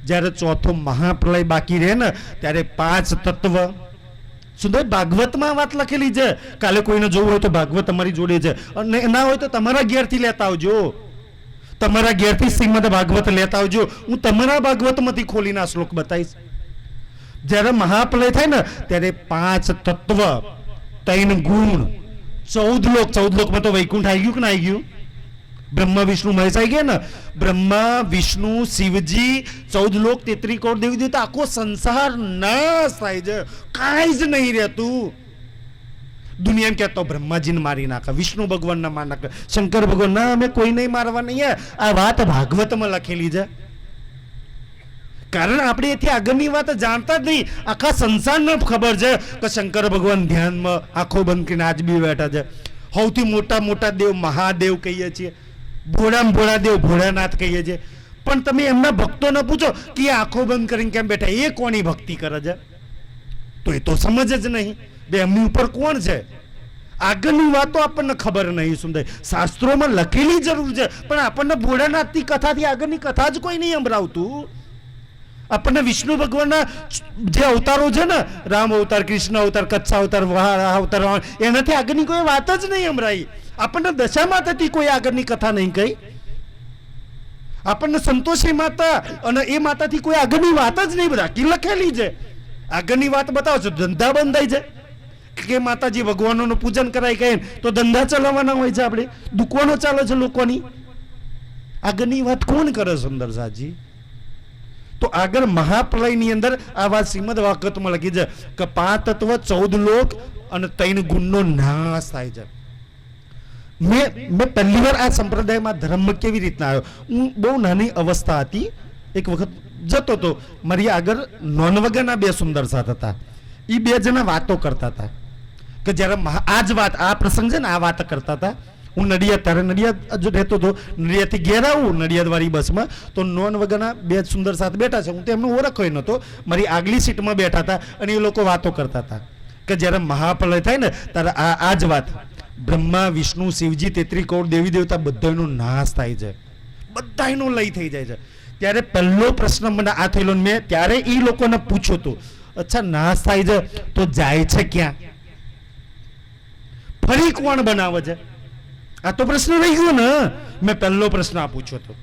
જ્યારે ચોથો મહાપ્રલય બાકી રહે ને ત્યારે 5 તત્વ. સુંદર, ભાગવતમાં વાત લખેલી છે. કાલે કોઈને જોવું હોય તો ભાગવત તમારી જોડે છે, અને ના હોય તો તમારા ઘેરથી લેતા આવજો, તમારા ઘેરથી શ્રીમદ ભાગવત લેતા આવજો. હું તમારા ભાગવતમાંથી ખોલીને આ શ્લોક બતાવીશ. જ્યારે મહાપ્રલય થાય ને ત્યારે 5 તત્વ, 3 ગુણ, 14 લોક. 14 લોકમાં તો વૈકુંઠ આવી ગયું કે ના આવી ગયું? બ્રહ્મા વિષ્ણુ મહેશ આવી ગયા ને. બ્રહ્મા વિષ્ણુ શિવજી 14 લોક 33 કરોડ દેવી દેવતા, આખો સંસાર નાશ થાય છે, કાંઈ જ નહીં રહેતું. દુનિયા કહેતો બ્રહ્માજીને મારી નાખે, વિષ્ણુ ભગવાનને મારી નાખે, શંકર ભગવાન ના અમે કોઈ નહીં મારવા નહીં. આ વાત ભાગવતમાં લખેલી છે. કારણ આપણે એથી આગળની વાત જાણતા જ નહીં. આખા સંસારને ખબર છે કે શંકર ભગવાન ધ્યાનમાં આંખો બંધ કરીને આજ બી બેઠા છે. સૌથી મોટા મોટા દેવ મહાદેવ કહીએ છીએ, ભોળામાં ભોળા દેવ ભોળાનાથ કહીએ છીએ. પણ તમે એમના ભક્તોને પૂછો કે એ આંખો બંધ કરીને કેમ બેઠા, એ કોની ભક્તિ કરે છે? તો એ તો સમજ જ નહીં બે એમની ઉપર કોણ છે. આગળની વાતો આપણને ખબર નહીં. સુંદર શાસ્ત્રોમાં લખેલી જરૂર છે, પણ આપણને ભોળાનાથની કથાથી આગળની કથા જ કોઈ નહીં સંભળાવતું. આપણને વિષ્ણુ ભગવાનના જે અવતારો છે ને, રામ અવતાર, કૃષ્ણ અવતાર, કચ્છ અવતાર, વરાહ અવતાર, એનાથી આગળની કોઈ વાત જ નહીં સંભળાઈ. આપણને દશા માતાથી કોઈ આગળની કથા નહીં કહી. આપણને સંતોષી માતા અને એ માતાથી કોઈ આગળની વાત જ નહીં બધા લખેલી છે. આગળની વાત બતાવો છો ધંધા બંધાય છે કે માતાજી ભગવાનોનું પૂજન કરાય કહે તો ધંધા ચલાવવાના હોય છે. આપણે દુકાનો ચાલે છે લોકોની. આગળની વાત કોણ કરે સુંદર સાજી? તો આગળ મહાપ્રલયની અંદર આ વાત શ્રીમદ ભાગવતમાં લખી છે કે 5 તત્વ 14 લોક અને 3 ગુણનો નાશ થાય છે. મેં પહેલી વાર આ સંપ્રદાયમાં ધર્મ કેવી રીતના આવ્યો, હું બહુ નાની અવસ્થા હતી. એક વખત જતો હતો, મારી આગળ નોન વગરના 2 સુંદર સાથ હતા. એ 2 જણા વાતો કરતા હતા કે જ્યારે આ જ વાત, આ પ્રસંગ છે ને, આ વાત કરતા હતા. હું નડિયાદ, ત્યારે નડિયાદ જો રહેતો હતો, નડિયાદથી ઘેર આવું નડિયાદ વાળી બસમાં તો નોન વગરના 2 સુંદર સાથ બેઠા છે. હું તો એમનો ઓળખ્યો નહોતો, મારી આગલી સીટમાં બેઠા હતા અને એ લોકો વાતો કરતા હતા કે જ્યારે મહાપ્રલય થાય ને ત્યારે આ જ વાત, બ્રહ્મા વિષ્ણુ શિવજી 33 કરોડ દેવી દેવતા બધાનો નાશ થાય છે, બધાનો લય થઈ જાય છે. ત્યારે પહેલો પ્રશ્ન મને આ થયેલો. મેં ત્યારે એ લોકોને પૂછ્યું હતું, અચ્છા નાશ થાય છે તો જાય છે ક્યાં? ફરી કોણ બનાવે છે? આ તો પ્રશ્ન રહી ગયો ને. મેં પહેલો પ્રશ્ન આ પૂછ્યો હતો.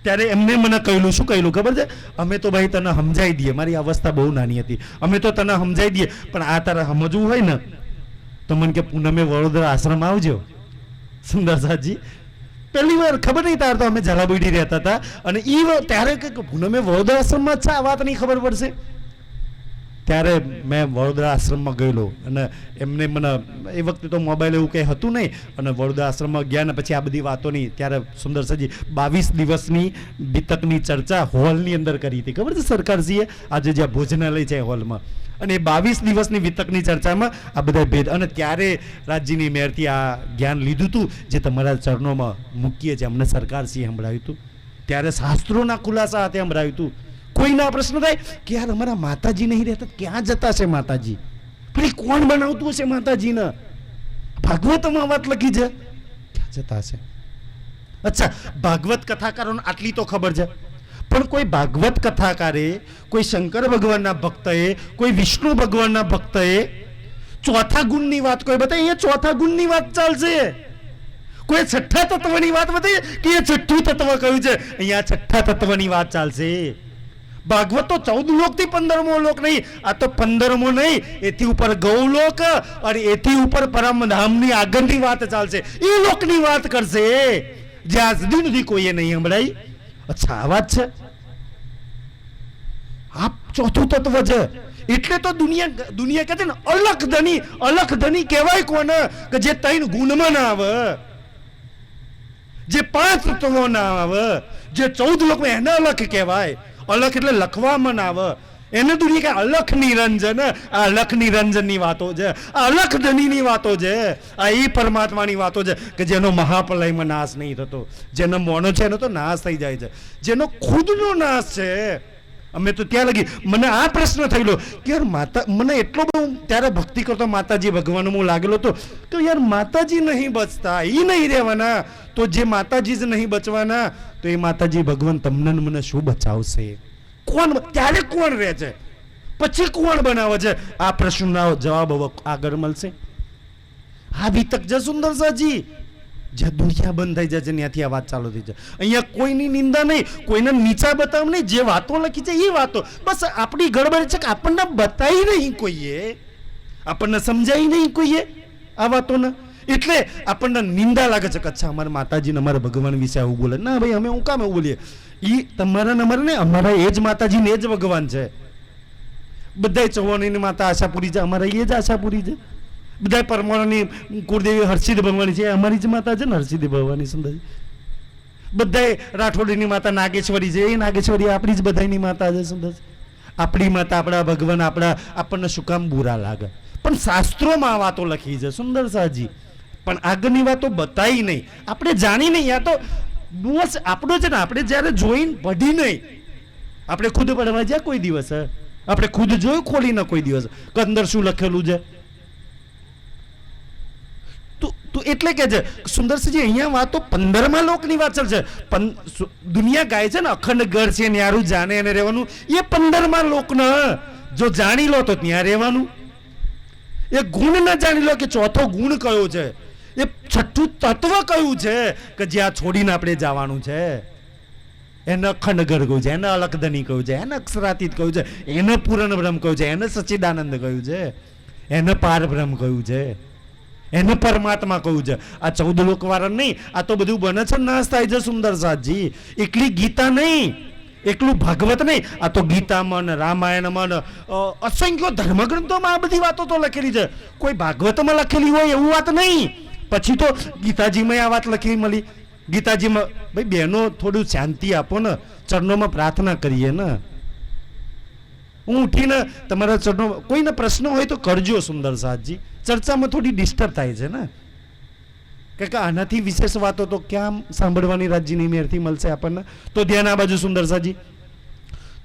ત્યારે એમને મને કહેલું, શું કહેલું ખબર છે? અમે તો ભાઈ તને સમજાઈ દઈએ, મારી અવસ્થા બહુ નાની હતી, અમે તો તને સમજાઈ દઈએ, પણ આ તારે સમજવું હોય ને તો મને કે પૂનમે વડોદરા આશ્રમ આવજો. સુંદર સાજી પહેલી વાર ખબર નહીં, તાર તો અમે ઝાલાબુડી રહેતા હતા અને એ ત્યારે કે પૂનમે વડોદરા આશ્રમમાં છે, આ વાત નહીં ખબર પડશે. ત્યારે મેં વડોદરા આશ્રમમાં ગયેલો અને એમને મને એ વખતે તો મોબાઈલ એવું કંઈ હતું નહીં અને વડોદરા આશ્રમમાં ગયા ને પછી આ બધી વાતોની ત્યારે સુંદર સજી 22 દિવસની બીતકની ચર્ચા હોલની અંદર કરી હતી. ખબર છે સરકારશ્રીએ આજે જ્યાં ભોજનાલય છે હોલમાં, અને 22 દિવસની વિતકની ચર્ચામાં આ બધા ભેદ. અને ત્યારે રાજ્યની મેયરથી આ જ્ઞાન લીધું હતું જે તમારા ચરણોમાં મૂકીએ છીએ. અમને સરકારશ્રીએ સંભળાવ્યું હતું, ત્યારે શાસ્ત્રોના ખુલાસા હાથે સંભળાવ્યું હતું. કોઈના પ્રશ્ન થાય કે યાર અમારા માતાજી નહીં રહેતા, ક્યાં જતા છે માતાજી? પણ એ કોણ બનાવતું હશે માતાજીને? ભાગવતમાં વાત લખી છે, ક્યાં જતા હશે? અચ્છા, ભાગવત કથાકારોને આટલી તો ખબર છે, પણ કોઈ ભાગવત કથાકારે, કોઈ શંકર ભગવાનના ભક્તએ, કોઈ વિષ્ણુ ભગવાનના ભક્તએ ચોથા ગુણની વાત કોઈ બતાવી, અહીંયા ચોથા ગુણની વાત ચાલશે. કોઈ છઠ્ઠા તત્વની વાત બતાવી કે એ છઠ્ઠું તત્વ કયું છે, અહીંયા છઠ્ઠા તત્વની વાત ચાલશે. ભાગવત તો 14 લોકથી 15મો લોક નહીં, આ તો 15મો નહીં, એથી ઉપર ગૌલોક અને એથી ઉપર પરમધામની આગળની વાત ચાલશે. એ લોકની વાત કરશે જે આજ સુધી નથી કોઈએ નહીં સંભળાઈ. અચ્છા, આ વાત છે. આ ચોથું તત્વ છે. એટલે તો દુનિયા કહે છે ને અલખ ધની કહેવાય કોને કે જે 3 ગુણમાં ના આવે, જે 5 તત્વો ના આવે, જે 14 લોકમાં એને અલખ કહેવાય. અલખ એટલે લખવામાં ના આવે, એને દુનિયા કે અલખ નિરંજન. આ અલખ નિરંજનની વાતો છે, આ અલખ ધનીની વાતો છે, આ એ પરમાત્માની વાતો છે કે જેનો મહાપ્રલયમાં નાશ નહીં થતો, જેનો મોનો છે એનો તો નાશ થઈ જાય છે, જેનો ખુદનો નાશ છે. અમે તો ત્યાં લગી મને આ પ્રશ્ન થયેલો કે યાર માતા, મને એટલો બધો ત્યારે ભક્તિ કરતો માતાજી ભગવાન હું લાગેલો હતો કે યાર માતાજી નહીં બચતા, એ નહીં રહેવાના, તો જે માતાજી જ નહીં બચવાના તો એ માતાજી ભગવાન તમને મને શું બચાવશે? કોણ ત્યારે કોણ રહે છે, પછી કોણ બનાવે છે? આ પ્રશ્નનો જવાબ આગળ મળશે. આ વિતક છે સુંદર સાજી, જ્યાં દુનિયા બંધ થઈ જાય છે ત્યાંથી આ વાત ચાલુ થઈ જાય. અહીંયા કોઈની નિંદા નહીં, કોઈને નીચા બતાવ નહીં, જે વાતો લખી છે એ વાતો બસ આપણી ગડબડ છે કે આપણને બતાવી નહીં કોઈએ, આપણને સમજાવી નહીં કોઈએ આ વાતોને, એટલે આપણને નિંદા લાગે છે કે અચ્છા અમારા માતાજીને અમારા ભગવાન વિશે આવું બોલે. ના ભાઈ, અમે હું કામ એવું બોલીએ? એ તમારા ને અમારે ને અમારા એ જ માતાજી ને એ જ ભગવાન છે. બધા ચૌહાણની માતા આશાપુરી છે, અમારા એ જ આશાપુરી છે. બધા પરમાણુની કુળદેવી હર્ષિદ ભગવાની છે, અમારી જ માતા છે ને હર્ષિદ ભગવાની સુંદરજી. બધાય રાઠોડની માતા નાગેશ્વરી છે, એ નાગેશ્વરી આપણી જ બધાની માતા છે. સુંદર આપણી માતા, આપણા ભગવાન, આપણને શું કામ બુરા લાગે? પણ શાસ્ત્રોમાં આ વાતો લખી છે સુંદર સાજી, પણ આગળની વાતો બતાવી નહીં, આપણે જાણી નહીં. આ તો દોષ આપણો છે ને, આપણે જ્યારે જોઈને પઢી નહીં, આપણે ખુદ પડવા જાય કોઈ દિવસ, આપણે ખુદ જોયું ખોલીને કોઈ દિવસ કે અંદર શું લખેલું છે. તો એટલે કે છે સુંદરસિંહજી, અહીંયા વાતો 15મા લોકની વાત છે. દુનિયા ગાય છે ને અખંડ ઘર છે, ન્યારું જાણે એને રહેવાનું. એ 15મા લોકને જો જાણી લો તો ત્યાં રહેવાનું. એ ગુણ ના જાણી લો કે ચોથો ગુણ કયો છે, એ છઠ્ઠું તત્વ કયું છે કે જ્યાં છોડીને આપણે જવાનું છે. એને અખંડ ઘર કહ્યું છે, એને અલખધની કહ્યું છે, એને અક્ષરાતીત કહ્યું છે, એને પૂર્ણ બ્રહ્મ કહ્યું છે, એને સચ્ચિદાનંદ કહ્યું છે, એને પાર બ્રહ્મ કહ્યું છે, એને પરમાત્મા કહ્યું છે. આ 14 લોક વાળા નહીં, આ તો બધું બને છે, નાશ થાય છે સુંદર સાજી. એકલી ગીતા નહીં, એકલું ભાગવત નહીં, આ તો ગીતામાં ને રામાયણમાં ને અસંખ્ય ધર્મગ્રંથોમાં આ બધી વાતો તો લખેલી છે. કોઈ ભાગવતમાં લખેલી હોય એવું વાત નહીં. પછી તો ગીતાજીમાં આ વાત લખેલી મળી. ગીતાજીમાં ભાઈ બહેનો થોડું શાંતિ આપો ને, ચરણોમાં પ્રાર્થના કરીએ ને. હું ઉઠીને તમારા ચરણો, કોઈને પ્રશ્ન હોય તો કરજો સુંદર સાજી. ચર્ચામાં થોડી ડિસ્ટર્બ થાય છે ને, કે આનાથી વિશેષ વાતો તો ક્યાં સાંભળવાની રાજ્યની મેરથી મળશે આપણને. તો ધ્યાન આ બાજુ સુંદર સાજી.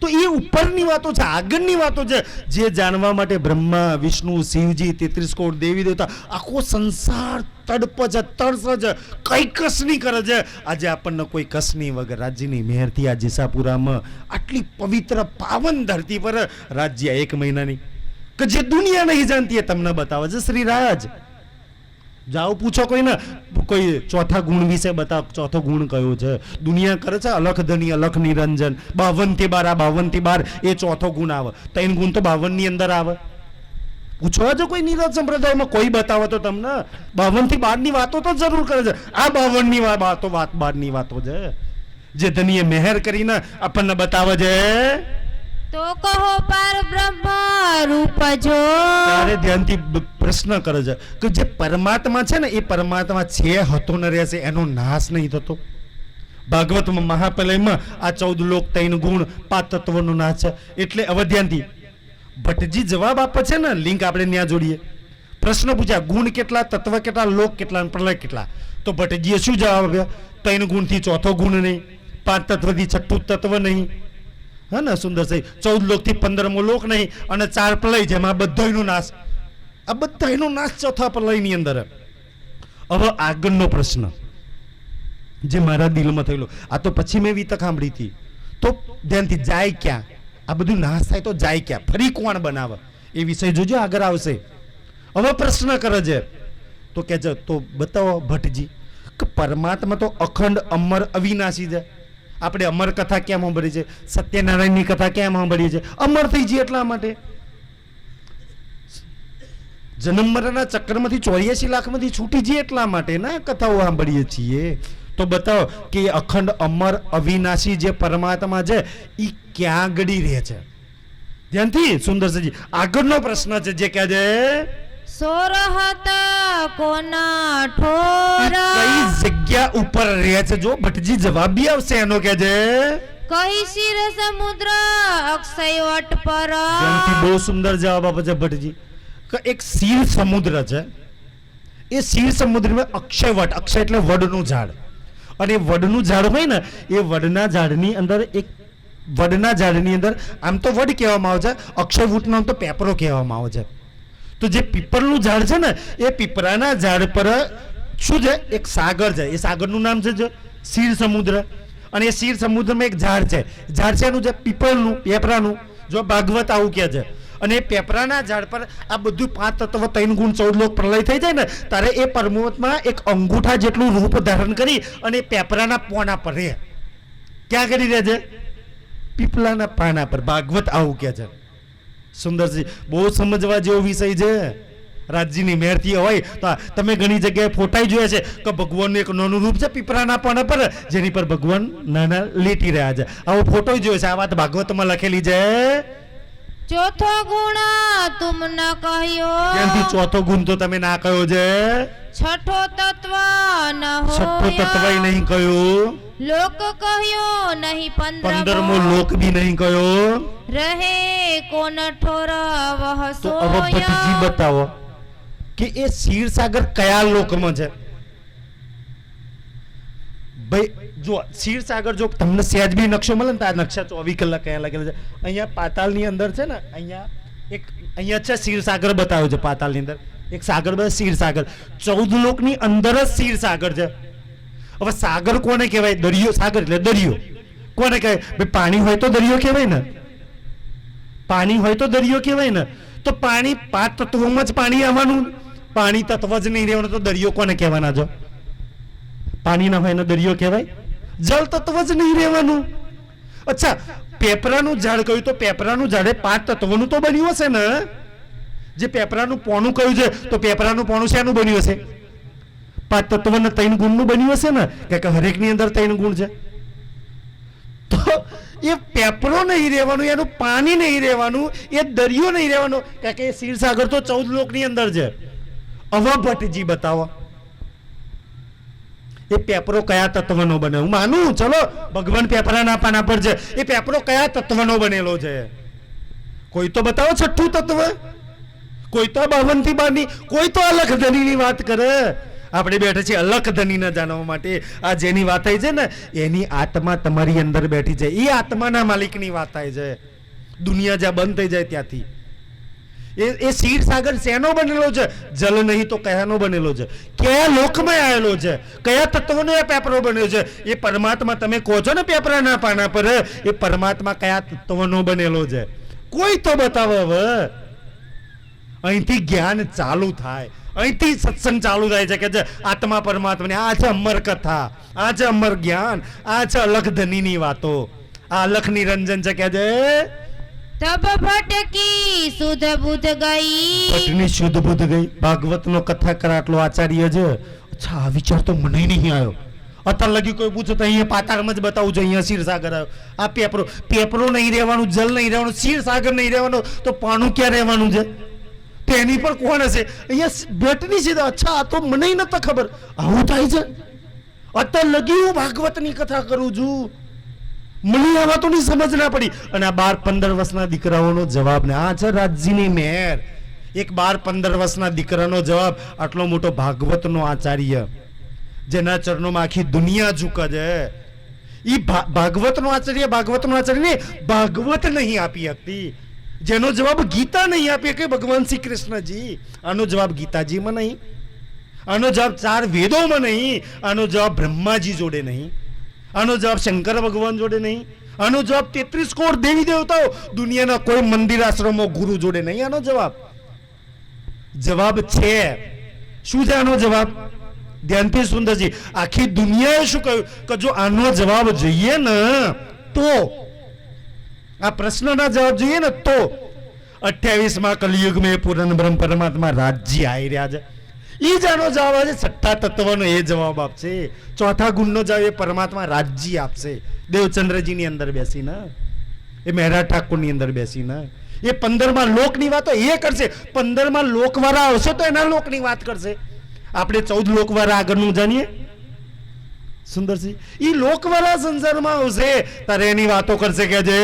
તો એ ઉપરની વાતો છે, આગળની વાતો છે, જે જાણવા માટે બ્રહ્મા, વિષ્ણુ, શિવજી, 33 કરોડ દેવી દેવતા, આખો સંસાર તડપ છે, તરસ છે, કઈ કસની કરે છે. આજે આપણને કોઈ કસની વગર રાજ્યની મેરથી આ જેસાપુરામાં આટલી પવિત્ર પાવન ધરતી પર રાજ્ય 1 મહિનાની કે જે દુનિયા નહીં જાણતી એ તમને બતાવે છે શ્રી રાજ. જાઓ પૂછો કોઈને, કોઈ ચોથા ગુણ વિશે બતાવ, ચોથો ગુણ કયો છે? દુનિયા કરે છે અલખ ધની, અલખ નિરંજન, 52 થી 12, આ 52 થી 12 એ ચોથો ગુણ આવે. 3 ગુણ તો 52 ની અંદર આવે. પૂછો જો કોઈ નિરજ સંપ્રદાયમાં કોઈ બતાવો તો તમને 52 થી 12 ની વાતો તો જરૂર કરે છે. આ 52 ની વાતો, 12 ની વાતો છે જે ધનીએ મહેર કરીને આપણને બતાવે છે.
તો કહો પાર બ્રહ્મ રૂપ જો.
ત્યારે ધ્યાનથી પ્રશ્ન કરે છે કે જે પરમાત્મા છે ને, એ પરમાત્મા છે, હતો ને રહેશે, એનો નાશ નહીં થતો. ભાગવતમાં મહાપ્રલયમાં આ 14 લોક, 3 ગુણ, 5 તત્વનો નાશ છે. એટલે હવે ધ્યાનથી ભટ્ટજી જવાબ આપે છે ને, લિંક આપણે ત્યાં જોડીએ. પ્રશ્ન પૂછ્યા ગુણ કેટલા, તત્વ કેટલા, લોક કેટલા, પ્રલય કેટલા? તો ભટ્ટજીએ શું જવાબ આપ્યા? 3 ગુણથી ચોથો ગુણ નહીં, 5 તત્વથી છઠ્ઠું તત્વ નહીં, હા ને સુંદર સાહેબ, 14 લોકથી 15મો લોક નહીં, અને 4 પ્રલય, જેમાં બધાયનો નાશ. આ બધાયનો નાશ ચોથા પ્રલયની અંદર. હવે આગળનો પ્રશ્ન જે મારા દિલમાં થયેલો, આ તો પછી મેં વિતક સાંભળી હતી. તો ધ્યાનથી, જાય ક્યાં? આ બધું નાશ થાય તો જાય ક્યાં? ફરી કોણ બનાવે? એ વિષય જોજો, આગળ આવશે. હવે પ્રશ્ન કરે છે તો કે છે, તો બતાવો ભટ્ટજી કે પરમાત્મા તો અખંડ, અમર, અવિનાશી છે. આપણે અમર કથા કેમ સાંભળીએ છીએ? સત્યનારાયણની કથા કેમ સાંભળીએ છીએ? અમર થઈ જઈએ એટલા માટે. જન્મ મરણના ચક્રમાંથી 84 લાખમાંથી છૂટી જઈએ એટલા માટે ના કથાઓ સાંભળીએ છીએ. તો બતાવો કે અખંડ, અમર, અવિનાશી જે પરમાત્મા છે એ ક્યાં ગડી રહે છે? ધ્યાનથી સુંદરજી, આગળનો પ્રશ્ન છે જે કહે છે
સોરહત કોના ઠોર.
કઈ જગ્યા ઉપર રહે છે? જો ભટ્ટજી જવાબ બી આવશે એનો કે છે
કહી શિર સમુદ્ર અક્ષય વટ પર.
ધ્યાનથી બહુ સુંદર જવાબ આપે છે ભટ્ટજી કે એક ક્ષીર સમુદ્ર છે. એ ક્ષીર સમુદ્રમાં અક્ષય વટ, અક્ષય એટલે વડનું ઝાડ, અને વડનું ઝાડ હોય ને, એ વડના ઝાડની અંદર એક, વડના ઝાડની અંદર આમ તો વડ કહેવામાં આવે છે, અક્ષયવૃતનો આમ તો પેપરો કહેવામાં આવે છે. તો જે પીપળનું ઝાડ છે ને, એ પીપળાના ઝાડ પર શું છે? એક સાગર છે. એ સાગરનું નામ છે ક્ષીર સમુદ્ર. અને એ ક્ષીર સમુદ્રમાં એક ઝાડ છે. ઝાડ છે એનું છે પીપળનું, પેપરાનું. જો ભાગવત આવું કહે છે. અને એ પેપરાના ઝાડ પર આ બધું 5 તત્વ, 3 ગુણ, 14 લોક પ્રલય થઈ જાય ને, ત્યારે એ પરમાત્મા એક અંગૂઠા જેટલું રૂપ ધારણ કરી અને પેપરાના પોના પર રહે. ક્યાં કરી રહે છે? પીપળાના પાના પર. ભાગવત આવું કહે છે. સુંદરજી, બહુ સમજવા જેવો વિષય છે. રાજ્યની મેરથી હોય તો તમે ઘણી જગ્યાએ ફોટાઈ જોયા છે કે ભગવાનનું એક નાનું રૂપ છે પીપળાના પાના પર, જેની પર ભગવાન નાના લેટી રહ્યા છે. આવો ફોટો જોયો છે. આ વાત ભાગવતમાં લખેલી છે.
ચોથો ગુણ તુમ ન કહ્યો.
ત્યાંથી ચોથો ગુણ તો તમે ના કહ્યો છે.
છઠ્ઠો તત્વ ન
છઠ્ઠો
હોય.
તત્વ નહીં કહ્યું.
લોક કહ્યો નહીં
15મો લોક બી નહીં કયો.
રહે કોન ઠોર
તો હવે ભટ્ટજી બતાવો કે એ ક્ષીરસાગર કયા લોકમાં છે. ભાઈ જો ક્ષીરસાગર જો તમને સહેજ બી નકશો મળે ને તો આ નકશા 24 કલાક કયા લાગેલા છે. અહીંયા પાતાળની અંદર છે ને, અહીંયા છે ક્ષીરસાગર બતાવ્યો છે. પાતાળની અંદર એક સાગર બસ ક્ષીરસાગર, 14 લોકની અંદર જ ક્ષીરસાગર છે. હવે સાગર કોને કહેવાય? દરિયો. સાગર એટલે દરિયો. કોને કહેવાય? ભાઈ પાણી હોય તો દરિયો કહેવાય ને. પાણી હોય તો દરિયો કહેવાય ને. તો પાણી 5 તત્વોમાં જ પાણી આવવાનું. પાણી તત્વ જ નહીં રહેવાનું તો દરિયો કોને કહેવાના? જો પાણી ના હોય ને દરિયો કહેવાય? જળ તત્વ જ નહીં રહેવાનું. અચ્છા, પેપરાનું ઝાડ કહ્યું તો પેપરાનું ઝાડે 5 તત્વોનું તો બન્યું હશે ને. જે પેપરાનું પોણું કહ્યું છે તો પેપરાનું પોણું શેનું બન્યું હશે? 5 તત્વના 3 ગુણનું બન્યું હશે ને, કે હરેક ની અંદર 3 ગુણ છે. તો એ પેપરો નહીં રહેવાનું, એનું પાણી નહીં રહેવાનું, એ દરિયો નહીં રહેવાનો, કે એ ક્ષીરસાગર તો 14 લોકની અંદર છે. હવે ભટ્ટજી બતાવો એ પેપરો કયા તત્વનો બને. હું માનું, ચલો ભગવાન પેપરાના પાના પર છે, એ પેપરો કયા તત્વનો બનેલો છે? કોઈ તો બતાવો છઠ્ઠું તત્વ. કોઈ તો 52 થી 12ની, કોઈ તો અલખ ધનીની વાત કરે. આપણે બેઠા છીએ અલખ ધનીને જાણવા માટે. આ જેની વાત થઈ છે ને, એની આત્મા તમારી અંદર બેઠી છે. એ આત્માના માલિકની વાત થાય છે. દુનિયા જ્યાં બંધ થઈ જાય ત્યાંથી. એ ક્ષીરસાગર શેનો બનેલો છે? જલ નહીં તો કયાનો બનેલો છે? કયા લોકમાં આવેલો છે? કયા તત્વનો એ પેપરો બન્યો છે? એ પરમાત્મા તમે કહો છો ને પેપરાના પાના પર, એ પરમાત્મા કયા તત્વનો બનેલો છે? કોઈ તો બતાવો. હવે અહીંથી જ્ઞાન ચાલુ થાય, અહીંથી સત્સંગ ચાલુ થાય છે કે જે આત્મા પરમાત્માની. આ છે અમર કથા, આ છે અમર જ્ઞાન, આ છે અલખ ધનીની વાતો, આ અલખ નિરંજન છે કે જે
તબ ભટકી શુદ્ધ બુદ્ધ ગઈ.
ભટ્ટની શુદ્ધ બુદ્ધ ગઈ. ભાગવતનો કથાકાર આટલો આચાર્ય છે. અચ્છા, આ વિચાર તો મને નહીં આવ્યો. અત્યાર લગી કોઈ પૂછો તો અહીંયા પાતાળમાં જ બતાવું છું, અહીંયા ક્ષીરસાગર આવ્યો. આ પેપરો નહીં રહેવાનું, જલ નહીં રહેવાનું, ક્ષીરસાગર નહીં રહેવાનું, તો પાણું ક્યાં રહેવાનું છે? તેની પર કોણ હશે? અહીંયા ભટ્ટની છે. અચ્છા, આ તો મને નતો ખબર. આવું થાય છે. અત્યાર લગી હું ભાગવતની કથા કરું છું, મને આ વાતોની સમજ ના પડી. અને આ 12-15 વર્ષના દીકરાઓનો જવાબ ને આ છે રાજજીની મહેર. એક 12-15 વર્ષના દીકરાનો જવાબ. આટલો મોટો ભાગવતનો આચાર્ય, જેના ચરણોમાં આખી દુનિયા ઝૂકે છે. એ ભાગવતનો આચાર્ય ને ભાગવત નહીં આપી શકતી. જેનો જવાબ ગીતા નહીં આપી કે ભગવાન શ્રી કૃષ્ણજી. આનો જવાબ ગીતાજીમાં નહીં, આનો જવાબ 4 વેદોમાં નહીં, આનો જવાબ બ્રહ્માજી જોડે નહીં, આનો જવાબ શંકર ભગવાન જોડે નહીં, આનો જવાબ 33 કરોડ દેવી દેવતાઓ દુનિયાના કોઈ મંદિર આશ્રમો ગુરુ જોડે નહીં. આનો જવાબ છે. શું છે આનો જવાબ? ધ્યાનથી સુંદરજી, આખી દુનિયાએ શું કહ્યું કે જો આનો જવાબ જોઈએ ને તો, આ પ્રશ્નના જવાબ જોઈએ ને તો 28માં કલિયુગમાં પૂર્ણ બ્રહ્મ પરમાત્મા રાજજી આવી રહ્યા છે. એ જ આનો જવાબ છે. છઠ્ઠા તત્વનો એ જવાબ આપશે. ચોથા ગુણનો જવાબ એ પરમાત્મા રાજજી આપશે. દેવચંદ્રજીની અંદર બેસીને, એ મહેરા ઠાકોરની અંદર બેસીને એ 15માં લોકની વાતો એ કરશે. 15માં લોકવાળા આવશે તો એના લોકની વાત કરશે. આપણે 14 લોકવાળા આગળનું જાણીએ સુંદરસિંહ. એ લોકવાળા સંસારમાં આવશે તારે એની વાતો કરશે કે જે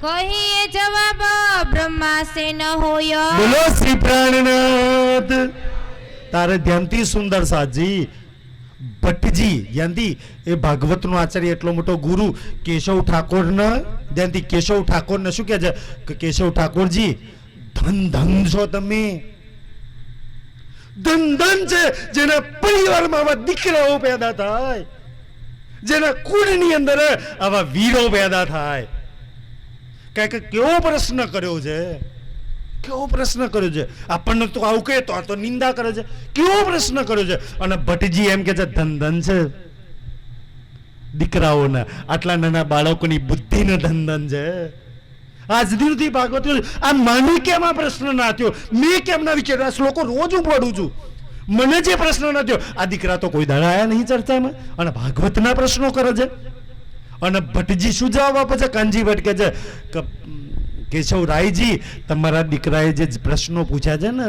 કહીએ જવાબ બ્રહ્મા સે ન હોય.
બોલો શ્રી પ્રાણનાથ. તારે ધ્યાનથી સુંદર સાજી ભટ્ટજી ધ્યાનથી, એ ભાગવતનો આચાર્ય એટલો મોટો ગુરુ કેશવ ઠાકોરના ધ્યાનથી. કેશવ ઠાકોરને શું કહે છે કે કેશવ ઠાકોરજી ધન છો તમે. ધન છે જેના પરિવારમાં આવા દીકરાઓ પેદા થાય, જેના કુળની અંદર આવા વીરો પેદા થાય. કે કેવો પ્રશ્ન કર્યો છે, કેવો પ્રશ્ન કર્યો છે. આપણને તો આવું કહે તો નિંદા કરે છે. કેવો પ્રશ્ન કર્યો છે. અને ભટ્ટજી એમ કે છે ધન છે દીકરાઓના. આટલા નાના બાળકોની બુદ્ધિને ધન છે. આજ દિવસથી ભાગવત આ મને કેમ આ પ્રશ્ન ના થયો, મેં કેમ ના વિચાર્યો. આ શ્લોકો રોજ હું પડું છું, મને જે પ્રશ્ન ના થયો. આ દીકરા તો કોઈ દાડા આયા નહીં ચર્ચામાં અને ભાગવતના પ્રશ્નો કરે છે. અને ભટ્ટજી શું જવાબ આપે છે? કાનજી ભટ્ટ કે છે કે કેશવ રાયજી તમારા દીકરાએ જે પ્રશ્નો પૂછ્યા છે ને,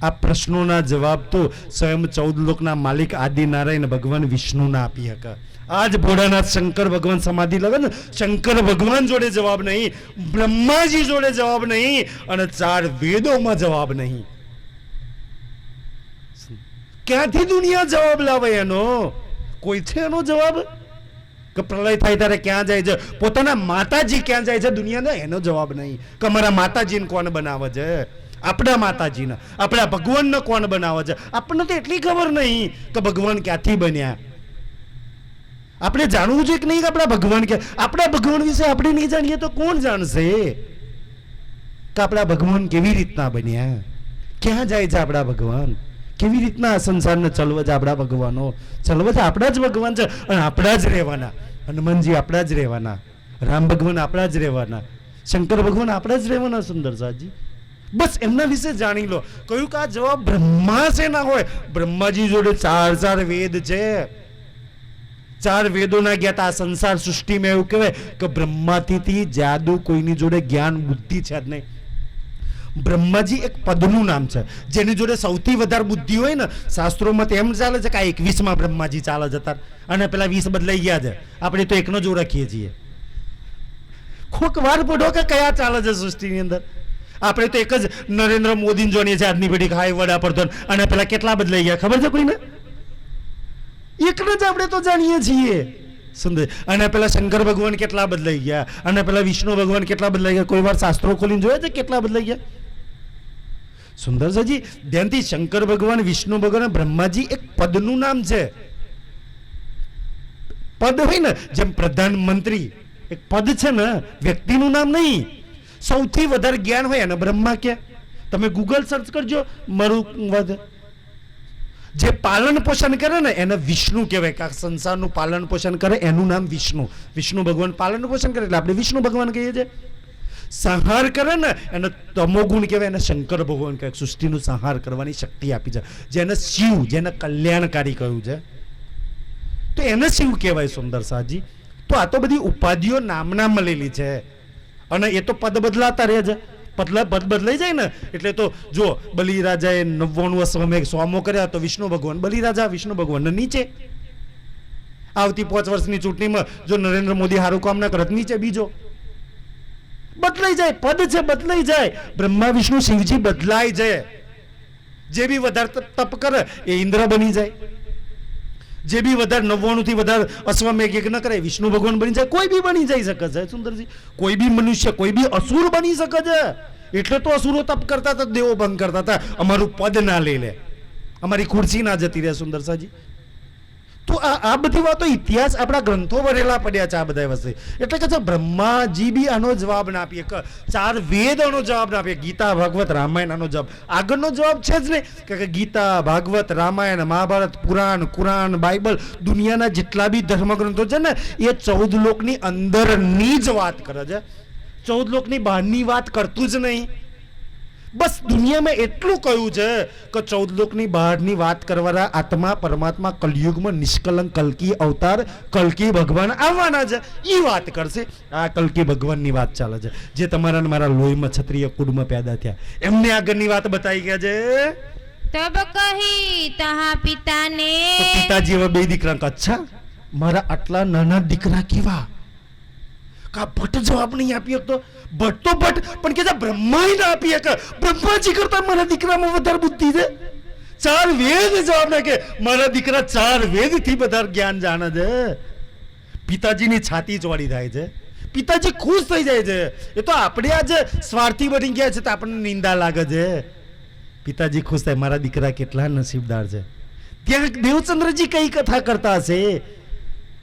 આ પ્રશ્નોના જવાબ તો સ્વયં 14 લોકના માલિક આદિનારાયણ ભગવાન વિષ્ણુના આપી હતા. આજ ભોળાનાથ શંકર ભગવાન સમાધિ લગે ને, શંકર ભગવાન જોડે જવાબ નહીં, બ્રહ્માજી જોડે જવાબ નહીં, અને 4 વેદોમાં જવાબ નહીં. ક્યાંથી દુનિયા જવાબ લાવે એનો? કોઈ છે એનો જવાબ? કે પ્રલય થાય ત્યારે ક્યાં જાય છે, પોતાના માતાજી ક્યાં જાય છે દુનિયાને, એનો જવાબ નહીં. કે અમારા માતાજીને કોણ બનાવે છે? આપણા માતાજીને. આપણા ભગવાનને કોણ બનાવે છે? આપણને તો એટલી ખબર નહીં કે ભગવાન ક્યાંથી બન્યા. આપણે જાણવું જોઈએ કે નહીં કે આપણા ભગવાન કે, આપણા ભગવાન વિશે આપણે નહીં જાણીએ તો કોણ જાણશે કે આપણા ભગવાન કેવી રીતના બન્યા, ક્યાં જાય છે આપણા ભગવાન, કેવી રીતના આ સંસારને ચલવે છે આપણા ભગવાનો. ચલવે છે આપણા જ ભગવાન છે, અને આપણા જ રહેવાના. હનુમાનજી આપણા જ રહેવાના, રામ ભગવાન આપણા જ રહેવાના, શંકર ભગવાન આપણા જ રહેવાના. સુંદરસાજી બસ એમના વિશે જાણી લો. કહ્યું કે આ જવાબ બ્રહ્મા છે ના હોય. બ્રહ્માજી જોડે 4 વેદ છે. 4 વેદોના જ્ઞાતા. આ સંસાર સૃષ્ટિમાં એવું કહેવાય કે બ્રહ્માથી જાદુ કોઈની જોડે જ્ઞાન બુદ્ધિ છે જ નહીં. બ્રહ્માજી એક પદનું નામ છે. જેની જોડે સૌથી વધારે બુદ્ધિ હોય ને, શાસ્ત્રોમાં તો એમ ચાલે છે કે આ 21માં બ્રહ્માજી ચાલે જતા, અને પેલા 20 બદલાઈ ગયા છે. આપણે તો એકનો જ ઓળખીએ છીએ. કોક વાર પડો કે કયા ચાલે છે સૃષ્ટિની અંદર. આપણે તો એક જ નરેન્દ્ર મોદી જોડીએ છીએ આજની પેઢી, હાય વડાપ્રધાન, અને પેલા કેટલા બદલાઈ ગયા ખબર છે કોઈને? એકને જ આપણે તો જાણીએ છીએ. સુંદર. અને પેલા શંકર ભગવાન કેટલા બદલાઈ ગયા, અને પેલા વિષ્ણુ ભગવાન કેટલા બદલાઈ ગયા? કોઈ વાર શાસ્ત્રો ખોલીને જોયા છે કેટલા બદલાઈ ગયા? સુંદરજી ધ્યાનથી, શંકર ભગવાન, વિષ્ણુ ભગવાન, બ્રહ્માજી એક પદનું નામ છે. પદ હોય ને, જેમ પ્રધાનમંત્રી એક પદ છે ને, વ્યક્તિનું નામ નહીં. સૌથી વધારે જ્ઞાન હોય અને બ્રહ્મા કે. તમે ગૂગલ સર્ચ કરજો. મારું જે પાલન પોષણ કરે ને એને વિષ્ણુ કહેવાય. કે સંસારનું પાલન પોષણ કરે એનું નામ વિષ્ણુ. વિષ્ણુ ભગવાન પાલન પોષણ કરે એટલે આપણે વિષ્ણુ ભગવાન કહીએ છીએ. સંહાર કરે ને એને તમોગુણ કહેવાય, એને શંકર ભગવાન કહેવાય. સૃષ્ટિનું સંહાર કરવાની શક્તિ આપી છે, જેને શિવ, જેને કલ્યાણકારી કહ્યું છે, તો એને શિવ કહેવાય. સુંદર સાજી તો આ તો બધી ઉપાધિઓ નામના મળેલી છે, અને એ તો પદ બદલાતા રહે છે. પદ બદલાઈ જાય ને એટલે તો જો બલિરાજાએ 99 અશ્વમેઘ 100મો કર્યા, તો વિષ્ણુ ભગવાન બલિરાજા, વિષ્ણુ ભગવાન નીચે. આવતી 5 વર્ષની ચૂંટણીમાં જો નરેન્દ્ર મોદી સારું કામ ના કરત, નીચે બીજો. બદલાઈ જાય, પદ છે બદલાઈ જાય. બ્રહ્મા વિષ્ણુ શિવજી બદલાઈ જાય. જે બી વધારે તપ કરે એ ઇન્દ્ર બની જાય. જે બી વધારે 99 થી વધારે અશ્વમેઘ યજ્ઞ કરે વિષ્ણુ ભગવાન બની જાય. કોઈ બી બની જઈ શકે છે સુંદરજી. કોઈ બી મનુષ્ય, કોઈ બી અસુર બની શકે છે. એટલે તો અસુરો તપ કરતા હતા, દેવો ભંગ કરતા હતા. અમારું પદ ના લઈ લે, અમારી ખુરશી ના જતી રહે. સુંદરસાજી તો આ બધી વાતો ઇતિહાસ આપણા ગ્રંથો ભરેલા પડ્યા છે આ બધા વસ્તુ. એટલે કે બ્રહ્માજી બી આનો જવાબ ના આપીએ, 4 વેદ આનો જવાબ ના આપીએ. ગીતા, ભાગવત, રામાયણ આનો જવાબ. આગળનો જવાબ છે જ નહીં કે ગીતા, ભાગવત, રામાયણ, મહાભારત, પુરાણ, કુરાન, બાઇબલ, દુનિયાના જેટલા બી ધર્મગ્રંથો છે ને એ 14 લોકની અંદરની જ વાત કરે છે. 14 લોકની બહારની વાત કરતું જ નહીં. બસ દુનિયામાં એટલું કહ્યું છે કે 14 લોકની બહારની વાત કરવાના આત્મા પરમાત્મા કલયુગમાં નિષ્કલંક કલ્કી અવતાર, કલ્કી ભગવાન આવવાના છે. એ વાત કરશે. આ કલ્કી ભગવાનની વાત ચાલે છે, જે તમારા ને મારા લોહીમાં ક્ષત્રિય કુળમાં પેદા થયા. એમને આગળની વાત બતાવી ગયા છે.
તબ કહી તહા પિતાને.
તો પિતાજી હવે 2 દીકરા. અચ્છા, મારા આટલા નાના દીકરા કેવા? કા ભટ્ટ જવાબ નહીં આપી શકતો. ભટ્ટ તો ભટ્ટ, પણ કે બ્રહ્મા ના આપી શકે. બ્રહ્માજી કરતા મારા દીકરામાં વધારે બુદ્ધિ છે. 4 વેદ જવાબ ના કે મારા દીકરા 4 વેદ થી વધારે જ્ઞાન જાણે છે. પિતાજીની છાતી ચોડી થાય છે. પિતાજી ખુશ થઈ જાય છે. એ તો આપણે આજે સ્વાર્થી બની ગયા છે તો આપણને નિંદા લાગે છે. પિતાજી ખુશ થાય, મારા દીકરા કેટલા નસીબદાર છે. ત્યાં દેવચંદ્રજી કઈ કથા કરતા હશે?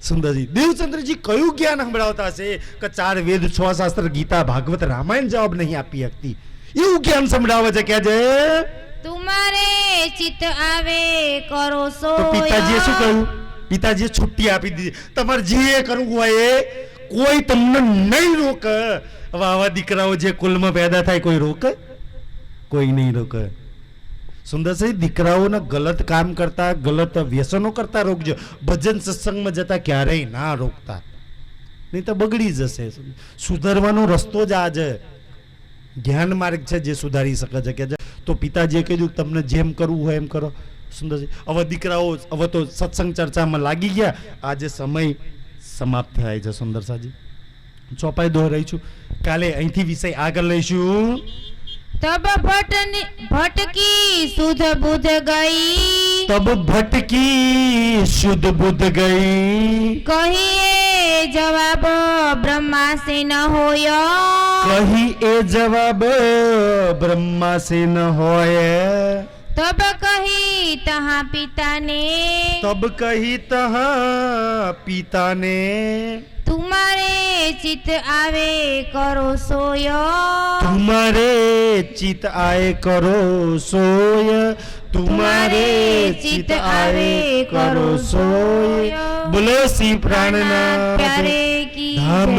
સુંદરજી દેવચંદ્રજી કયું જ્ઞાન સંભળાવતા હશે કે 4 વેદ, 6 શાસ્ત્ર, ગીતા, ભાગવત, રામાયણ જવાબ નહીં આપી શકતી? એવું જ્ઞાન સંભળાવે છે કે છે
તુમારે ચિત્ત આવે કરો સો.
તો પિતાજીએ શું કહ્યું? પિતાજીએ છુટ્ટી આપી દીધી. તમારે જે કરવું હોય એ, કોઈ તમને નહીં રોકે. હવે આવા દીકરાઓ જે કુલમાં પેદા થાય કોઈ રોકે? કોઈ નહીં રોકે. સુંદરસિંહ દીકરાઓને ગલત કામ કરતા, ગલત વ્યસનો કરતા રોકજો. ભજન સત્સંગમાં જતા ક્યારેય ના રોકતા, નહીં તો બગડી જશે. સુધારવાનો રસ્તો જ આ છે. જ્ઞાન માર્ગ છે જે સુધારી શકે છે. કે તો પિતાજીએ કીધું કે તમને જેમ કરવું હોય એમ કરો. સુંદરજી, હવે દીકરાઓ હવે તો સત્સંગ ચર્ચામાં લાગી ગયા. આજે સમય સમાપ્ત થાય છે. સુંદરસાજી, ચોપાઈ દોહરાઈ છું. કાલે અહીંથી વિષય આગળ લઈશું.
તબ ભટકી સુધ બુધ ગઈ,
તબ ભટકી શુદ્ધ બુદ્ધ ગઈ,
કહીએ જવાબ બ્રહ્મા સે ન હોય,
કહી એ જવાબ બ્રહ્મા સે ન હોય,
તબ કહી તહા પિતાને,
તબ કહી તહા પિતાને,
તુમારે ચિત આવે કરો સોય,
તુમારે ચિત આય કરો સોય, તુમારે ચિત આવે કરો સોય. બોલો શ્રી પ્રાણનાથ
પ્યારે કી
ધામ